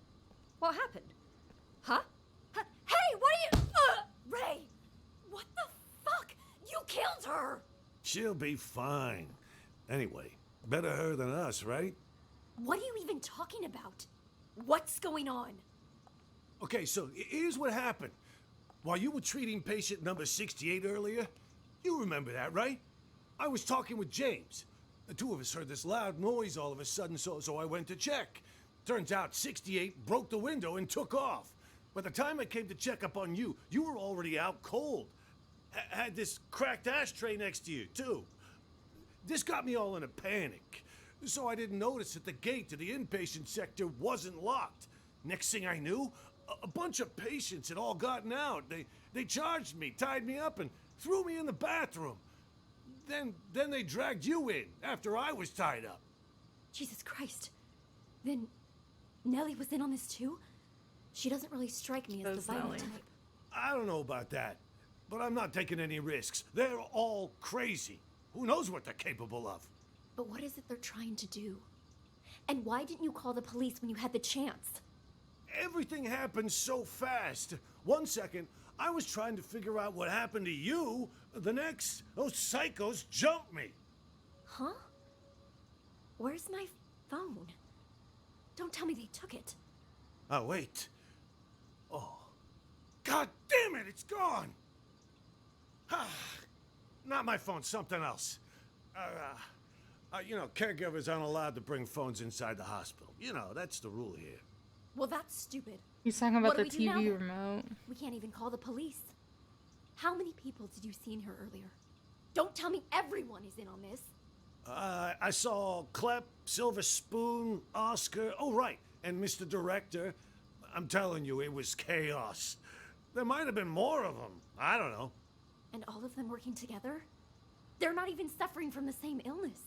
Speaker 19: What happened? Huh? Hey, what are you...
Speaker 2: Ray! What the fuck? You killed her!
Speaker 12: She'll be fine. Anyway, better her than us, right?
Speaker 2: What are you even talking about? What's going on?
Speaker 12: Okay, so here's what happened. While you were treating patient number 68 earlier, you remember that, right? I was talking with James. The two of us heard this loud noise all of a sudden, so I went to check. Turns out 68 broke the window and took off. By the time I came to check up on you, you were already out cold. Had this cracked ashtray next to you, too. This got me all in a panic. So I didn't notice that the gate to the inpatient sector wasn't locked. Next thing I knew, a bunch of patients had all gotten out. They charged me, tied me up, and threw me in the bathroom. Then they dragged you in after I was tied up.
Speaker 9: Jesus Christ. Then Nellie was in on this too? She doesn't really strike me as the violent type.
Speaker 12: I don't know about that, but I'm not taking any risks. They're all crazy. Who knows what they're capable of?
Speaker 9: But what is it they're trying to do? And why didn't you call the police when you had the chance?
Speaker 12: Everything happened so fast. 1 second, I was trying to figure out what happened to you. The next, those psychos jumped me.
Speaker 9: Huh? Where's my phone? Don't tell me they took it.
Speaker 12: Oh, wait. Oh. God damn it, it's gone! Not my phone, something else. You know, caregivers aren't allowed to bring phones inside the hospital. You know, that's the rule here.
Speaker 9: Well, that's stupid.
Speaker 1: He's talking about the
Speaker 9: What do we do now,
Speaker 1: TV
Speaker 9: then?
Speaker 1: remote.
Speaker 9: We can't even call the police. How many people did you see in here earlier? Don't tell me everyone is in on this.
Speaker 12: I saw Clep, Silver Spoon, Oscar, oh right, and Mr. Director. I'm telling you, it was chaos. There might have been more of them. I don't know.
Speaker 9: And all of them working together? They're not even suffering from the same illness.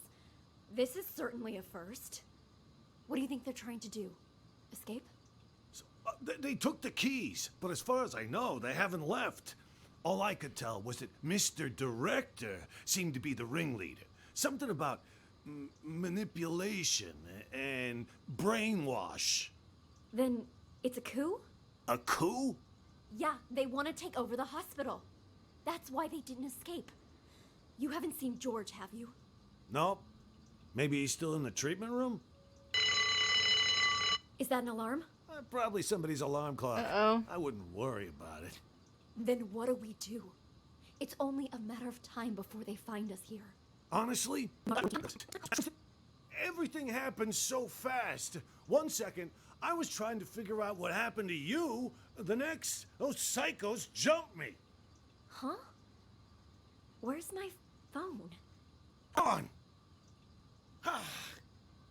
Speaker 9: This is certainly a first. What do you think they're trying to do? Escape?
Speaker 12: They took the keys, but as far as I know, they haven't left. All I could tell was that Mr. Director seemed to be the ringleader. Something about manipulation and brainwash.
Speaker 9: Then it's a coup?
Speaker 12: A coup?
Speaker 9: Yeah, they want to take over the hospital. That's why they didn't escape. You haven't seen George, have you?
Speaker 12: Nope. Maybe he's still in the treatment room?
Speaker 9: Is that an alarm?
Speaker 12: Probably somebody's alarm clock.
Speaker 1: Uh-oh.
Speaker 12: I wouldn't worry about it.
Speaker 9: Then what do we do? It's only a matter of time before they find us here.
Speaker 12: Honestly, everything happened so fast. 1 second, I was trying to figure out what happened to you. The next, those psychos jumped me.
Speaker 9: Huh? Where's my phone?
Speaker 12: On!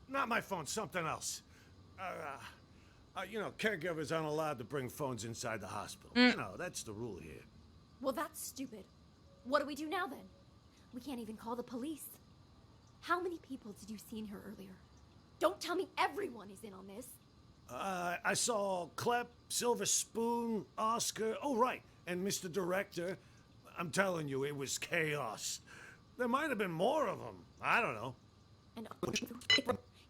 Speaker 12: Not my phone, something else. You know, caregivers aren't allowed to bring phones inside the hospital. You know, that's the rule here.
Speaker 9: Well, that's stupid. What do we do now, then? We can't even call the police. How many people did you see in here earlier? Don't tell me everyone is in on this.
Speaker 12: I saw Clep, Silver Spoon, Oscar, oh right, and Mr. Director. I'm telling you, it was chaos. There might have been more of them. I don't know.
Speaker 9: And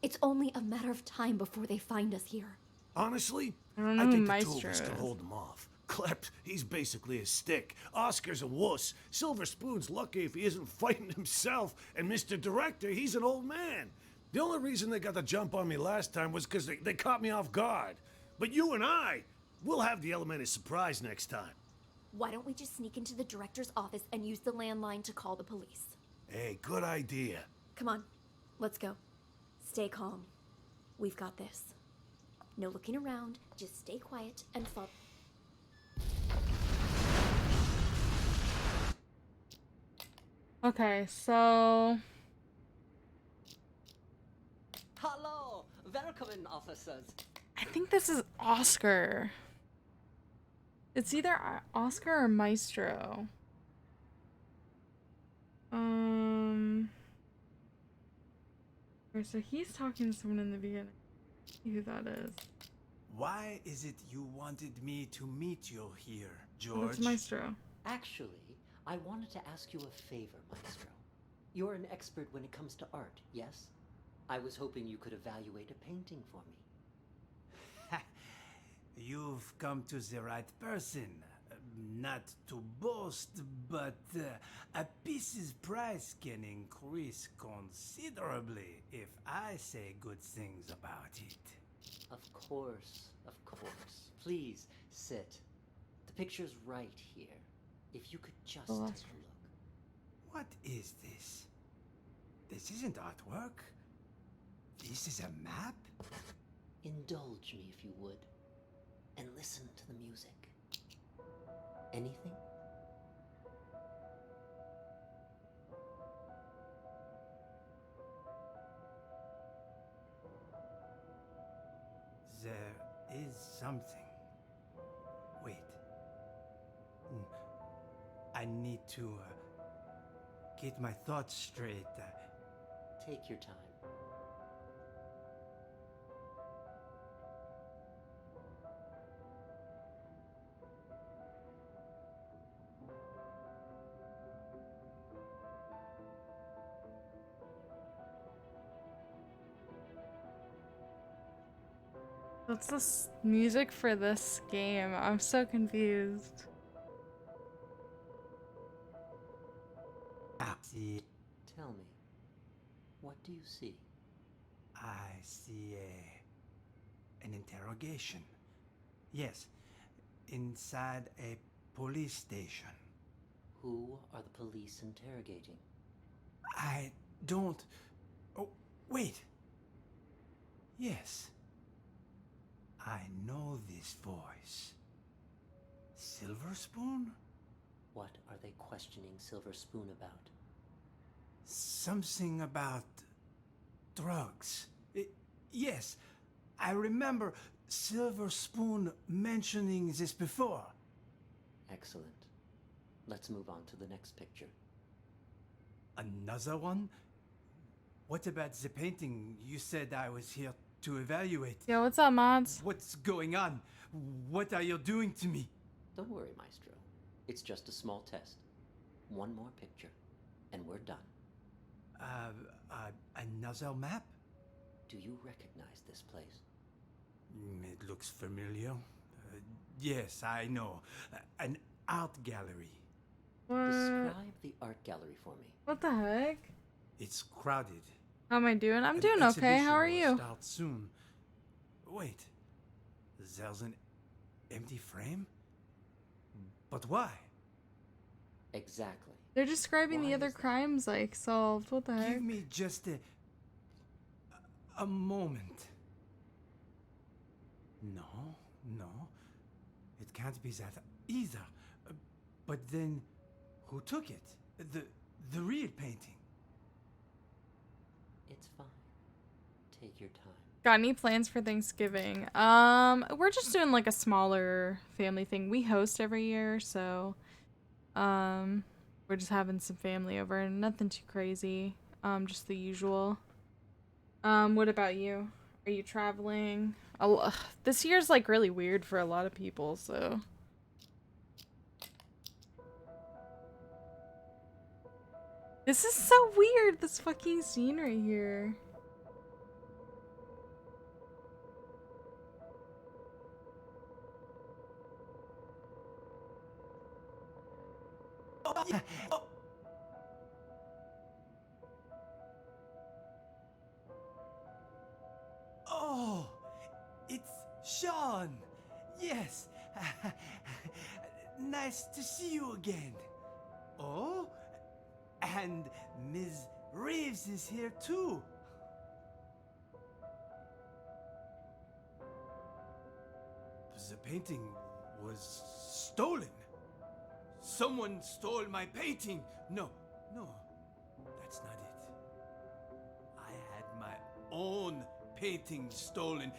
Speaker 9: it's only a matter of time before they find us here.
Speaker 12: Honestly,
Speaker 1: I don't know
Speaker 12: I
Speaker 1: who
Speaker 12: think the
Speaker 1: Maestro
Speaker 12: two of us can
Speaker 1: is.
Speaker 12: hold them off. Clep, he's basically a stick. Oscar's a wuss. Silver Spoon's lucky if he isn't fighting himself. And Mr. Director, he's an old man. The only reason they got the jump on me last time was because they caught me off guard. But you and we'll have the element of surprise next time.
Speaker 9: Why don't we just sneak into the director's office and use the landline to call the police?
Speaker 12: Hey, good idea.
Speaker 9: Come on, let's go. Stay calm. We've got this. No looking around, just stay quiet and follow.
Speaker 1: Okay, so
Speaker 15: Hello, welcome in, officers.
Speaker 1: I think this is Oscar. It's either Oscar or Maestro. Okay, so he's talking to someone in the beginning. See who that is.
Speaker 3: Why is it you wanted me to meet you here,
Speaker 1: Oh,
Speaker 3: George?
Speaker 1: it's Maestro.
Speaker 15: Actually, I wanted to ask you a favor, Maestro. You're an expert when it comes to art, yes? I was hoping you could evaluate a painting for me.
Speaker 3: You've come to the right person. Not to boast, but a piece's price can increase considerably if I say good things about it.
Speaker 15: Of course, of course. Please, sit. The picture's right here. If you could just take a look.
Speaker 3: What is this? This isn't artwork. This is a map?
Speaker 15: Indulge me if you would. And listen to the music. Anything?
Speaker 3: something. Wait. I need to get my thoughts straight.
Speaker 11: Take your time.
Speaker 1: What's this music for this game? I'm so confused.
Speaker 3: See,
Speaker 11: Tell me, what do you see?
Speaker 3: I see an interrogation. Yes, inside a police station.
Speaker 11: Who are the police interrogating?
Speaker 3: I don't... Oh, wait. Yes. I know this voice. Silver Spoon?
Speaker 11: What are they questioning Silver Spoon about?
Speaker 3: Something about drugs. Yes, I remember Silver Spoon mentioning this before.
Speaker 11: Excellent. Let's move on to the next picture.
Speaker 3: Another one? What about the painting you said I was here to evaluate?
Speaker 1: Yo, what's up, mods?
Speaker 3: What's going on? What are you doing to me?
Speaker 11: Don't worry, Maestro. It's just a small test. One more picture, and we're done.
Speaker 3: Another map?
Speaker 11: Do you recognize this place?
Speaker 3: It looks familiar. Yes, I know. An art gallery.
Speaker 11: Describe the art gallery for me.
Speaker 1: What the heck?
Speaker 3: It's crowded.
Speaker 1: How am I doing? I'm
Speaker 3: An
Speaker 1: doing okay. How are
Speaker 3: exhibition will
Speaker 1: you?
Speaker 3: Start soon. Wait, there's an empty frame? But why?
Speaker 11: Exactly.
Speaker 1: They're describing
Speaker 11: Why
Speaker 1: the other
Speaker 11: is that?
Speaker 1: crimes like solved. What the heck?
Speaker 3: Give me just a moment. No, it can't be that either. But then, who took it? The real painting.
Speaker 11: It's fine. Take your time.
Speaker 1: Got any plans for Thanksgiving? We're just doing like a smaller family thing. We host every year, so we're just having some family over. Nothing too crazy. Just the usual. What about you? Are you traveling? This year's like really weird for a lot of people, so. This is so weird, this fucking scene right here.
Speaker 3: Oh, it's Sean. Yes. Nice to see you again. Oh, and Ms. Reeves is here too. The painting was stolen. Someone stole my painting. No, that's not it. I had my own painting stolen.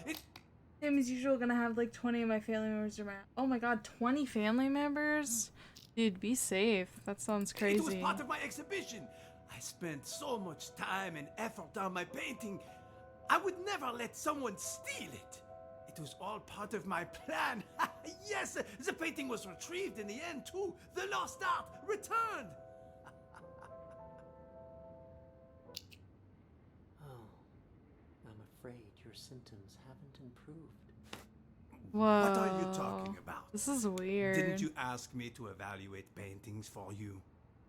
Speaker 1: Same as usual, gonna have like 20 of my family members around. Oh my god, 20 family members? Dude, be safe. That sounds crazy.
Speaker 3: It was part of my exhibition. I spent so much time and effort on my painting. I would never let someone steal it. It was all part of my plan. Yes, the painting was retrieved in the end too. The lost art returned.
Speaker 11: Oh, I'm afraid your symptoms haven't improved.
Speaker 1: Whoa.
Speaker 3: What are you talking about?
Speaker 1: This is weird.
Speaker 3: Didn't you ask me to evaluate paintings for you?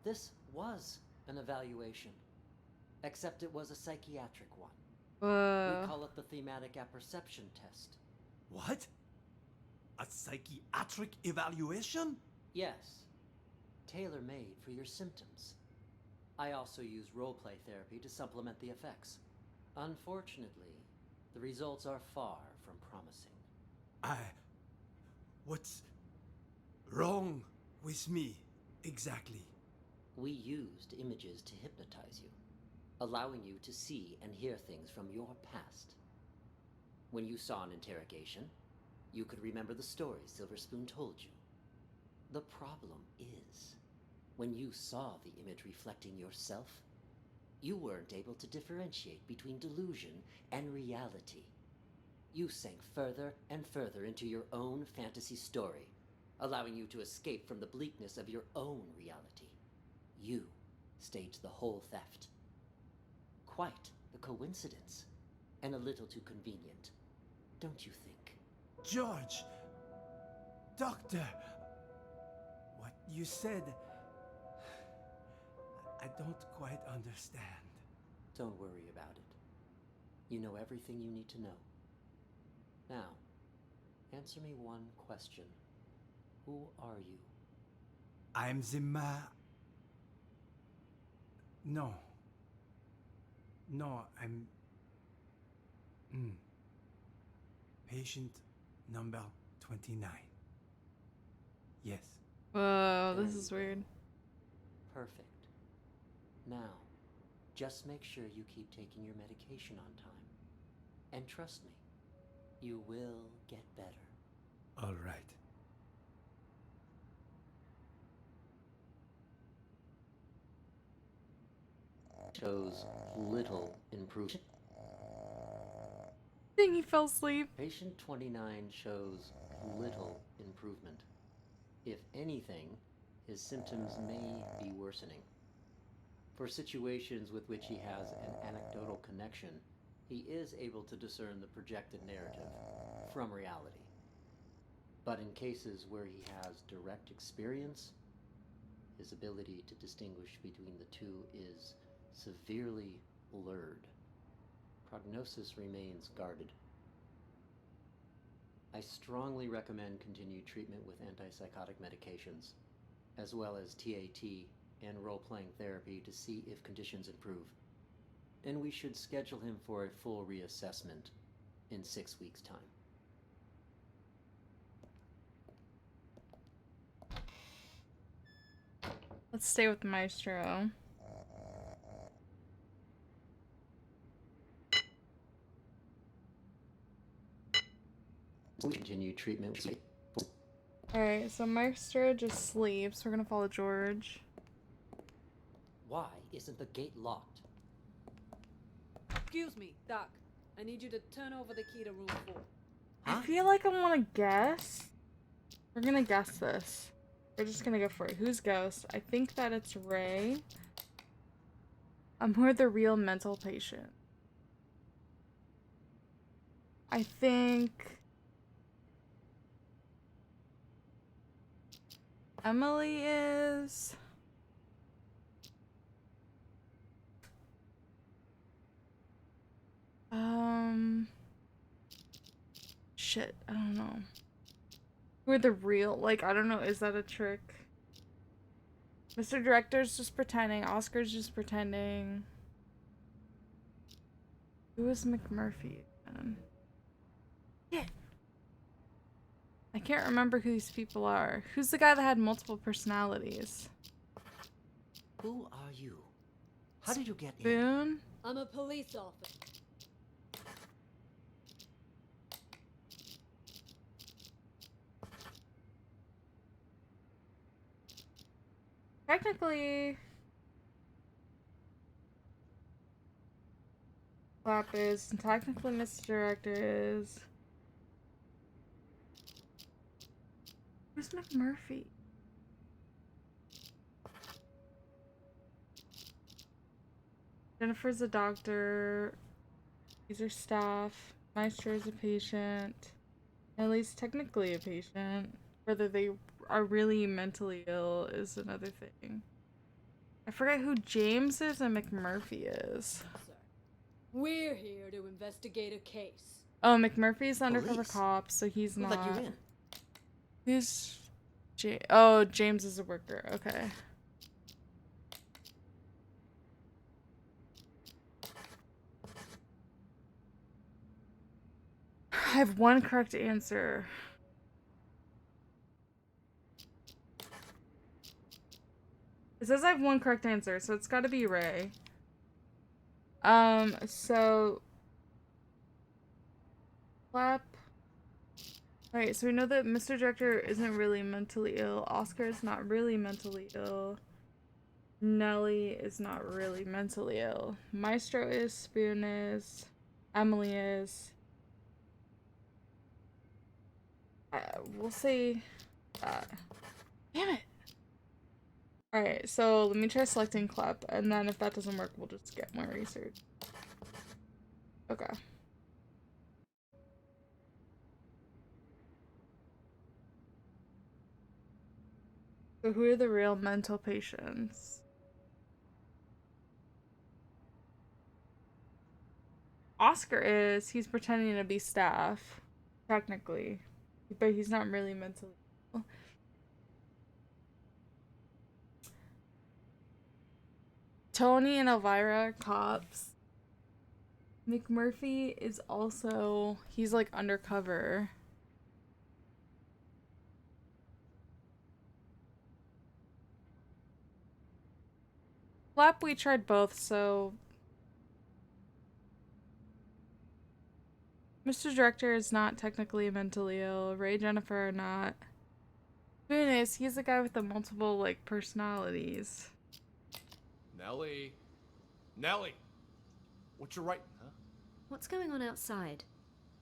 Speaker 11: This was an evaluation, except it was a psychiatric one.
Speaker 1: Whoa.
Speaker 11: We call it the thematic apperception test.
Speaker 3: What? A psychiatric evaluation?
Speaker 11: Yes, tailor-made for your symptoms. I also use role-play therapy to supplement the effects. Unfortunately, the results are far from promising.
Speaker 3: What's wrong with me, exactly?
Speaker 11: We used images to hypnotize you, allowing you to see and hear things from your past. When you saw an interrogation, you could remember the story Silver Spoon told you. The problem is, when you saw the image reflecting yourself, you weren't able to differentiate between delusion and reality. You sank further and further into your own fantasy story, allowing you to escape from the bleakness of your own reality. You staged the whole theft. Quite the coincidence, and a little too convenient, don't you think?
Speaker 14: George! Doctor! What you said... I don't quite understand.
Speaker 11: Don't worry about it. You know everything you need to know. Now, answer me one question. Who are you?
Speaker 14: I'm the No. No, I'm... Patient number 29. Yes.
Speaker 1: Whoa, this is weird.
Speaker 11: Perfect. Now, just make sure you keep taking your medication on time. And trust me, you will get better.
Speaker 14: All right.
Speaker 11: Shows little improvement.
Speaker 1: I think he fell asleep.
Speaker 11: Patient 29 shows little improvement. If anything, his symptoms may be worsening. For situations with which he has an anecdotal connection, he is able to discern the projected narrative from reality. But in cases where he has direct experience, his ability to distinguish between the two is severely blurred. Prognosis remains guarded. I strongly recommend continued treatment with antipsychotic medications, as well as TAT and role-playing therapy to see if conditions improve. And we should schedule him for a full reassessment in 6 weeks' time.
Speaker 1: Let's stay with Maestro.
Speaker 11: Continue treatment.
Speaker 1: Alright, so Maestro just sleeps. We're gonna follow George.
Speaker 11: Why isn't the gate locked?
Speaker 16: Excuse me, Doc. I need you to turn over the key to room 4.
Speaker 1: I feel like I want to guess. We're gonna guess this. We're just gonna go for it. Who's Ghost? I think that it's Ray. We're the real mental patient. I think... Emily is... Shit, I don't know. We're the real, like, I don't know, is that a trick? Mr. Director's just pretending, Oscar's just pretending. Who is McMurphy again? Yeah. I can't remember who these people are. Who's the guy that had multiple personalities?
Speaker 11: Who are you? How did you get in?
Speaker 1: Boone?
Speaker 16: I'm a police officer.
Speaker 1: Technically... Flap is, and technically Mr. Director is... Who's McMurphy? Jennifer's a doctor. These are staff. Maestro's a patient. Ellie's technically a patient. Whether they are really mentally ill is another thing. I forget who James is and McMurphy is.
Speaker 16: We're here to investigate a case.
Speaker 1: Oh, McMurphy's undercover cop, so he's
Speaker 11: Who
Speaker 1: not.
Speaker 11: let you in?
Speaker 1: Who's Oh, James is a worker. Okay. I have one correct answer. It says I have one correct answer, so it's gotta be Ray. So... Flap... Alright, so we know that Mr. Director isn't really mentally ill. Oscar is not really mentally ill. Nellie is not really mentally ill. Maestro is, Spoon is, Emily is. We'll say that. Damn it! Alright, so let me try selecting Clep, and then if that doesn't work, we'll just get more research. Okay. So who are the real mental patients? Oscar is, he's pretending to be staff, technically, but he's not really mentally ill. Tony and Elvira are cops. McMurphy is also, he's like undercover. Flap, we tried both, so Mr. Director is not technically mentally ill. Ray, Jennifer are not. Spoon is, he's the guy with the multiple, like, personalities.
Speaker 18: Nellie. Nellie! What you writing, huh?
Speaker 19: What's going on outside?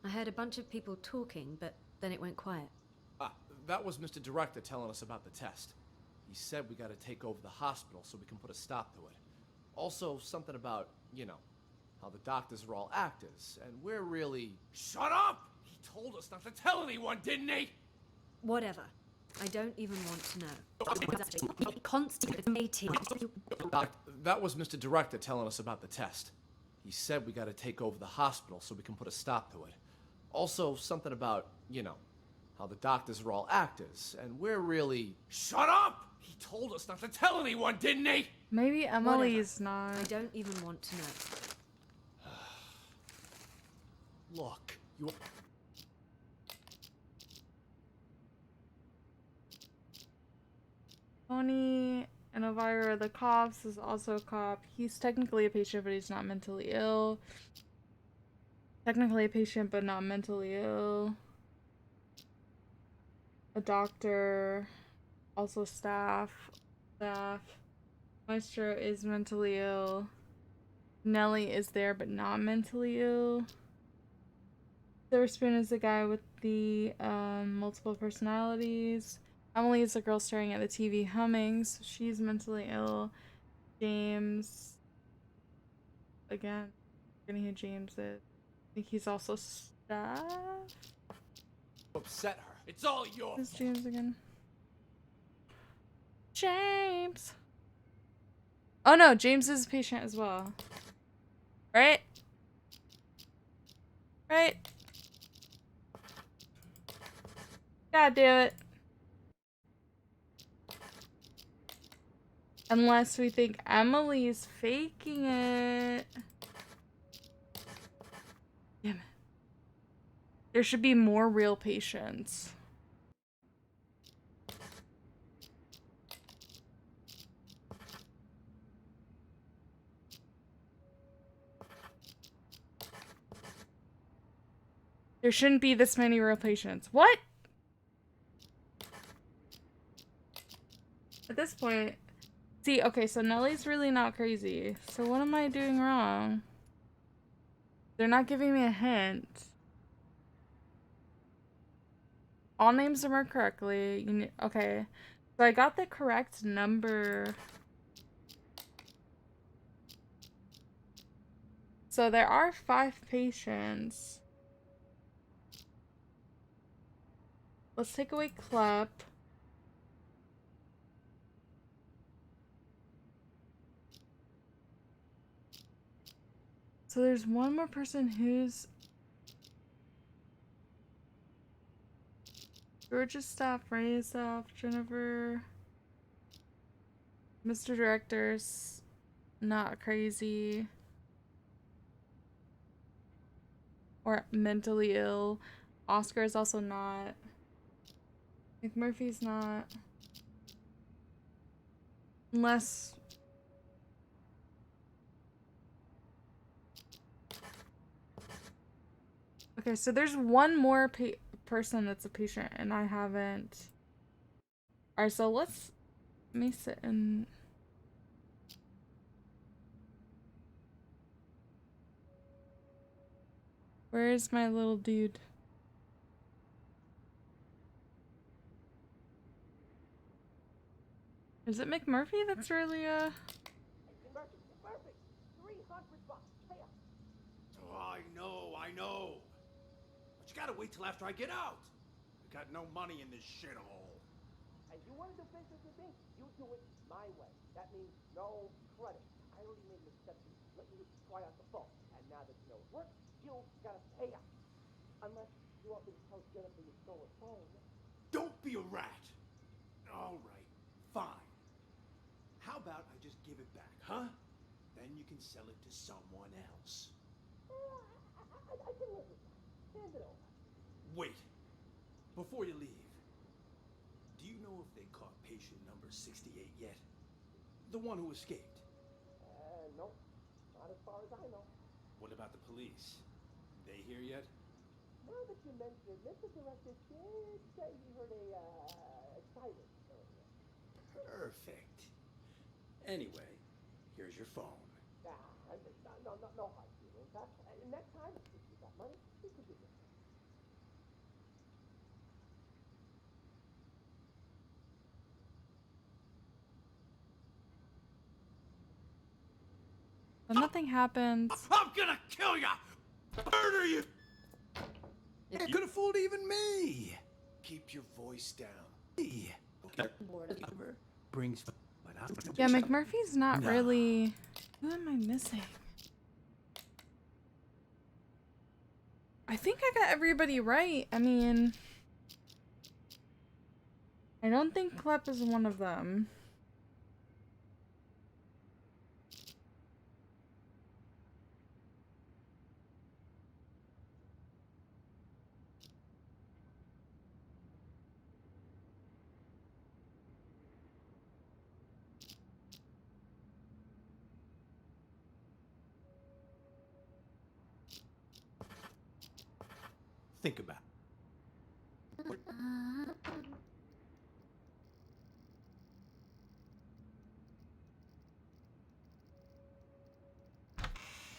Speaker 19: I heard a bunch of people talking, but then it went quiet.
Speaker 18: Ah, that was Mr. Director telling us about the test. He said we gotta take over the hospital so we can put a stop to it. Also, something about, you know, how the doctors are all actors, and we're really... Shut up! He told us not to tell anyone, didn't he?
Speaker 19: Whatever. I don't even want to know. Constantly.
Speaker 18: Doc, that was Mr. Director telling us about the test. He said we gotta take over the hospital so we can put a stop to it. Also, something about, you know, how the doctors are all actors, and we're really... Shut up! He told us not to tell anyone, didn't he?
Speaker 1: Maybe Emily's
Speaker 19: Whatever.
Speaker 1: not.
Speaker 19: I don't even want to know.
Speaker 18: Look, you...
Speaker 1: Tony and Elvira are the cops, is also a cop. He's technically a patient, but he's not mentally ill. Technically a patient, but not mentally ill. A doctor, also staff. Maestro is mentally ill. Nellie is there, but not mentally ill. Silverspoon is the guy with the multiple personalities. Emily is the girl staring at the TV humming, so she's mentally ill. James, again, forgetting who James is. I think he's also staff.
Speaker 18: Upset her. It's all your
Speaker 1: Who's James again? James. Oh no, James is a patient as well. Right? Right? God damn it. Unless we think Emily's faking it. Damn it. There should be more real patients. There shouldn't be this many real patients. What? At this point... See, okay, so Nellie's really not crazy. So what am I doing wrong? They're not giving me a hint. All names are marked correctly. Okay. So I got the correct number. So there are 5 patients. Let's take away Clep. So there's one more person who's George's staff, Ray's staff, Jennifer, Mr. Director's not crazy or mentally ill. Oscar is also not. McMurphy's not. Unless... Okay, so there's one more person that's a patient and I haven't. Alright, so let me sit in. Where is my little dude? Is it McMurphy that's really
Speaker 17: Murphy, 300 bucks. Pay up.
Speaker 3: Oh, I know. But you gotta wait till after I get out. I got no money in this shithole.
Speaker 17: And you want to do business with me? You do it my way. That means no credit. I already made an exception, letting you try out the phone. And now that you know it works, you gotta pay up. Unless you want me to tell Jennifer you stole a phone.
Speaker 3: Don't be a rat. All right, fine. How about I just give it back, huh? Then you can sell it to someone else.
Speaker 17: I can live with that. Hand it over.
Speaker 3: Wait. Before you leave, do you know if they caught patient number 68 yet? The one who escaped.
Speaker 17: No. Not as far as I know.
Speaker 3: What about the police? They here yet?
Speaker 17: Now that you mention it, Mr. Director did say he heard a siren earlier.
Speaker 3: Perfect. Anyway, here's your phone.
Speaker 17: No hard feelings, huh? And next time, if you got money, we could do this.
Speaker 1: But nothing happens.
Speaker 3: I'm gonna kill ya! Murder you! You could have fooled even me!
Speaker 13: Keep your voice down.
Speaker 3: Brings.
Speaker 1: Yeah, McMurphy's not
Speaker 3: Nah.
Speaker 1: really. Who am I missing? I think I got everybody right. I mean, I don't think Klep is one of them.
Speaker 3: Think about it.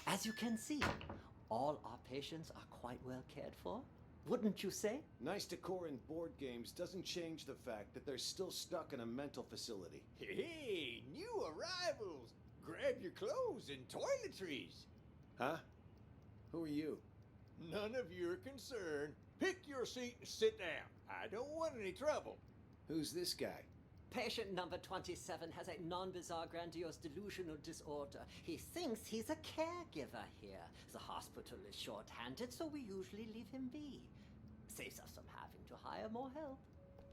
Speaker 15: As you can see, all our patients are quite well cared for. Wouldn't you say?
Speaker 13: Nice decor in board games doesn't change the fact that they're still stuck in a mental facility.
Speaker 10: Hey, new arrivals! Grab your clothes and toiletries.
Speaker 13: Huh? Who are you?
Speaker 10: None of your concern. Pick your seat and sit down. I don't want any trouble.
Speaker 13: Who's this guy?
Speaker 15: Patient number 27 has a non-bizarre grandiose delusional disorder. He thinks he's a caregiver here. The hospital is short-handed, so we usually leave him be. Saves us from having to hire more help.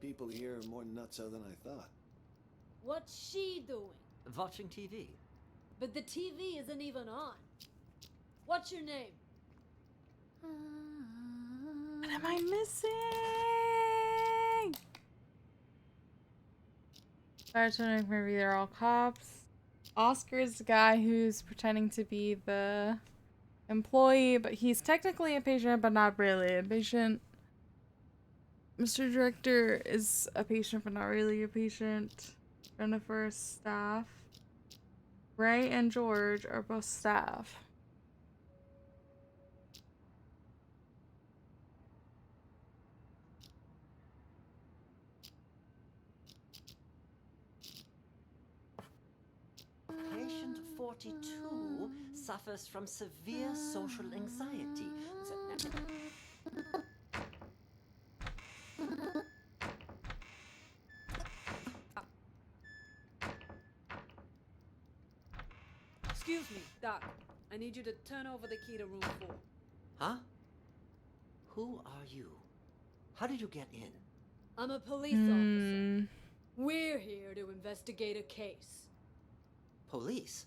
Speaker 13: People here are more nutso than I thought.
Speaker 16: What's she doing?
Speaker 15: Watching TV.
Speaker 16: But the TV isn't even on. What's your name?
Speaker 1: What am I missing? Sergeant McMurphy, they're all cops. Oscar's the guy who's pretending to be the employee, but he's technically a patient, but not really a patient. Mr. Director is a patient, but not really a patient. Jennifer is staff. Ray and George are both staff.
Speaker 15: Patient 42 suffers from severe social anxiety.
Speaker 16: Excuse me, Doc. I need you to turn over the key to room 4.
Speaker 15: Huh? Who are you? How did you get in?
Speaker 16: I'm a police officer. We're here to investigate a case.
Speaker 15: Police?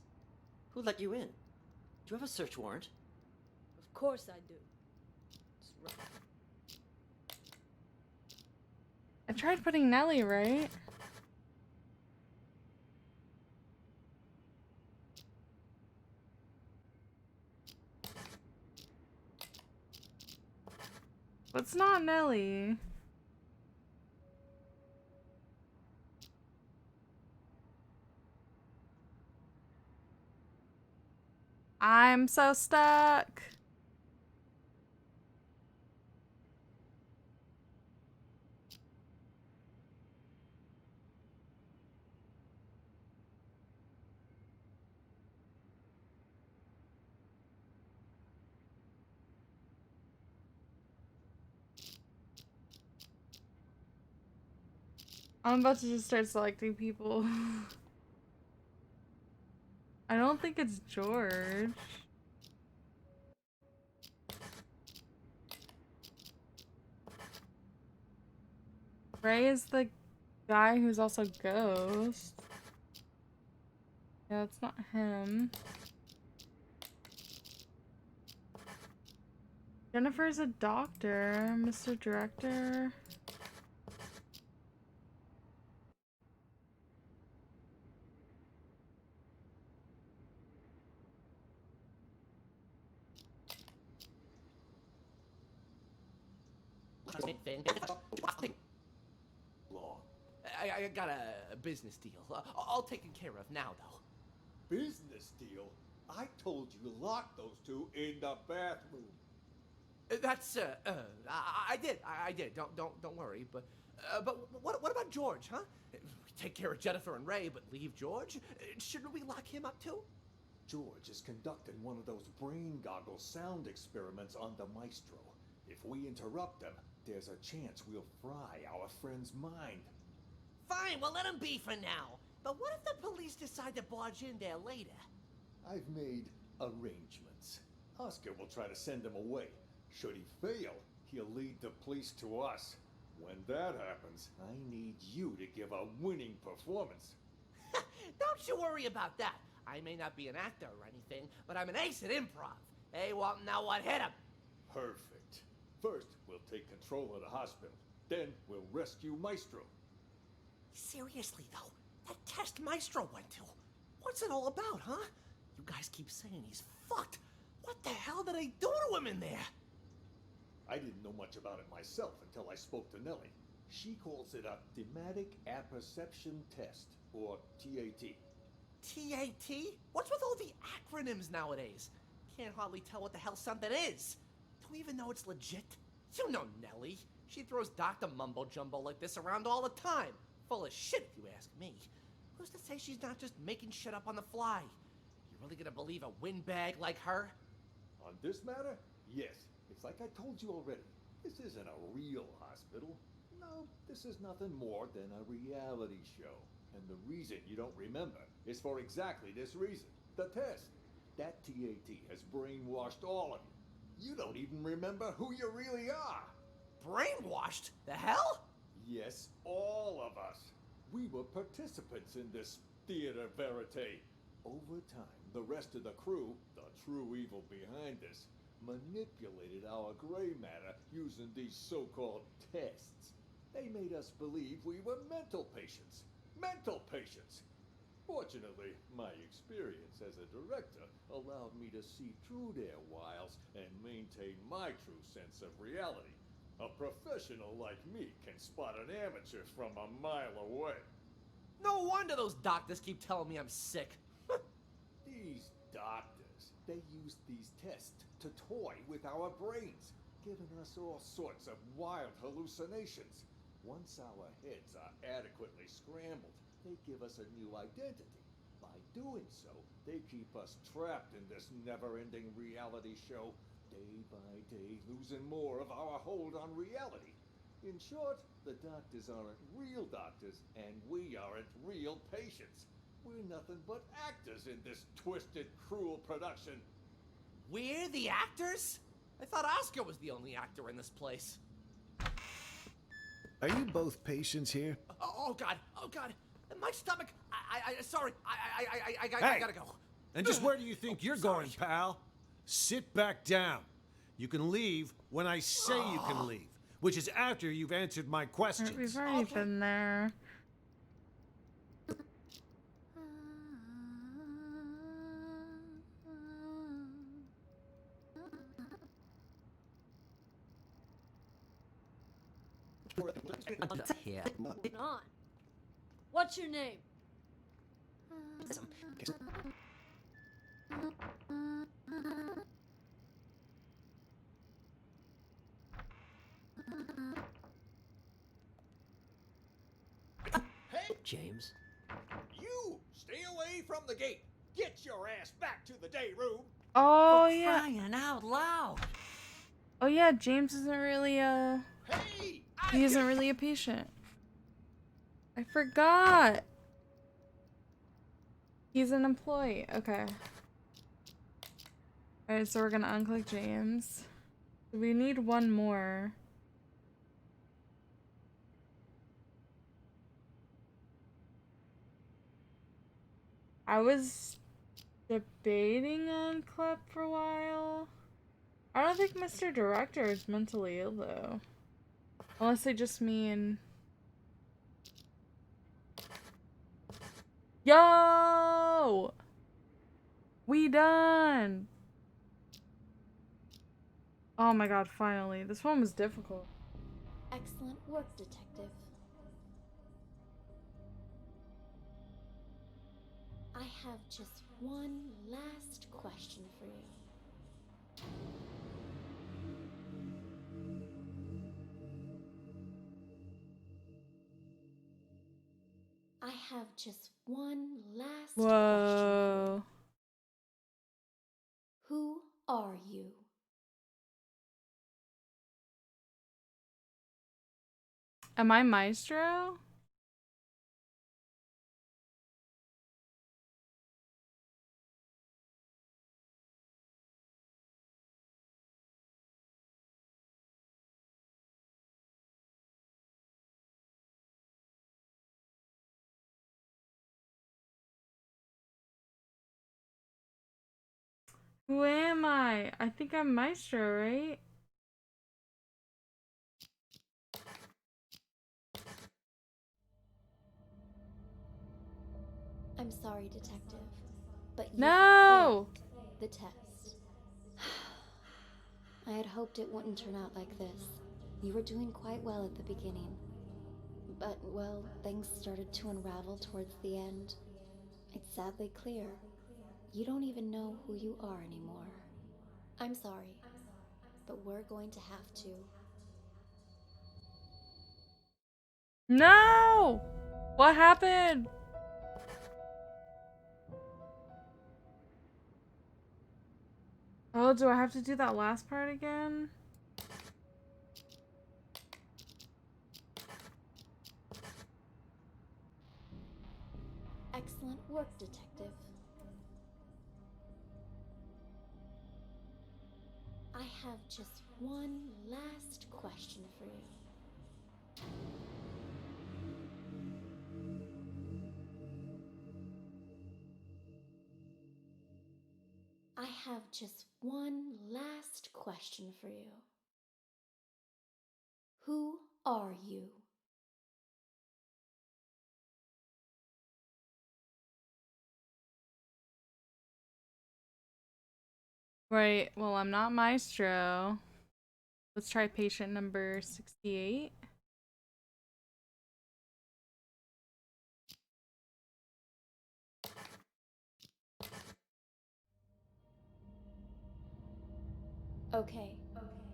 Speaker 15: Who let you in? Do you have a search warrant?
Speaker 16: Of course I do. It's right.
Speaker 1: I tried putting Nellie, right? It's not Nelly. I'm so stuck. I'm about to just start selecting people. I don't think it's George. Ray is the guy who's also Ghost. Yeah, it's not him. Jennifer's a doctor, Mr. Director.
Speaker 18: Long. I got a business deal. All taken care of now, though.
Speaker 10: Business deal? I told you lock those two in the bathroom.
Speaker 18: That's I did. I did. Don't worry. But what about George, huh? We take care of Jennifer and Ray, but leave George? Shouldn't we lock him up too?
Speaker 10: George is conducting one of those brain goggle sound experiments on the Maestro. If we interrupt them, there's a chance we'll fry our friend's mind.
Speaker 18: Fine, we'll let him be for now. But what if the police decide to barge in there later?
Speaker 10: I've made arrangements. Oscar will try to send him away. Should he fail, he'll lead the police to us. When that happens, I need you to give a winning performance.
Speaker 18: Don't you worry about that. I may not be an actor or anything, but I'm an ace at improv. Hey, well, now what? Hit him!
Speaker 10: Perfect. First, we'll take control of the hospital. Then, we'll rescue Maestro.
Speaker 18: Seriously, though, that test Maestro went to, what's it all about, huh? You guys keep saying he's fucked. What the hell did they do to him in there?
Speaker 10: I didn't know much about it myself until I spoke to Nellie. She calls it a thematic apperception test, or TAT.
Speaker 18: TAT? What's with all the acronyms nowadays? Can't hardly tell what the hell something is. Do we even know it's legit? You know Nellie. She throws Dr. Mumbo Jumbo like this around all the time. Full of shit, if you ask me. Who's to say she's not just making shit up on the fly? You really gonna believe a windbag like her?
Speaker 10: On this matter, yes. It's like I told you already. This isn't a real hospital. No, this is nothing more than a reality show. And the reason you don't remember is for exactly this reason. The test. That TAT has brainwashed all of you. You don't even remember who you really are.
Speaker 18: Brainwashed? The hell?
Speaker 10: Yes, all of us. We were participants in this theater verite. Over time, the rest of the crew, the true evil behind this, manipulated our gray matter using these so-called tests. They made us believe we were mental patients. Mental patients! Fortunately, my experience as a director allowed me to see through their wiles and maintain my true sense of reality. A professional like me can spot an amateur from a mile away.
Speaker 18: No wonder those doctors keep telling me I'm sick.
Speaker 10: These doctors, they use these tests to toy with our brains, giving us all sorts of wild hallucinations. Once our heads are adequately scrambled, they give us a new identity. By doing so, they keep us trapped in this never-ending reality show, day by day losing more of our hold on reality. In short, the doctors aren't real doctors, and we aren't real patients. We're nothing but actors in this twisted, cruel production.
Speaker 18: We're the actors? I thought Oscar was the only actor in this place.
Speaker 6: Are you both patients here?
Speaker 18: Oh God, oh God. My stomach, sorry, I gotta go.
Speaker 6: And just where do you think you're going, pal? Sit back down. You can leave when I say you can leave, which is after you've answered my questions.
Speaker 1: We've already been there.
Speaker 20: Here.
Speaker 16: Moving on. What's your name?
Speaker 10: Hey,
Speaker 20: James.
Speaker 10: you! Stay away from the gate! Get your ass back to the day room!
Speaker 1: Oh,
Speaker 20: For
Speaker 1: yeah.
Speaker 20: crying out loud.
Speaker 1: Oh, yeah, James isn't really
Speaker 10: Hey!
Speaker 1: he isn't really a patient. I forgot. He's an employee. Okay. Alright, so we're gonna unclick James. We need one more. I was debating on Clep for a while. I don't think Mr. Director is mentally ill though. Unless they just mean... Yo! We done! Oh my god, finally. This one was difficult.
Speaker 2: Excellent work, Detective. I have just one last question for you. I have just one last question for you. Who are you?
Speaker 1: Am I Maestro? Who am I? I think I'm Maestro, right?
Speaker 2: I'm sorry, Detective, but you
Speaker 1: No!
Speaker 2: failed the test. I had hoped it wouldn't turn out like this. You were doing quite well at the beginning. But, well, things started to unravel towards the end. It's sadly clear. You don't even know who you are anymore. I'm sorry, but we're going to have to.
Speaker 1: No! What happened? Oh, do I have to do that last part again?
Speaker 2: Excellent work, Detective. I have just one last question for you. I have just one last question for you. Who are you?
Speaker 1: Right, well, I'm not Maestro. Let's try patient number 68.
Speaker 2: Okay,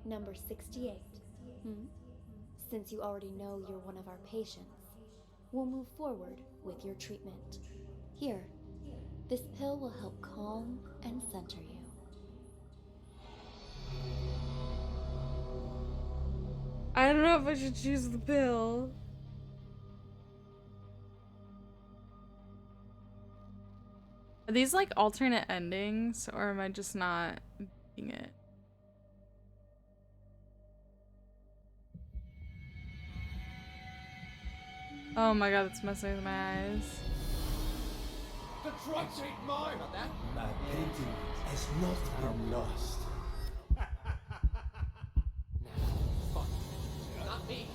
Speaker 2: number 68. Since you already know you're one of our patients, we'll move forward with your treatment. Here, this pill will help calm and center you.
Speaker 1: I don't know if I should choose the pill. Are these like alternate endings, or am I just not being it? Oh my god, it's messing with my eyes.
Speaker 10: The drugs ain't mine!
Speaker 14: My painting has not been lost.
Speaker 18: Not me.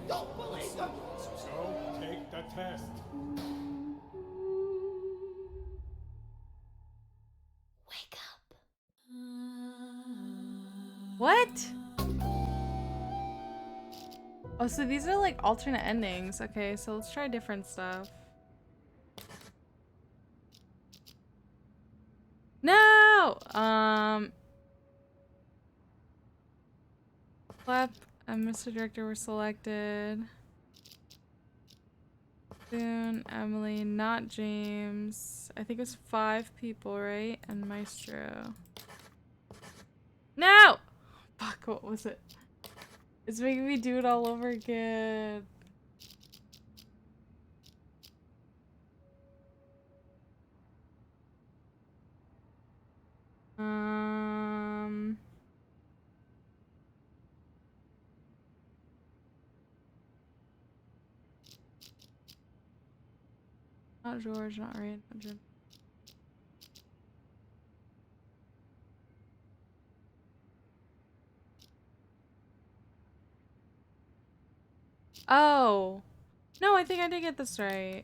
Speaker 10: Don't believe them! So take the test.
Speaker 2: Wake up.
Speaker 1: What? Oh, so these are like alternate endings. Okay, so let's try different stuff. No! Clep and Mr. Director were selected. Boone, Emily, not James. I think it was 5 people, right? And Maestro. No! Fuck, what was it? It's making me do it all over again. Not George, not Ray, not Jim. Oh. No, I think I did get this right.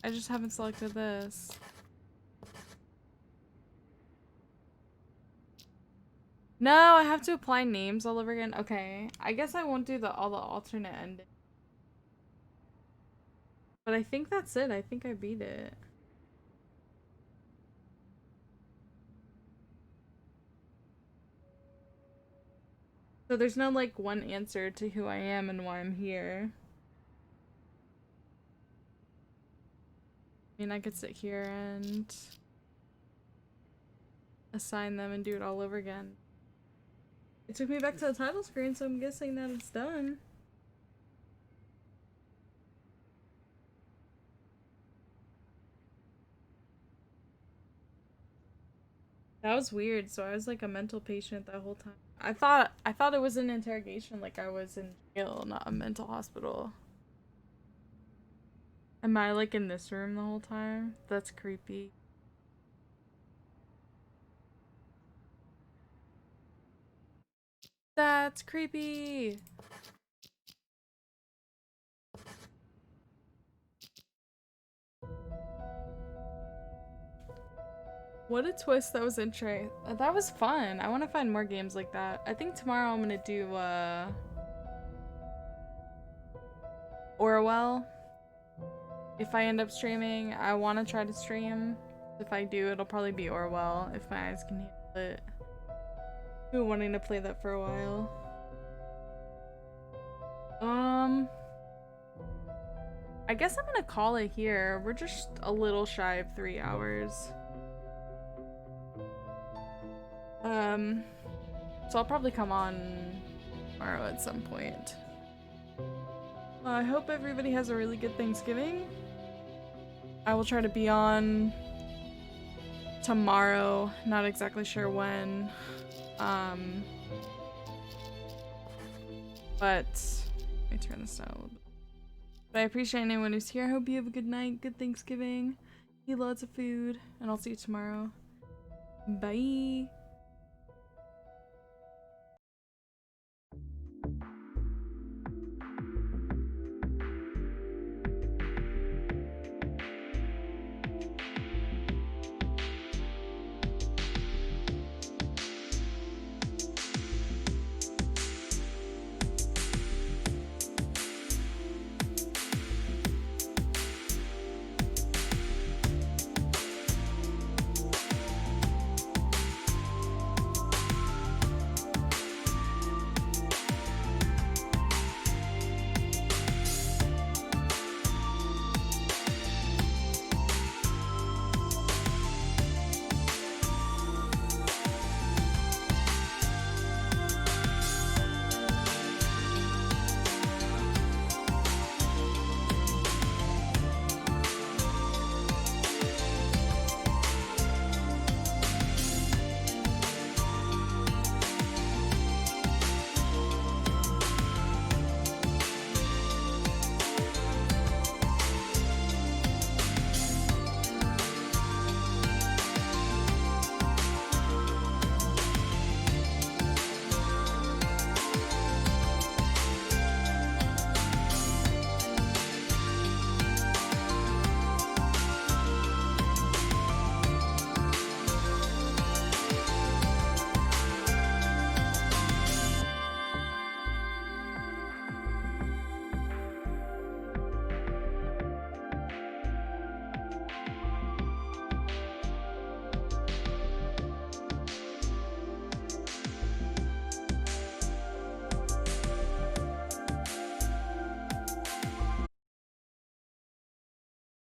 Speaker 1: I just haven't selected this. No, I have to apply names all over again. Okay. I guess I won't do all the alternate endings. But I think that's it. I think I beat it. So there's no like one answer to who I am and why I'm here. I mean, I could sit here and assign them and do it all over again. It took me back to the title screen, so I'm guessing that it's done. That was weird. So I was like a mental patient that whole time. I thought it was an interrogation, like I was in jail, not a mental hospital. Am I like in this room the whole time? That's creepy. That's creepy. What a twist. That was interesting. That was fun. I want to find more games like that. I think tomorrow I'm gonna do Orwell. If I end up streaming, I want to try to stream. If I do, it'll probably be Orwell if my eyes can handle it. I've been wanting to play that for a while. I guess I'm gonna call it here. We're just a little shy of 3 hours. So I'll probably come on tomorrow at some point. I hope everybody has a really good Thanksgiving. I will try to be on tomorrow, not exactly sure when. But let me turn this down a little bit. But I appreciate anyone who's here. I hope you have a good night, good Thanksgiving, eat lots of food, and I'll see you tomorrow. Bye.